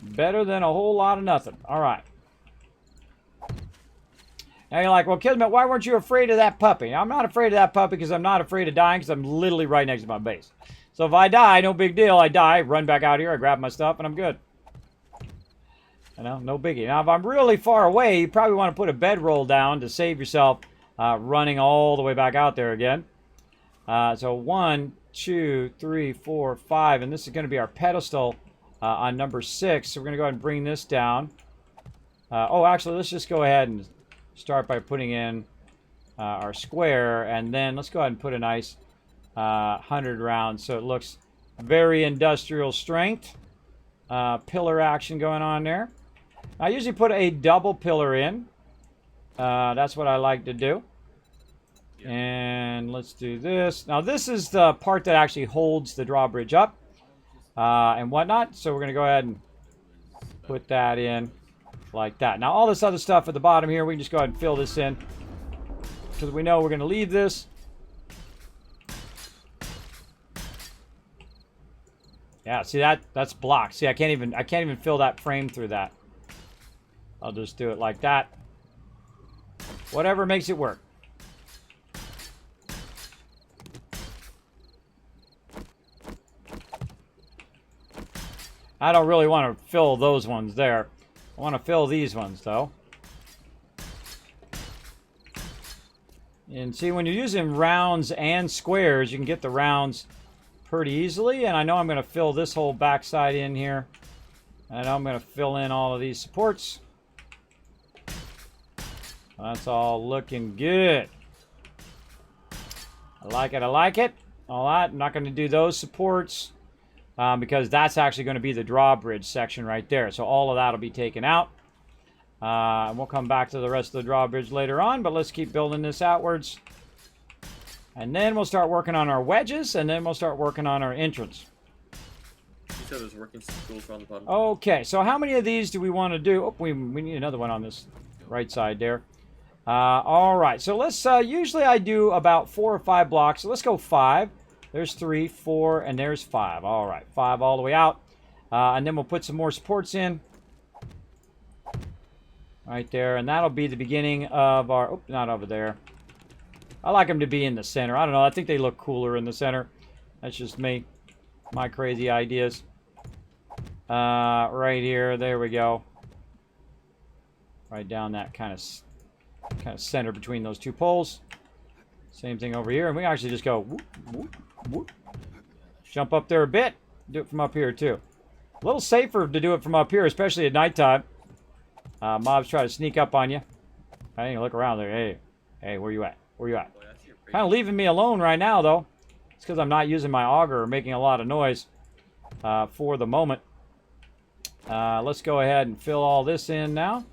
Better than a whole lot of nothing. All right. Now you're like, well, Kismet, why weren't you afraid of that puppy? I'm not afraid of that puppy because I'm not afraid of dying because I'm literally right next to my base. So if I die, no big deal. I die, run back out here, I grab my stuff, and I'm good. You know, no biggie. Now, if I'm really far away, you probably want to put a bedroll down to save yourself running all the way back out there again. So 1, 2, 3, 4, 5, and this is going to be our pedestal on number 6. So we're going to go ahead and bring this down. Oh, actually, let's just go ahead and start by putting in our square, and then let's go ahead and put a nice 100 rounds so it looks very industrial strength. Pillar action going on there. I usually put a double pillar in. That's what I like to do. And let's do this. Now this is the part that actually holds the drawbridge up and whatnot. So we're going to go ahead and put that in like that. Now all this other stuff at the bottom here, we can just go ahead and fill this in because we know we're going to leave this. Yeah, see that's blocked. See, I can't even fill that frame through that. I'll just do it like that. Whatever makes it work. I don't really want to fill those ones there. I want to fill these ones though. And see, when you're using rounds and squares, you can get the rounds pretty easily. And I know I'm going to fill this whole backside in here. And I know I'm going to fill in all of these supports. That's all looking good. I like it. I like it. All right. I'm not going to do those supports because that's actually going to be the drawbridge section right there. So all of that will be taken out. And we'll come back to the rest of the drawbridge later on. But let's keep building this outwards. And then we'll start working on our wedges. And then we'll start working on our entrance. You said there's working tools around the bottom. Okay. So how many of these do we want to do? Oh, we need another one on this right side there. All right, so let's, usually I do about 4 or 5 blocks. So let's go 5. There's 3, 4, and there's 5. All right, 5 all the way out. And then we'll put some more supports in. Right there. And that'll be the beginning of our... Oh, not over there. I like them to be in the center. I don't know. I think they look cooler in the center. That's just me. My crazy ideas. Right here. There we go. Right down that kind of center between those two poles. Same thing over here. And we actually just go whoop, whoop, whoop. Jump up there a bit. Do it from up here too. A little safer to do it from up here, especially at nighttime. Mobs try to sneak up on you. I ain't look around there. Hey, where you at? Where you at? Boy, that's your Kind of leaving me alone right now, though. It's because I'm not using my auger or making a lot of noise for the moment. Let's go ahead and fill all this in now.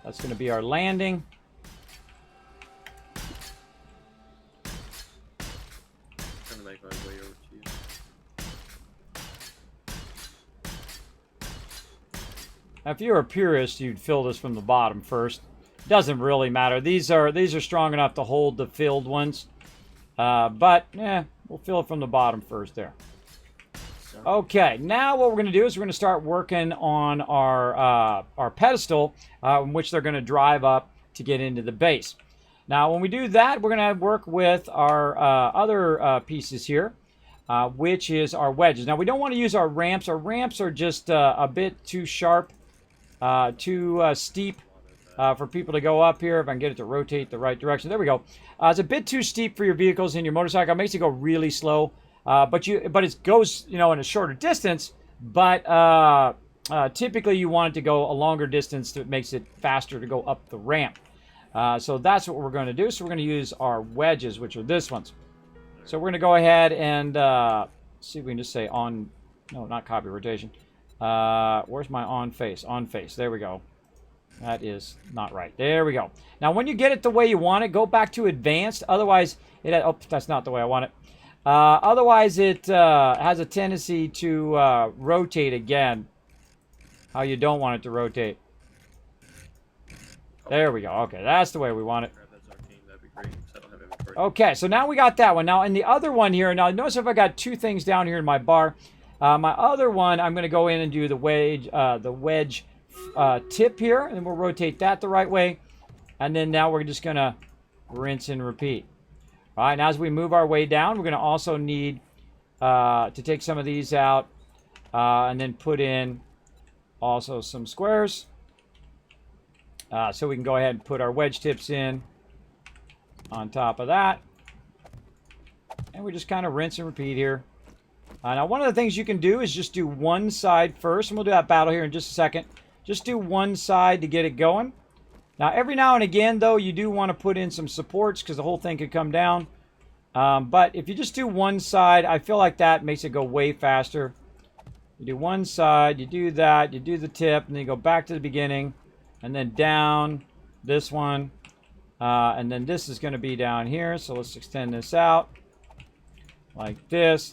That's going to be our landing. trying to make my way over to you. Now, if you're a purist, you'd fill this from the bottom first. Doesn't really matter. These are strong enough to hold the filled ones. But we'll fill it from the bottom first there. Okay, now what we're going to do is we're going to start working on our pedestal, in which they're going to drive up to get into the base. Now, when we do that, we're going to work with our other pieces here, which is our wedges. Now, we don't want to use our ramps. Our ramps are just a bit too sharp, too steep for people to go up here. If I can get it to rotate the right direction. There we go. It's a bit too steep for your vehicles and your motorcycle. It makes it go really slow. But it goes, in a shorter distance. But typically you want it to go a longer distance that makes it faster to go up the ramp. So that's what we're going to do. So we're going to use our wedges, which are this ones. So we're going to go ahead and see if we can just say on. No, not copy rotation. Where's my on face? On face. There we go. That is not right. There we go. Now, when you get it the way you want it, go back to advanced. Otherwise, that's not the way I want it. Otherwise, it has a tendency to rotate again. How you don't want it to rotate. There we go. Okay, that's the way we want it. Grab that Zartine, that'd be great, 'cause I don't have inventory. Okay, so now we got that one. Now, in the other one here, now notice if I got two things down here in my bar. My other one, I'm going to go in and do the wedge tip here, and we'll rotate that the right way. And then now we're just going to rinse and repeat. All right, now as we move our way down, we're going to also need to take some of these out and then put in also some squares. So we can go ahead and put our wedge tips in on top of that. And we just kind of rinse and repeat here. Now, one of the things you can do is just do one side first. And we'll do that battle here in just a second. Just do one side to get it going. Now, every now and again, though, you do want to put in some supports because the whole thing could come down. But if you just do one side, I feel like that makes it go way faster. You do one side, you do that, you do the tip, and then you go back to the beginning. And then down this one. And then this is going to be down here. So let's extend this out. Like this.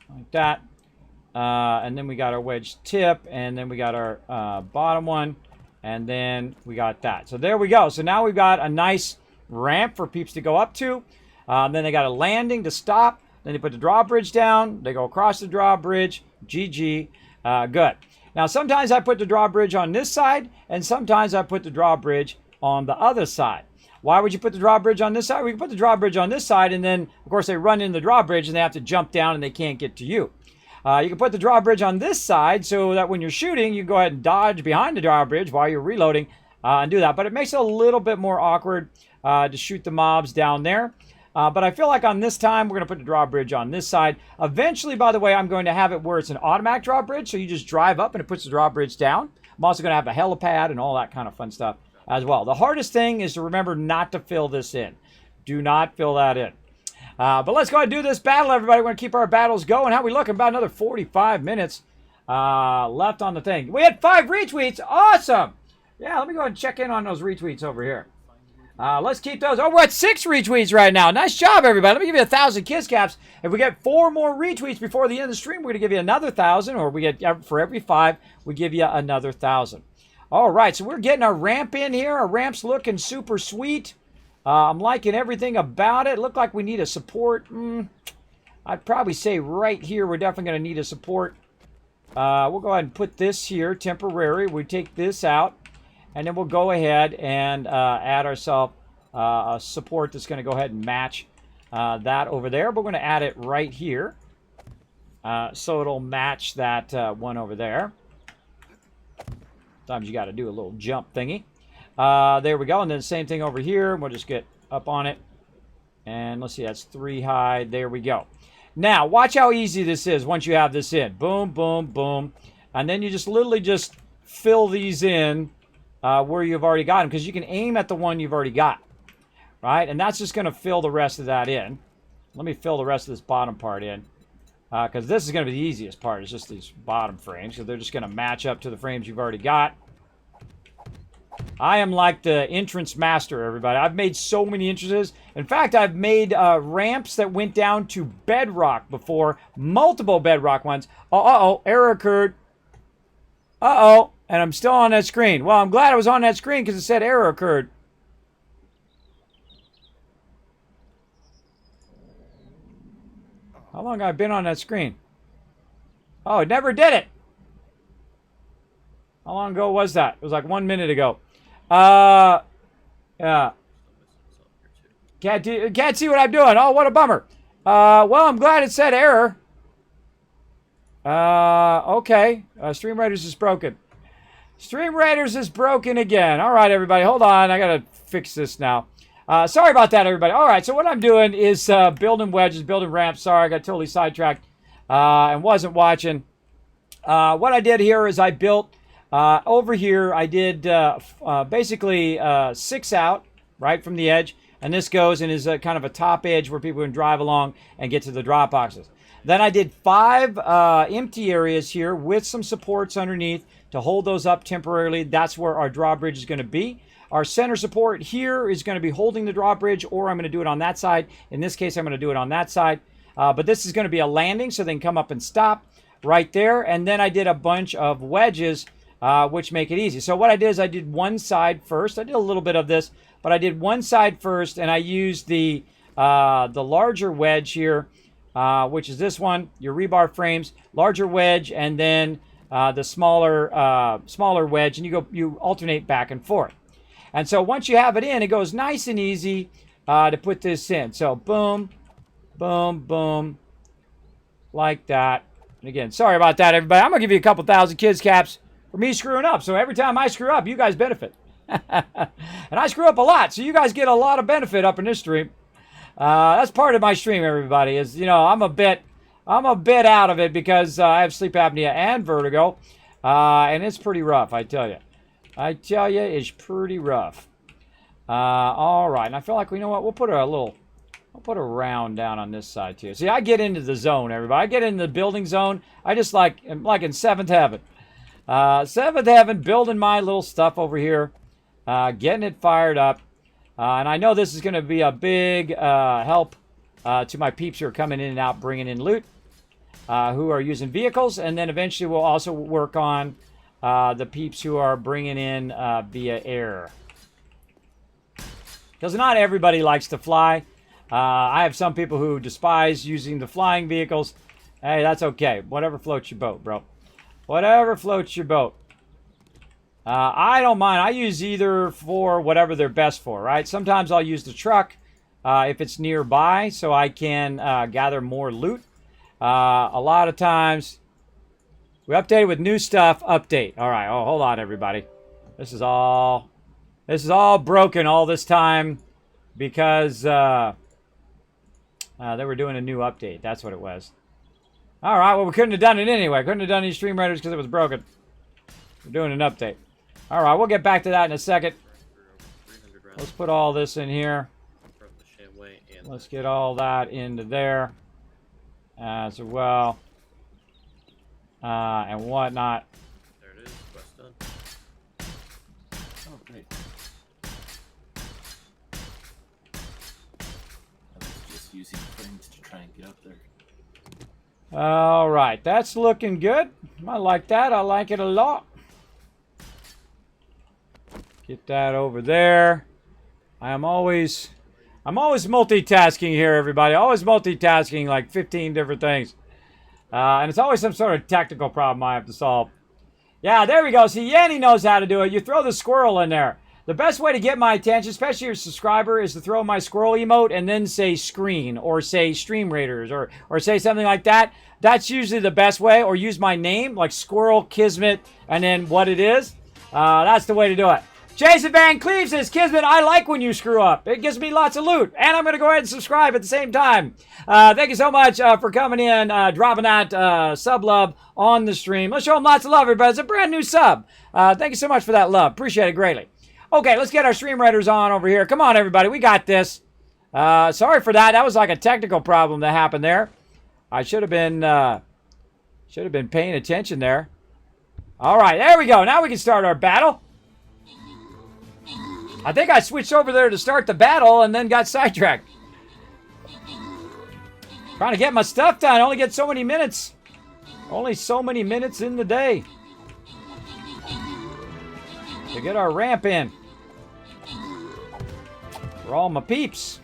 Like that. And then we got our wedge tip. And then we got our bottom one. And then we got that. So there we go. So now we've got a nice ramp for peeps to go up to. Then they got a landing to stop. Then they put the drawbridge down. They go across the drawbridge. GG. Good. Now, sometimes I put the drawbridge on this side, and sometimes I put the drawbridge on the other side. Why would you put the drawbridge on this side? We can put the drawbridge on this side, and then, of course, they run into the drawbridge, and they have to jump down, and they can't get to you. You can put the drawbridge on this side so that when you're shooting, you can go ahead and dodge behind the drawbridge while you're reloading and do that. But it makes it a little bit more awkward to shoot the mobs down there. But I feel like on this time, we're going to put the drawbridge on this side. Eventually, by the way, I'm going to have it where it's an automatic drawbridge. So you just drive up and it puts the drawbridge down. I'm also going to have a helipad and all that kind of fun stuff as well. The hardest thing is to remember not to fill this in. Do not fill that in. But let's go ahead and do this battle, everybody. We're going to keep our battles going. How we looking? About another 45 minutes left on the thing. We had 5 retweets. Awesome. Yeah, let me go ahead and check in on those retweets over here. Let's keep those. Oh, we're at 6 retweets right now. Nice job, everybody. Let me give you 1,000 kiss caps. If we get 4 more retweets before the end of the stream, we're going to give you another 1,000. Or we get for every 5, we give you another 1,000. All right, so we're getting our ramp in here. Our ramp's looking super sweet. I'm liking everything about it. Look like we need a support. I'd probably say right here we're definitely going to need a support. we'll go ahead and put this here, temporary. We take this out, and then we'll go ahead and add ourselves a support that's going to go ahead and match that over there. But we're going to add it right here, so it'll match that one over there. Sometimes you got to do a little jump thingy. There we go, and then the same thing over here. We'll just get up on it, and let's see, that's 3 high. There we go. Now, watch how easy this is once you have this in. Boom, boom, boom. And then you just literally just fill these in where you've already got them, because you can aim at the one you've already got, right? And that's just going to fill the rest of that in. Let me fill the rest of this bottom part in, because this is going to be the easiest part. It's just these bottom frames, so they're just going to match up to the frames you've already got. I am like the entrance master, everybody. I've made so many entrances. In fact, I've made ramps that went down to bedrock before, multiple bedrock ones. Uh-oh, error occurred. Uh-oh, and I'm still on that screen. Well, I'm glad I was on that screen because it said error occurred. How long have I been on that screen? Oh, it never did it. How long ago was that? It was like 1 minute ago. Yeah. Can't see what I'm doing. Oh, what a bummer. Well, I'm glad it said error. Okay. Stream Raiders is broken. Stream Raiders is broken again. All right, everybody. Hold on. I got to fix this now. Sorry about that, everybody. All right, so what I'm doing is building wedges, building ramps. Sorry, I got totally sidetracked and wasn't watching. What I did here is I built... over here, I did basically 6 out, right, from the edge. And this goes and is kind of a top edge where people can drive along and get to the drop boxes. Then I did 5 empty areas here with some supports underneath to hold those up temporarily. That's where our drawbridge is going to be. Our center support here is going to be holding the drawbridge, or I'm going to do it on that side. In this case, I'm going to do it on that side. But this is going to be a landing, so they can come up and stop right there. And then I did a bunch of wedges, which make it easy. So what I did is I did one side first. I did a little bit of this, but I did one side first, and I used the larger wedge here, which is this one, your rebar frames, larger wedge, and then the smaller wedge, and you alternate back and forth. And so once you have it in, it goes nice and easy to put this in. So boom, boom, boom, like that. And again, sorry about that, everybody. I'm gonna give you a couple thousand kids caps for me screwing up. So every time I screw up, you guys benefit. And I screw up a lot, so you guys get a lot of benefit up in this stream. That's part of my stream, everybody, is, you know, I'm a bit out of it because I have sleep apnea and vertigo. And it's pretty rough, I tell you. It's pretty rough. All right, and I feel like, you know what, we'll put a round down on this side too. See, I get into the zone, everybody. I get into the building zone. I just I'm like in 7th heaven. 7th heaven, building my little stuff over here, getting it fired up. And I know this is going to be a big help to my peeps who are coming in and out, bringing in loot, who are using vehicles. And then eventually we'll also work on the peeps who are bringing in via air. Because not everybody likes to fly. I have some people who despise using the flying vehicles. Hey, that's okay. Whatever floats your boat, bro. Whatever floats your boat. I don't mind. I use either for whatever they're best for, right? Sometimes I'll use the truck if it's nearby so I can gather more loot. A lot of times, we updated with new stuff, update. All right, oh, hold on, everybody. This is all broken all this time because they were doing a new update. That's what it was. All right, well, we couldn't have done it anyway. Couldn't have done any Stream Raiders because it was broken. We're doing an update. All right, we'll get back to that in a second. Let's put all this in here. Let's get all that into there as well. And whatnot. There it is. Quest done. Oh, great. I was just using frames to try and get up there. All right, that's looking good. I like that. I like it a lot. Get that over there. I'm always multitasking here, everybody. Always multitasking like 15 different things. And it's always some sort of technical problem I have to solve. Yeah, there we go. See, Yanni knows how to do it. You throw the squirrel in there. The best way to get my attention, especially your subscriber, is to throw my squirrel emote and then say screen or say Stream Raiders or say something like that. That's usually the best way. Or use my name, like Squirrel Kismet, and then what it is. That's the way to do it. Jason Van Cleve says, Kismet, I like when you screw up. It gives me lots of loot. And I'm going to go ahead and subscribe at the same time. Thank you so much for coming in, dropping that sub love on the stream. Let's show them lots of love, everybody. It's a brand new sub. Thank you so much for that love. Appreciate it greatly. Okay, let's get our Stream Raiders on over here. Come on, everybody. We got this. Sorry for that. That was like a technical problem that happened there. I should have been paying attention there. All right, there we go. Now we can start our battle. I think I switched over there to start the battle and then got sidetracked. Trying to get my stuff done. I only get so many minutes. Only so many minutes in the day. To get our ramp in. For all my peeps.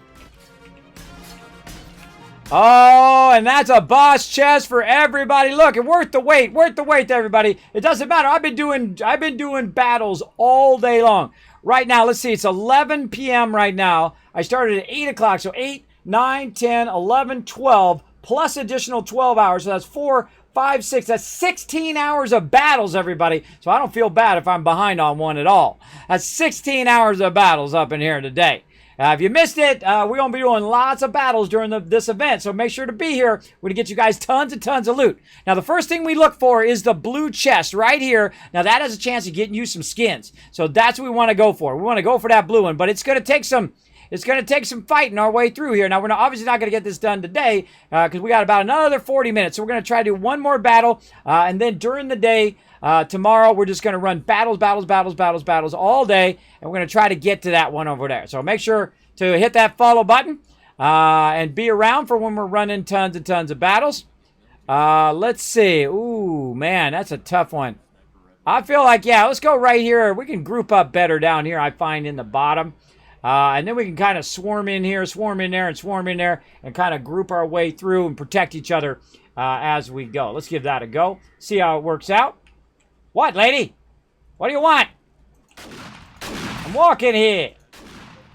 Oh, and that's a boss chest for everybody. Look, it's worth the wait. Worth the wait, everybody. It doesn't matter. I've been doing battles all day long. Right now, let's see. It's 11 p.m. right now. I started at 8 o'clock. So 8, 9, 10, 11, 12, plus additional 12 hours. So that's 4, 5, 6. That's 16 hours of battles, everybody. So I don't feel bad if I'm behind on one at all. That's 16 hours of battles up in here today. If you missed it, we're going to be doing lots of battles during this event, so make sure to be here. We're going to get you guys tons and tons of loot. Now, the first thing we look for is the blue chest right here. Now, that has a chance of getting you some skins, so that's what we want to go for. We want to go for that blue one, but it's going to take some fighting our way through here. Now, we're obviously not going to get this done today because we got about another 40 minutes, so we're going to try to do one more battle, and then during the day, tomorrow, we're just going to run battles all day, and we're going to try to get to that one over there. So make sure to hit that follow button and be around for when we're running tons and tons of battles. Let's see. Ooh, man, that's a tough one. I feel like, yeah, let's go right here. We can group up better down here, I find, in the bottom. And then we can kind of swarm in here, swarm in there, and swarm in there, and kind of group our way through and protect each other as we go. Let's give that a go. See how it works out. What, lady? What do you want? I'm walking here.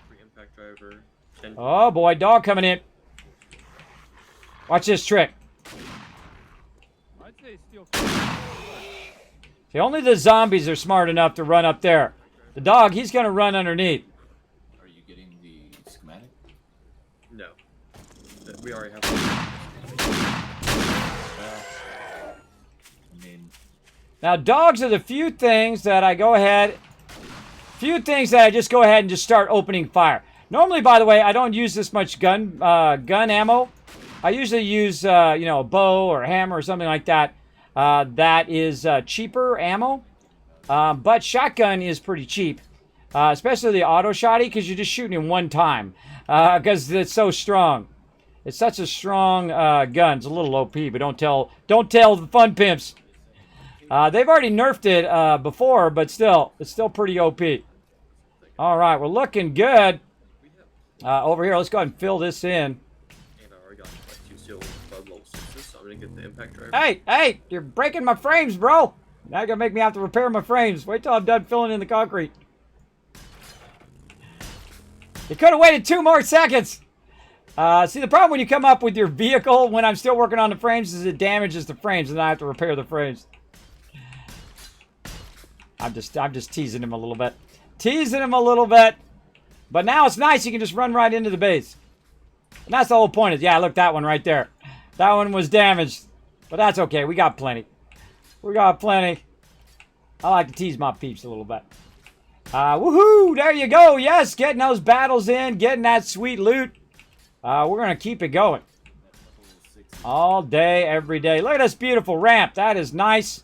Free impact driver. 10. Oh, boy. Dog coming in. Watch this trick. I'd say steal. See, only the zombies are smart enough to run up there. The dog, he's going to run underneath. Are you getting the schematic? No. We already have. I mean, Now, dogs are the few things that I just go ahead and just start opening fire. Normally, by the way, I don't use this much gun ammo. I usually use, a bow or a hammer or something like that. That is cheaper ammo. But shotgun is pretty cheap, especially the auto shotty, because you're just shooting in one time, because it's so strong. It's such a strong gun. It's a little OP, but don't tell the fun pimps. They've already nerfed it before, but still, it's still pretty OP. All right, we're looking good over here. Let's go ahead and fill this in. And I already got like 2 steel level 6s, so I'm gonna get the impact driver. Hey, you're breaking my frames, bro. Now you're gonna make me have to repair my frames. Wait till I'm done filling in the concrete. You could have waited 2 more seconds. See, the problem when you come up with your vehicle when I'm still working on the frames is it damages the frames, and I have to repair the frames. I'm just teasing him a little bit. But now it's nice. You can just run right into the base. And that's the whole point. Yeah, look, that one right there. That one was damaged. But that's okay. We got plenty. I like to tease my peeps a little bit. Woohoo! There you go. Yes, getting those battles in. Getting that sweet loot. We're going to keep it going. All day, every day. Look at this beautiful ramp. That is nice.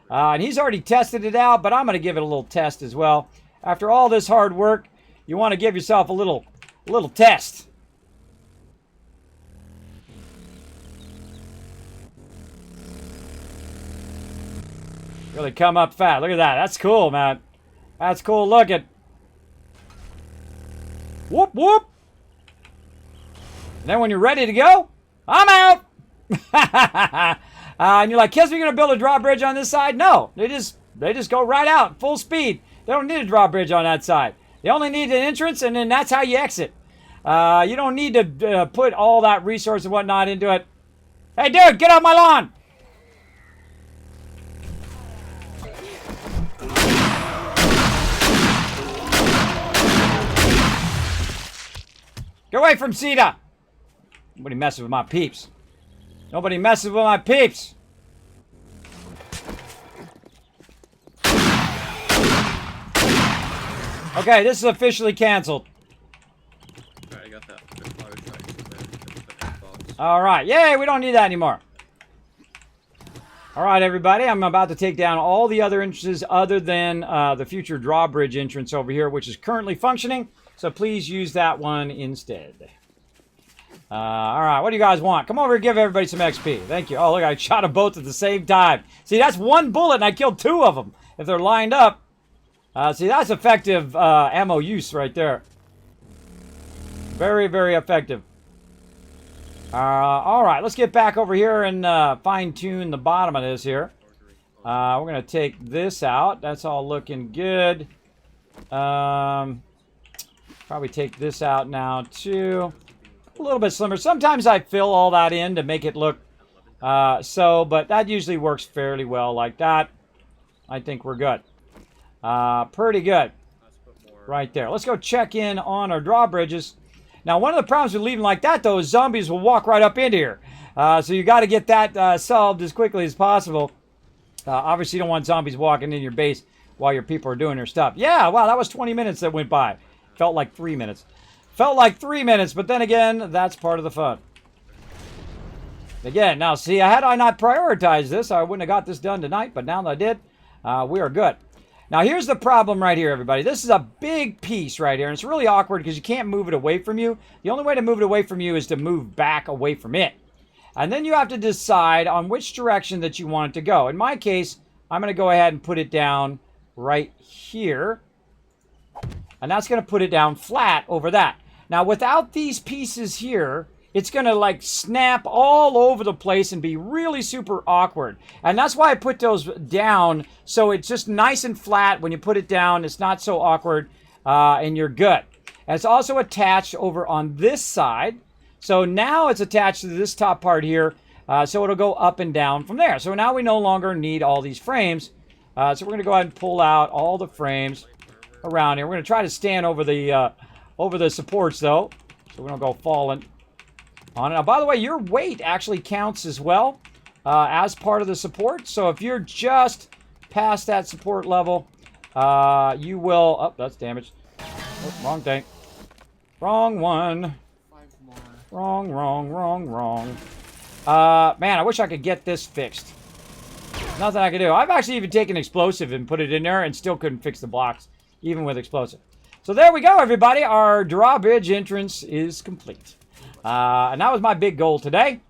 And he's already tested it out, but I'm going to give it a little test as well. After all this hard work, you want to give yourself a little test. Really come up fast. Look at that. That's cool, man. That's cool looking. Whoop, whoop. And then when you're ready to go, I'm out. And you're like, Kismet, you're going to build a drawbridge on this side? No, they just go right out, full speed. They don't need a drawbridge on that side. They only need an entrance, and then that's how you exit. You don't need to put all that resource and whatnot into it. Hey, dude, get off my lawn! Get away from Sita! Nobody messes with my peeps. Nobody messes with my peeps! Okay, this is officially canceled. Alright, I got that. Good flower tracks. Alright, yay, we don't need that anymore. Alright, everybody, I'm about to take down all the other entrances other than the future drawbridge entrance over here, which is currently functioning. So please use that one instead. Alright, what do you guys want? Come over and give everybody some XP. Thank you. Oh, look, I shot them both at the same time. See, that's one bullet and I killed two of them. If they're lined up. See, that's effective ammo use right there. Very, very effective. Alright, let's get back over here and fine-tune the bottom of this here. We're going to take this out. That's all looking good. Probably take this out now, too. A little bit slimmer. Sometimes I fill all that in to make it look but that usually works fairly well like that. I think we're good. Pretty good. Right there. Let's go check in on our drawbridges. Now, one of the problems with leaving like that, though, is zombies will walk right up into here. So you got to get that solved as quickly as possible. Obviously, you don't want zombies walking in your base while your people are doing their stuff. Yeah, wow, that was 20 minutes that went by. Felt like 3 minutes. Felt like 3 minutes, but then again, that's part of the fun. Again, now, see, had I not prioritized this, I wouldn't have got this done tonight, but now that I did, we are good. Now, here's the problem right here, everybody. This is a big piece right here, and it's really awkward because you can't move it away from you. The only way to move it away from you is to move back away from it. And then you have to decide on which direction that you want it to go. In my case, I'm going to go ahead and put it down right here. And that's going to put it down flat over that. Now, without these pieces here, it's going to like snap all over the place and be really super awkward. And that's why I put those down so it's just nice and flat. When you put it down, it's not so awkward and you're good. And it's also attached over on this side. So now it's attached to this top part here. So it'll go up and down from there. So now we no longer need all these frames. So we're going to go ahead and pull out all the frames around here. We're going to try to stand over the supports though, so we don't go falling on it. Now, by the way, your weight actually counts as well as part of the support. So if you're just past that support level, you will... Oh, that's damaged. Oh, wrong thing. Wrong one. Wrong. Man, I wish I could get this fixed. Nothing I can do. I've actually even taken explosive and put it in there and still couldn't fix the blocks, even with explosive. So there we go, everybody. Our drawbridge entrance is complete. And that was my big goal today.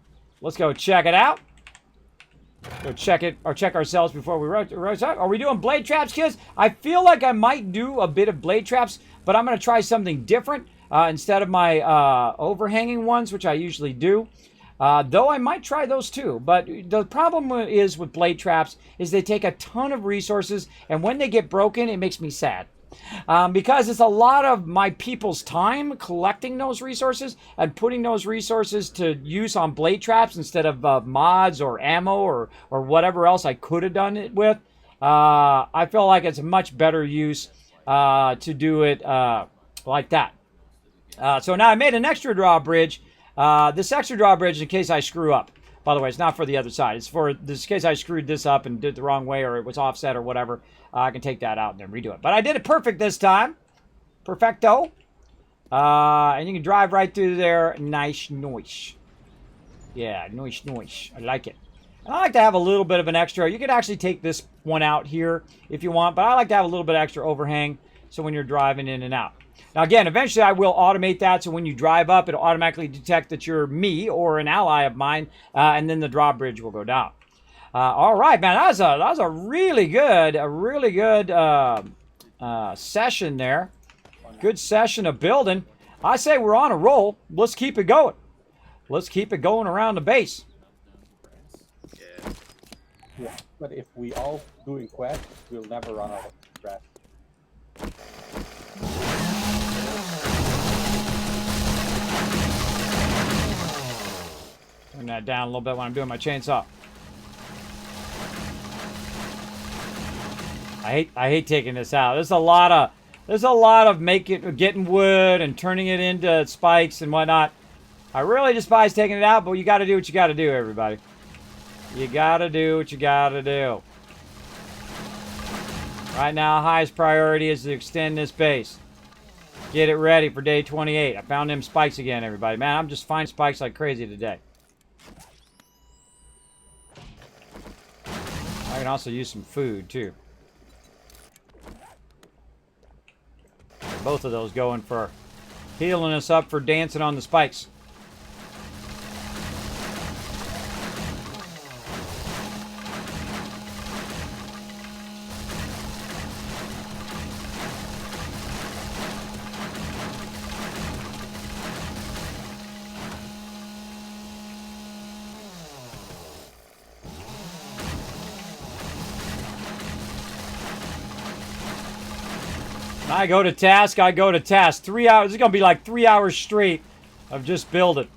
Let's go check it out. Go check it, or check ourselves before we rush out. Are we doing blade traps, kids? I feel like I might do a bit of blade traps, but I'm going to try something different instead of my overhanging ones, which I usually do. Though I might try those too. But the problem is with blade traps is they take a ton of resources, and when they get broken, it makes me sad. Because it's a lot of my people's time collecting those resources and putting those resources to use on blade traps instead of mods or ammo or whatever else I could have done it with. I feel like it's a much better use to do it like that. So now I made an extra drawbridge. This extra drawbridge in case I screw up. By the way, it's not for the other side. It's for this case I screwed this up and did it the wrong way or it was offset or whatever. I can take that out and then redo it. But I did it perfect this time. Perfecto. And you can drive right through there. Nice. Yeah, nice. I like it. And I like to have a little bit of an extra. You could actually take this one out here if you want. But I like to have a little bit extra overhang so when you're driving in and out. Now, again, eventually I will automate that, so when you drive up, it'll automatically detect that you're me or an ally of mine, and then the drawbridge will go down. All right, man, that was a really good session there. Good session of building. I say we're on a roll. Let's keep it going. Let's keep it going around the base. Yeah. Yeah, but if we all doing quests, we'll never run out of grass. Turn that down a little bit when I'm doing my chainsaw. I hate taking this out. There's a lot of getting wood and turning it into spikes and whatnot. I really despise taking it out, but you got to do what you got to do, everybody. You got to do what you got to do. Right now, highest priority is to extend this base. Get it ready for day 28. I found them spikes again, everybody. Man, I'm just finding spikes like crazy today. I can also use some food, too. Both of those going for healing us up for dancing on the spikes. I go to task, I go to task. 3 hours, it's going to be like 3 hours straight of just building.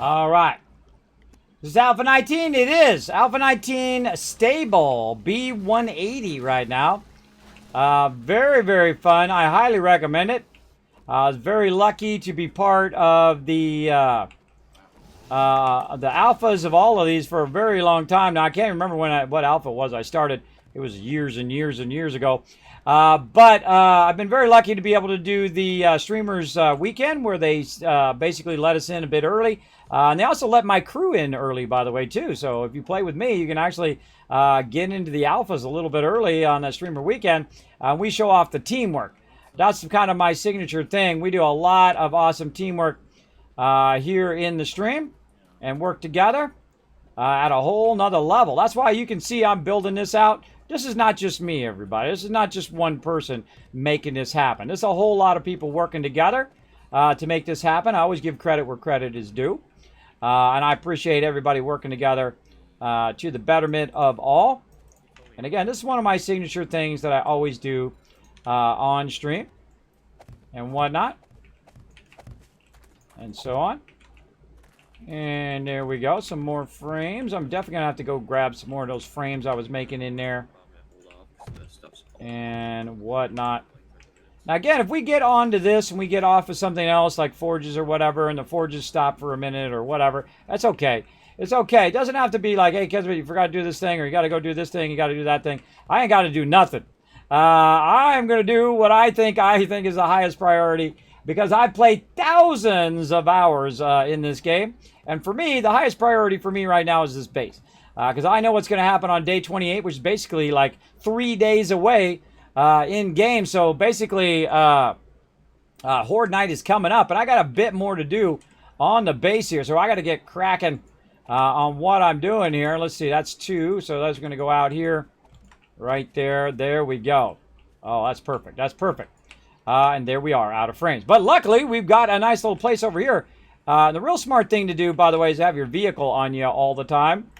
All right. This is Alpha 19. It is Alpha 19 stable B180 right now. Very, very fun. I highly recommend it. I was very lucky to be part of the alphas of all of these for a very long time. Now, I can't remember what alpha it was I started. It was years and years and years ago. But I've been very lucky to be able to do the Streamers Weekend, where they basically let us in a bit early. And they also let my crew in early, by the way, too. So if you play with me, you can actually get into the alphas a little bit early on that Streamer Weekend. We show off the teamwork. That's kind of my signature thing. We do a lot of awesome teamwork here in the stream and work together at a whole nother level. That's why you can see I'm building this out. This is not just me, everybody. This is not just one person making this happen. There's a whole lot of people working together to make this happen. I always give credit where credit is due. And I appreciate everybody working together to the betterment of all. And again, this is one of my signature things that I always do on stream and whatnot. And so on. And there we go. Some more frames. I'm definitely going to have to go grab some more of those frames I was making in there. And whatnot. Now again, if we get onto this and we get off of something else like forges or whatever, and the forges stop for a minute or whatever, that's okay. It's okay. It doesn't have to be like, hey, Kismet, you forgot to do this thing, or you got to go do this thing, you got to do that thing. I ain't got to do nothing. I'm going to do what I think is the highest priority, because I've played thousands of hours in this game. And for me, the highest priority for me right now is this base. Because I know what's going to happen on day 28, which is basically like 3 days away in game. So basically, Horde Night is coming up. And I got a bit more to do on the base here. So I got to get cracking on what I'm doing here. Let's see, that's 2. So that's going to go out here. Right there. There we go. Oh, that's perfect. That's perfect. And there we are, out of frames. But luckily, we've got a nice little place over here. The real smart thing to do, by the way, is have your vehicle on you all the time.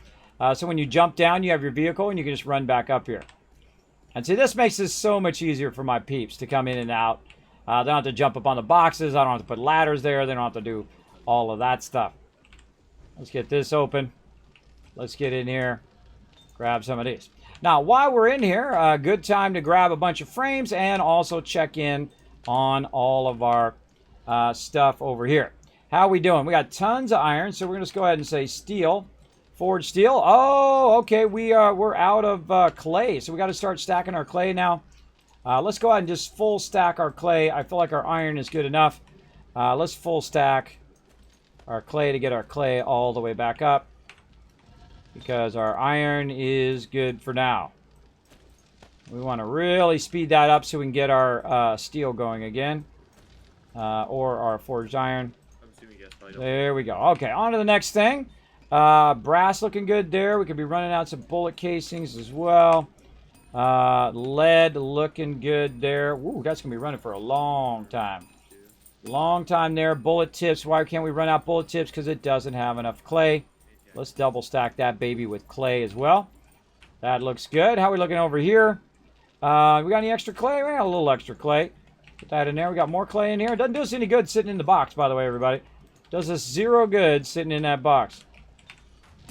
So when you jump down, you have your vehicle, and you can just run back up here. And see, this makes this so much easier for my peeps to come in and out. They don't have to jump up on the boxes. I don't have to put ladders there. They don't have to do all of that stuff. Let's get this open. Let's get in here. Grab some of these. Now, while we're in here, a good time to grab a bunch of frames and also check in on all of our stuff over here. How we doing? We got tons of iron, so we're going to just go ahead and say steel. Forge steel. Oh, okay. We're out of clay, so we got to start stacking our clay now. Let's go ahead and just full stack our clay. I feel like our iron is good enough. Let's full stack our clay to get our clay all the way back up, because our iron is good for now. We want to really speed that up so we can get our steel going again, or our forged iron. I'm assuming yes, but I don't. There we go. Okay, on to the next thing. Brass looking good there. We could be running out some bullet casings as well. Lead looking good there. Ooh, that's going to be running for a long time. Long time there. Bullet tips. Why can't we run out bullet tips? Because it doesn't have enough clay. Let's double stack that baby with clay as well. That looks good. How are we looking over here? We got any extra clay? We got a little extra clay. Put that in there. We got more clay in here. It doesn't do us any good sitting in the box, by the way, everybody. Does us zero good sitting in that box.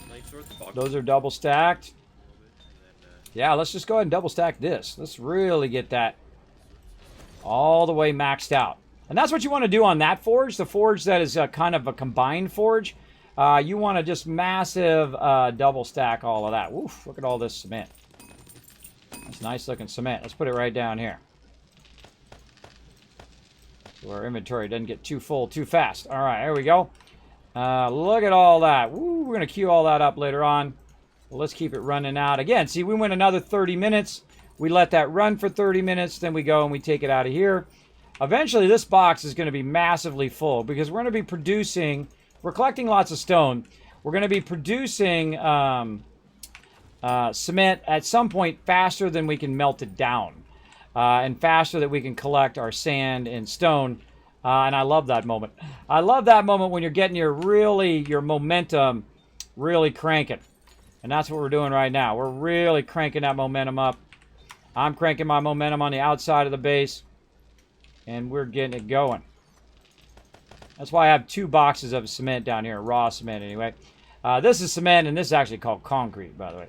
Nice sort of box. Those are double stacked. Yeah, let's just go ahead and double stack this. Let's really get that all the way maxed out. And that's what you want to do on that forge. The forge that is kind of a combined forge. You want to just massive double stack all of that. Oof, look at all this cement. That's nice looking cement. Let's put it right down here, so our inventory doesn't get too full too fast. All right, there we go. Look at all that. Woo, we're going to queue all that up later on. Well, let's keep it running out. Again, see, we went another 30 minutes. We let that run for 30 minutes. Then we go and we take it out of here. Eventually, this box is going to be massively full because we're going to be producing... We're collecting lots of stone. We're going to be producing cement at some point faster than we can melt it down. And faster that we can collect our sand and stone. And I love that moment. I love that moment when you're getting your momentum really cranking. And that's what we're doing right now. We're really cranking that momentum up. I'm cranking my momentum on the outside of the base. And we're getting it going. That's why I have 2 boxes of cement down here. Raw cement, anyway. This is cement, and this is actually called concrete, by the way.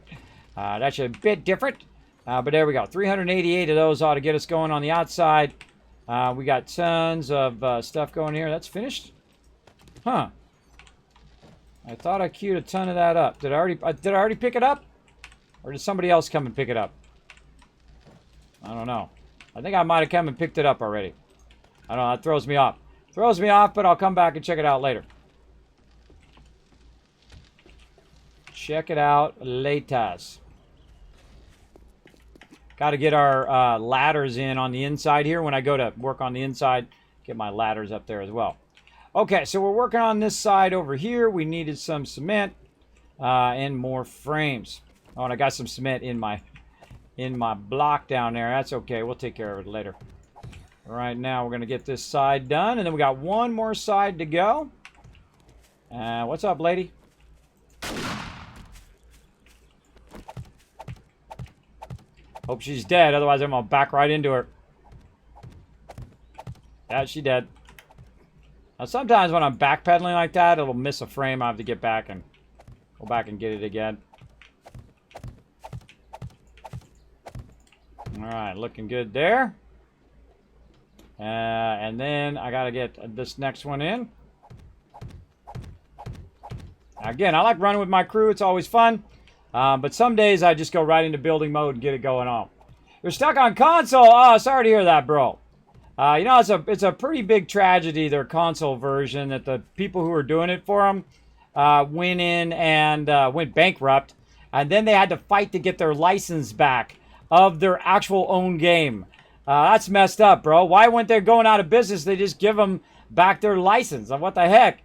That's a bit different. But there we go. 388 of those ought to get us going on the outside. We got tons of stuff going here. That's finished? Huh. I thought I queued a ton of that up. Did I already pick it up? Or did somebody else come and pick it up? I don't know. I think I might have come and picked it up already. I don't know. That throws me off. Throws me off, but I'll come back and check it out later. Check it out later. Got to get our ladders in on the inside here. When I go to work on the inside, get my ladders up there as well. Okay, so we're working on this side over here. We needed some cement and more frames. Oh, and I got some cement in my block down there. That's okay. We'll take care of it later. Right now, we're going to get this side done, and then we got one more side to go. What's up, lady? Hope she's dead, otherwise I'm going to back right into her. Yeah, she's dead. Now, sometimes when I'm backpedaling like that, it'll miss a frame. I have to get back and go back and get it again. All right, looking good there. And then I got to get this next one in. Again, I like running with my crew. It's always fun. But some days I just go right into building mode and get it going on. You're stuck on console. Oh, sorry to hear that, bro. You know, it's a pretty big tragedy, their console version, that the people who were doing it for them went in and went bankrupt. And then they had to fight to get their license back of their actual own game. That's messed up, bro. Why weren't they going out of business? They just give them back their license. What the heck?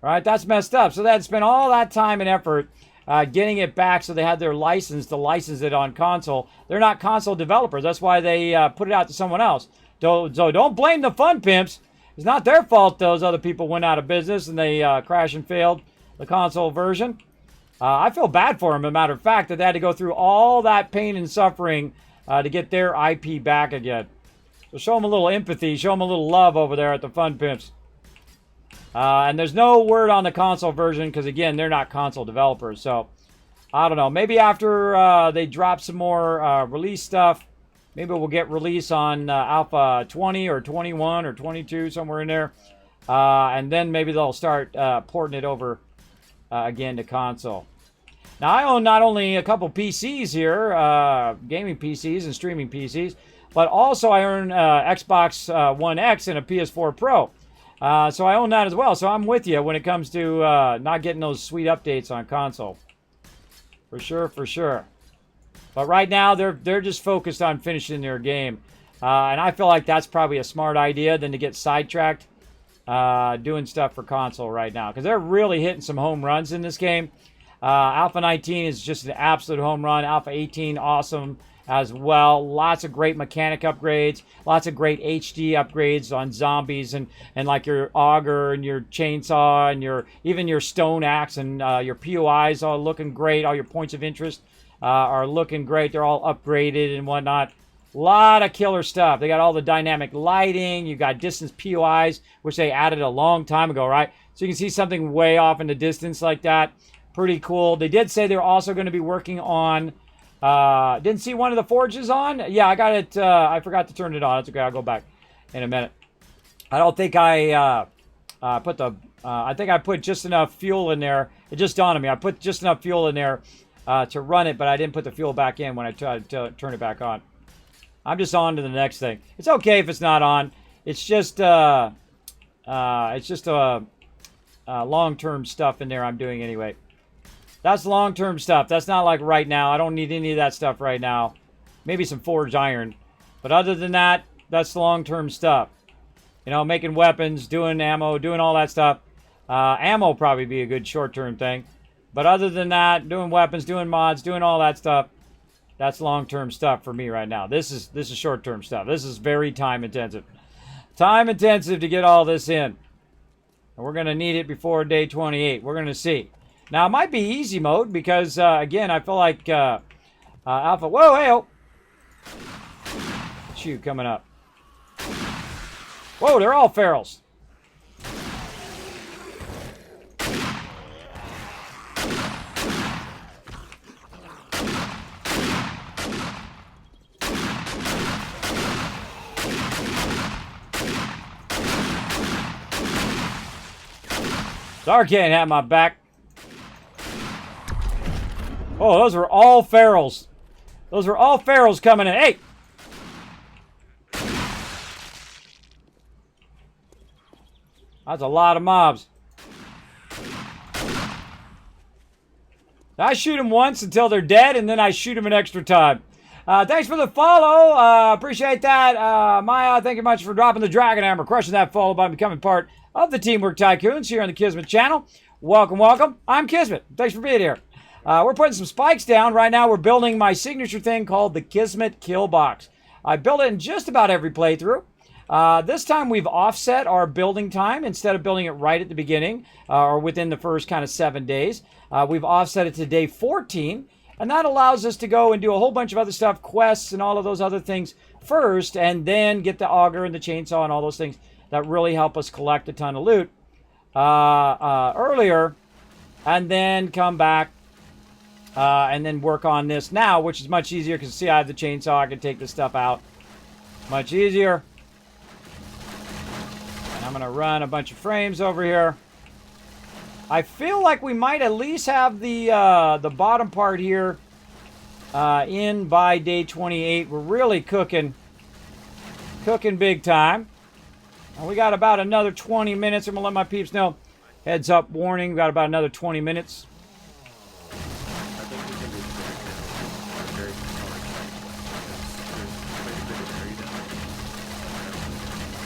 Right? That's messed up. So they had to spend all that time and effort getting it back so they had their license to license it on console. They're not console developers. That's why they put it out to someone else. So don't blame the fun pimps. It's not their fault those other people went out of business and they crashed and failed the console version. I feel bad for them, as a matter of fact, that they had to go through all that pain and suffering to get their IP back again. So show them a little empathy. Show them a little love over there at the Fun Pimps. And there's no word on the console version because, again, they're not console developers. So, I don't know. Maybe after they drop some more release stuff, maybe we'll get release on Alpha 20 or 21 or 22, somewhere in there. and then maybe they'll start porting it over again to console. Now, I own not only a couple PCs here, gaming PCs and streaming PCs, but also I own Xbox One X and a PS4 Pro. So I own that as well. So I'm with you when it comes to not getting those sweet updates on console. For sure, for sure. But right now, they're just focused on finishing their game. And I feel like that's probably a smart idea than to get sidetracked doing stuff for console right now. Because they're really hitting some home runs in this game. Alpha 19 is just an absolute home run. Alpha 18, awesome as well. Lots of great mechanic upgrades. Lots of great HD upgrades on zombies and like your auger and your chainsaw and even your stone axe and your POIs are looking great. All your points of interest are looking great. They're all upgraded and whatnot. A lot of killer stuff. They got all the dynamic lighting. You got distance POIs, which they added a long time ago, right? So you can see something way off in the distance like that. Pretty cool. They did say they're also going to be working on... didn't see one of the forges on? Yeah, I got it. I forgot to turn it on. It's okay. I'll go back in a minute. I don't think I put the... I think I put just enough fuel in there. It just dawned on me. I put just enough fuel in there to run it, but I didn't put the fuel back in when I tried to turn it back on. I'm just on to the next thing. It's okay if it's not on. It's just long-term stuff in there I'm doing anyway. That's long-term stuff. That's not like right now. I don't need any of that stuff right now. Maybe some forged iron. But other than that, that's long-term stuff. You know, making weapons, doing ammo, doing all that stuff. Ammo probably be a good short-term thing. But other than that, doing weapons, doing mods, doing all that stuff, that's long-term stuff for me right now. This is short-term stuff. This is very time-intensive. Time-intensive to get all this in. And we're going to need it before day 28. We're going to see. Now, it might be easy mode because, again, I feel like Alpha... Whoa, hey-oh! Shoot, coming up. Whoa, they're all ferals. Zarkane had my back. Oh, those were all ferals. Those were all ferals coming in. Hey! That's a lot of mobs. I shoot them once until they're dead, and then I shoot them an extra time. Thanks for the follow. Appreciate that. Maya, thank you much for dropping the Dragon Hammer, crushing that follow by becoming part of the Teamwork Tycoons here on the Kismet channel. Welcome, welcome. I'm Kismet. Thanks for being here. We're putting some spikes down. Right now, we're building my signature thing called the Kismet Killbox. I built it in just about every playthrough. This time, we've offset our building time. Instead of building it right at the beginning or within the first kind of 7 days, we've offset it to day 14. And that allows us to go and do a whole bunch of other stuff, quests and all of those other things first, and then get the auger and the chainsaw and all those things that really help us collect a ton of loot earlier, and then come back and then work on this now, which is much easier because, see, I have the chainsaw. I can take this stuff out. Much easier. And I'm going to run a bunch of frames over here. I feel like we might at least have the bottom part here in by day 28. We're really cooking big time. And we got about another 20 minutes. I'm going to let my peeps know. Heads up warning. We got about another 20 minutes.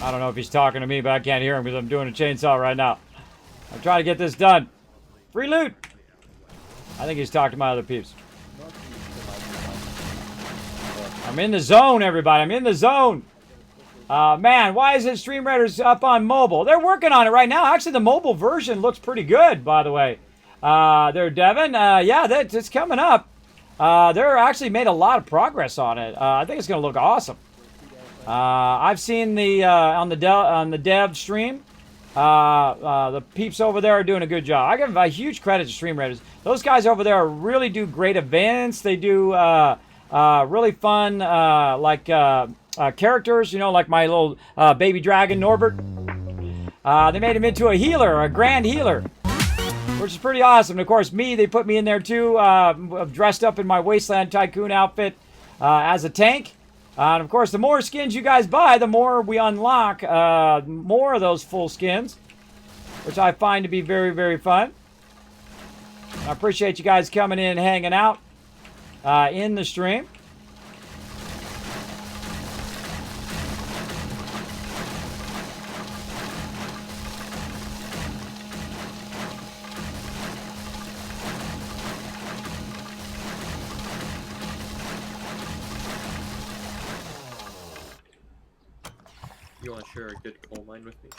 I don't know if he's talking to me, but I can't hear him because I'm doing a chainsaw right now. I'm trying to get this done. Free loot! I think he's talking to my other peeps. I'm in the zone, everybody. I'm in the zone. Man, why isn't Stream Raiders up on mobile? They're working on it right now. Actually, the mobile version looks pretty good, by the way. There, Devin. Yeah, it's coming up. They're actually made a lot of progress on it. I think it's going to look awesome. I've seen the on the dev stream. The peeps over there are doing a good job. I give a huge credit to Stream Raiders. Those guys over there really do great events. They do really fun characters, you know, like my little baby dragon Norbert. They made him into a healer, a grand healer, which is pretty awesome. And of course, they put me in there too, dressed up in my Wasteland Tycoon outfit as a tank. And of course, the more skins you guys buy, the more we unlock more of those full skins, which I find to be very, very fun. I appreciate you guys coming in and hanging out in the stream. You want to share a good coal mine with me?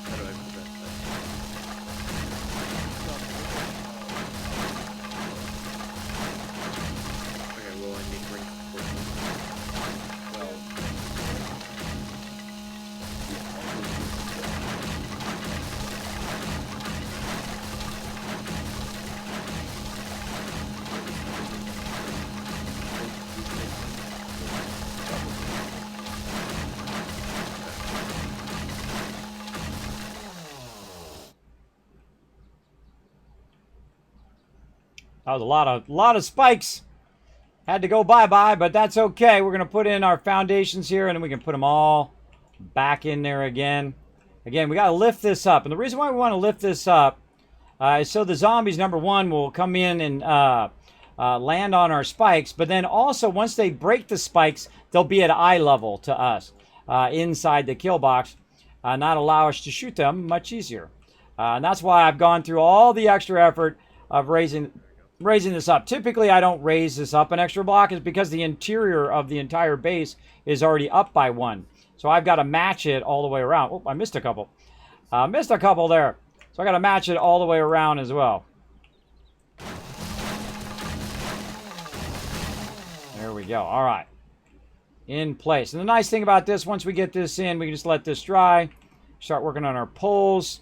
How do I prevent that? Okay, well, I need to bring That was a lot of spikes. Had to go bye-bye, but that's okay. We're going to put in our foundations here, and then we can put them all back in there again. Again, we got to lift this up. And the reason why we want to lift this up is so the zombies, number one, will come in and land on our spikes. But then also, once they break the spikes, they'll be at eye level to us inside the kill box, not allow us to shoot them much easier. And that's why I've gone through all the extra effort of raising this up. Typically, I don't raise this up an extra block is because the interior of the entire base is already up by one. So I've got to match it all the way around. Oh, I missed a couple. Missed a couple there. So I got to match it all the way around as well. There we go. All right. In place. And the nice thing about this, once we get this in, we can just let this dry. Start working on our poles.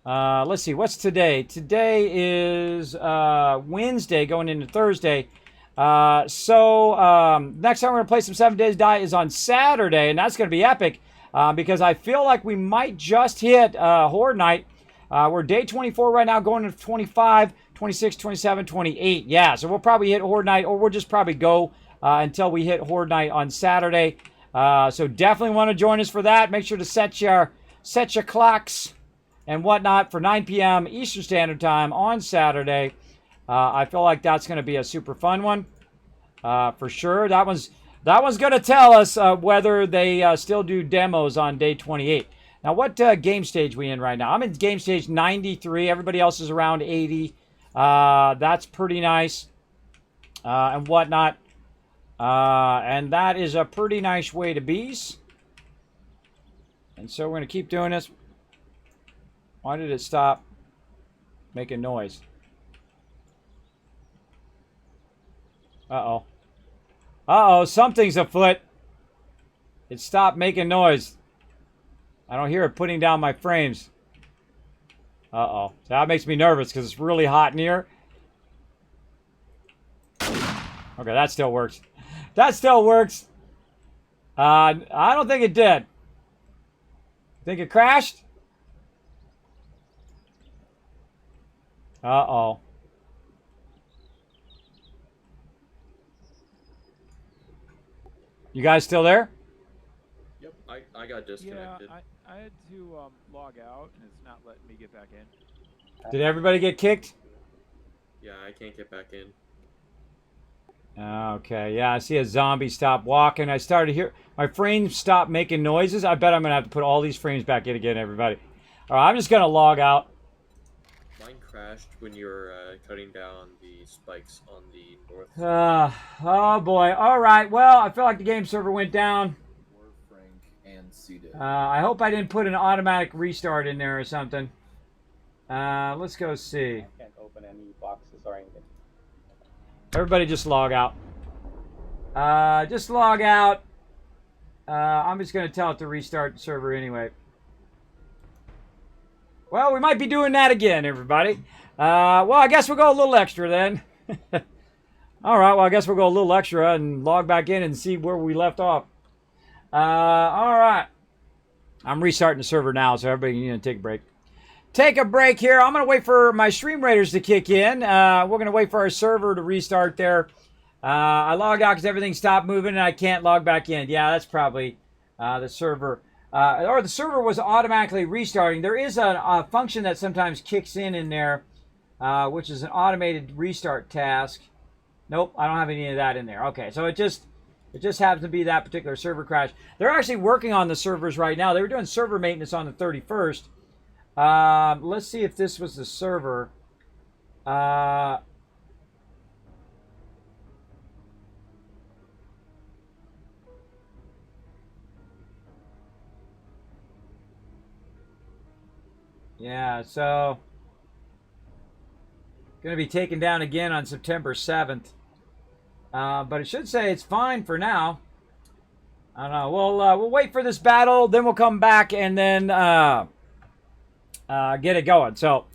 Let's see, what's today? Today is Wednesday going into Thursday. Next time we're going to play some 7 Days Die is on Saturday, and that's going to be epic because I feel like we might just hit Horde Night. We're day 24 right now, going to 25, 26, 27, 28. Yeah, so we'll probably hit Horde Night, or we'll just probably go until we hit Horde Night on Saturday. So definitely want to join us for that. Make sure to set your clocks and whatnot for 9 p.m. Eastern Standard Time on Saturday. I feel like that's going to be a super fun one for sure. That one's going to tell us whether they still do demos on day 28. Now, what game stage we in right now? I'm in game stage 93. Everybody else is around 80. That's pretty nice and whatnot. And that is a pretty nice way to be. And so we're going to keep doing this. Why did it stop making noise? Uh-oh. Uh-oh, something's afoot. It stopped making noise. I don't hear it putting down my frames. Uh-oh. That makes me nervous because it's really hot in here. Okay, that still works. That still works. I don't think it did. Think it crashed? Uh-oh. You guys still there? Yep, I got disconnected. Yeah, I had to log out, and it's not letting me get back in. Did everybody get kicked? Yeah, I can't get back in. Okay, yeah, I see a zombie stop walking. I started to hear my frames stop making noises. I bet I'm going to have to put all these frames back in again, everybody. All right, I'm just going to log out. Mine crashed when you were cutting down the spikes on the north. Oh boy. All right. Well, I feel like the game server went down. Frank and Cedar. I hope I didn't put an automatic restart in there or something. Let's go see. I can't open any boxes or anything. Everybody just log out. Just log out. I'm just going to tell it to restart the server anyway. Well, we might be doing that again, everybody. Well, I guess we'll go a little extra then. All right, well, I guess we'll go a little extra and log back in and see where we left off. All right. I'm restarting the server now, so everybody can take a break. Take a break here. I'm going to wait for my stream raiders to kick in. We're going to wait for our server to restart there. I logged out because everything stopped moving and I can't log back in. Yeah, that's probably the server. Or the server was automatically restarting. There is a function that sometimes kicks in there, which is an automated restart task. Nope, I don't have any of that in there. Okay, so it just happens to be that particular server crash. They're actually working on the servers right now. They were doing server maintenance on the 31st. Let's see if this was the server. Yeah, so going to be taken down again on September 7th. But it should say it's fine for now. I don't know. We'll wait for this battle, then we'll come back and then get it going. So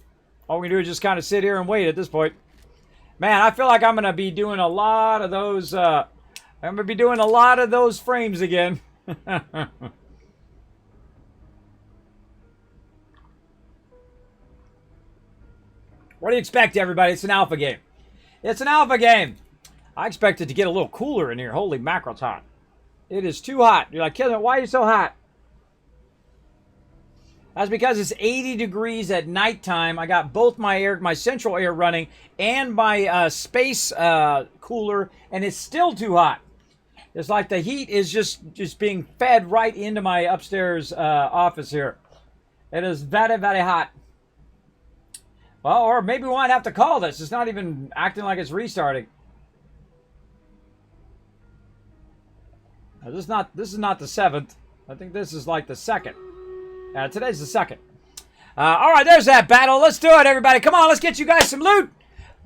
all we can do is just kind of sit here and wait at this point. Man, I feel like I'm going to be doing a lot of those. I'm going to be doing a lot of those frames again. What do you expect, everybody? It's an alpha game. It's an alpha game. I expect it to get a little cooler in here. Holy mackerel, it's hot. It is too hot. You're like, Kismet, why are you so hot? That's because it's 80 degrees at nighttime. I got both my central air running and my space cooler, and it's still too hot. It's like the heat is just being fed right into my upstairs office here. It is very, very hot. Well, or maybe we might have to call this. It's not even acting like it's restarting. Now, this is not the 7th. I think this is like the 2nd. Today's the 2nd. All right, there's that battle. Let's do it, everybody. Come on, let's get you guys some loot.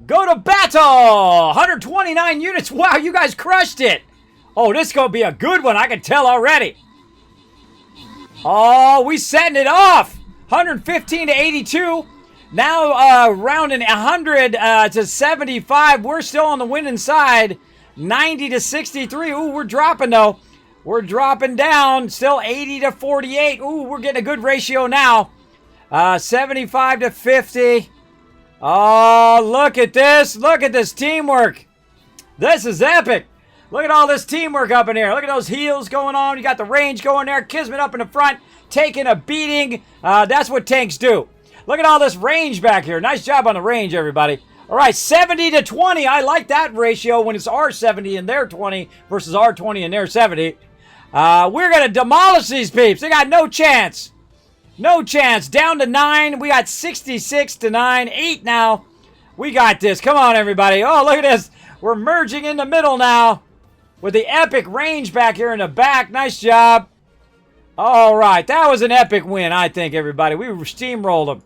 Go to battle. 129 units. Wow, you guys crushed it. Oh, this is going to be a good one. I can tell already. Oh, we setting it off. 115 to 82. Now rounding 100 to 75. We're still on the winning side. 90 to 63. Ooh, we're dropping, though. We're dropping down. Still 80 to 48. Ooh, we're getting a good ratio now. 75 to 50. Oh, look at this. Look at this teamwork. This is epic. Look at all this teamwork up in here. Look at those heals going on. You got the range going there. Kismet up in the front, taking a beating. That's what tanks do. Look at all this range back here. Nice job on the range, everybody. All right, 70 to 20. I like that ratio when it's our 70 and their 20 versus our 20 and their 70. We're going to demolish these peeps. They got no chance. No chance. Down to 9. We got 66 to 9. 8 now. We got this. Come on, everybody. Oh, look at this. We're merging in the middle now with the epic range back here in the back. Nice job. All right. That was an epic win, I think, everybody. We steamrolled them.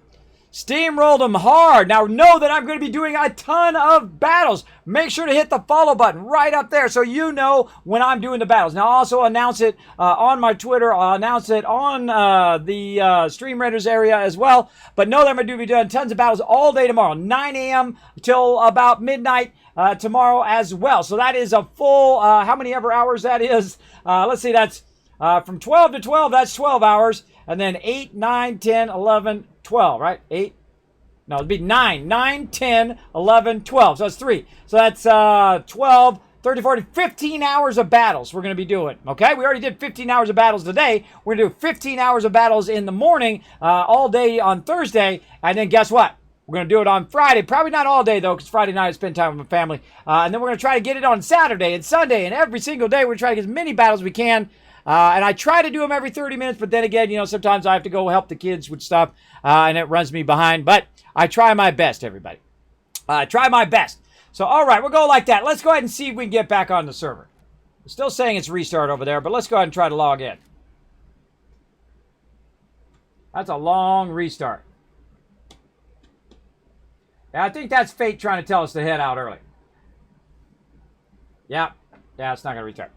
Steamrolled them hard. Now, know that I'm going to be doing a ton of battles. Make sure to hit the follow button right up there so you know when I'm doing the battles. Now, I'll also announce it on my Twitter. I'll announce it on the Stream Raiders area as well. But know that I'm going to be doing tons of battles all day tomorrow, 9 a.m. till about midnight tomorrow as well. So that is a full, how many ever hours that is? Let's see, that's from 12 to 12, that's 12 hours. And then 8, 9, 10, 11, 12, right? 8. No, it'd be 9. 9, 10, 11, 12. So that's 3. So that's 12, 30, 40, 15 hours of battles we're going to be doing. Okay? We already did 15 hours of battles today. We're going to do 15 hours of battles in the morning, all day on Thursday. And then guess what? We're going to do it on Friday. Probably not all day, though, because Friday night I spend time with my family. And then we're going to try to get it on Saturday and Sunday. And every single day we're going to try to get as many battles as we can. And I try to do them every 30 minutes, but then again, you know, sometimes I have to go help the kids with stuff, and it runs me behind. But I try my best, everybody. Try my best. So, all right, we'll go like that. Let's go ahead and see if we can get back on the server. It's still saying it's restart over there, but let's go ahead and try to log in. That's a long restart. Yeah, I think that's fate trying to tell us to head out early. Yeah, it's not going to restart.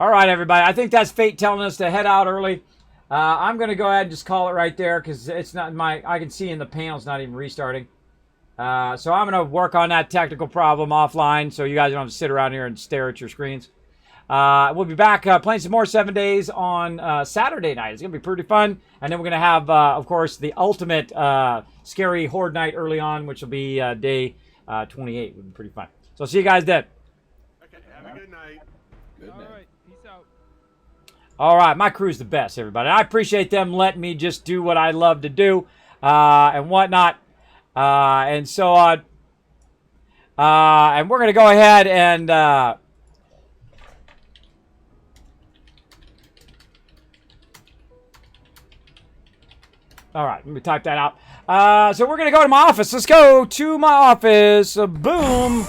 All right, everybody. I think that's fate telling us to head out early. I'm going to go ahead and just call it right there because it's not I can see in the panel it's not even restarting. So I'm going to work on that technical problem offline so you guys don't have to sit around here and stare at your screens. We'll be back playing some more 7 days on Saturday night. It's going to be pretty fun. And then we're going to have, of course, the ultimate scary horde night early on, which will be day 28. It'll be pretty fun. So see you guys then. Okay, have a good night. Good All night. right, peace out. All right, my crew's the best, everybody. I appreciate them letting me just do what I love to do and whatnot and so on. And we're going to go ahead and... all right, let me type that out. So we're going to go to my office. Let's go to my office. Boom.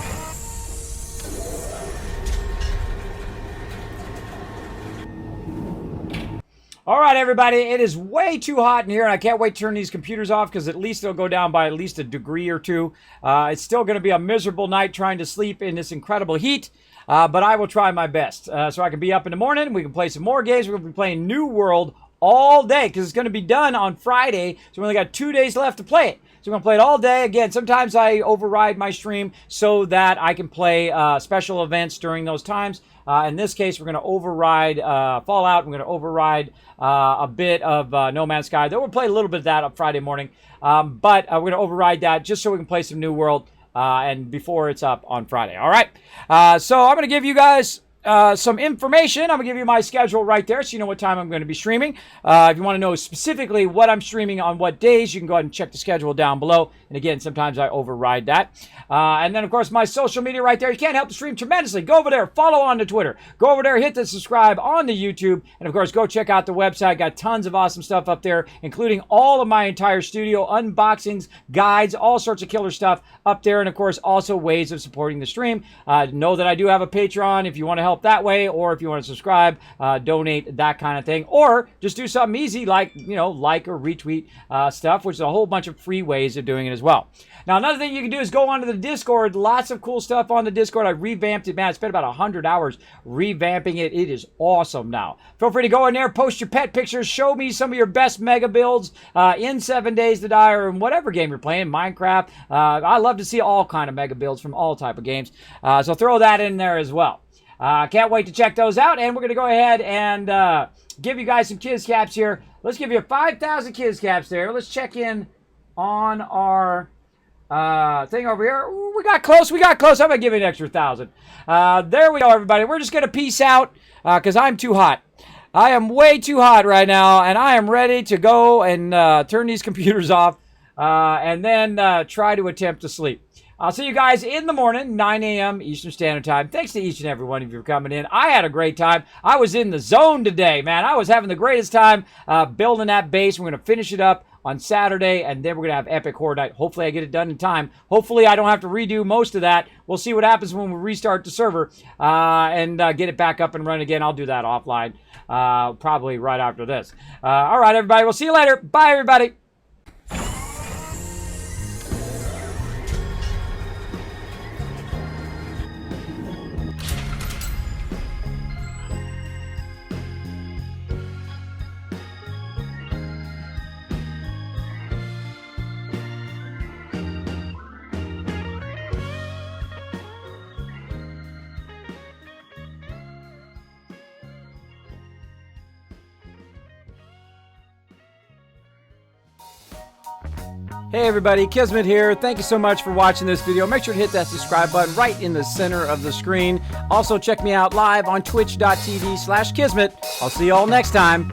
All right, everybody. It is way too hot in here, and I can't wait to turn these computers off because at least it'll go down by at least a degree or two. It's still going to be a miserable night trying to sleep in this incredible heat, but I will try my best. So I can be up in the morning. We can play some more games. We're going to be playing New World all day because it's going to be done on Friday, so we only got 2 days left to play it. So we're going to play it all day. Again, sometimes I override my stream so that I can play special events during those times. In this case, we're going to override Fallout. We're going to override a bit of No Man's Sky. Though we'll play a little bit of that up Friday morning. But we're going to override that just so we can play some New World and before it's up on Friday. All right? So I'm going to give you guys... some information. I'm going to give you my schedule right there so you know what time I'm going to be streaming. If you want to know specifically what I'm streaming on what days, you can go ahead and check the schedule down below. And again, sometimes I override that. And then, of course, my social media right there. You can't help the stream tremendously. Go over there. Follow on to Twitter. Go over there. Hit the subscribe on the YouTube. And, of course, go check out the website. Got tons of awesome stuff up there, including all of my entire studio, unboxings, guides, all sorts of killer stuff up there. And, of course, also ways of supporting the stream. Know that I do have a Patreon if you want to help that way, or if you want to subscribe, donate, that kind of thing, or just do something easy like, you know, like or retweet stuff, which is a whole bunch of free ways of doing it as well. Now, another thing you can do is go onto the Discord. Lots of cool stuff on the Discord. I revamped it, man. I spent about 100 hours revamping it. It is awesome now. Feel free to go in there, post your pet pictures, show me some of your best mega builds in 7 Days to Die or in whatever game you're playing, Minecraft. I love to see all kind of mega builds from all type of games. So throw that in there as well. Can't wait to check those out, and we're going to go ahead and give you guys some Kiz Caps here. Let's give you 5,000 Kiz Caps there. Let's check in on our thing over here. Ooh, we got close. I'm going to give you an extra 1,000. There we go, everybody. We're just going to peace out because I'm too hot. I am way too hot right now, and I am ready to go and turn these computers off and then try to attempt to sleep. I'll see you guys in the morning, 9 a.m. Eastern Standard Time. Thanks to each and every one of you for coming in. I had a great time. I was in the zone today, man. I was having the greatest time building that base. We're going to finish it up on Saturday, and then we're going to have Epic Horde Night. Hopefully I get it done in time. Hopefully I don't have to redo most of that. We'll see what happens when we restart the server and get it back up and running again. I'll do that offline probably right after this. All right, everybody. We'll see you later. Bye, everybody. Hey everybody, Kismet here. Thank you so much for watching this video. Make sure to hit that subscribe button right in the center of the screen. Also check me out live on twitch.tv/Kismet. I'll see you all next time.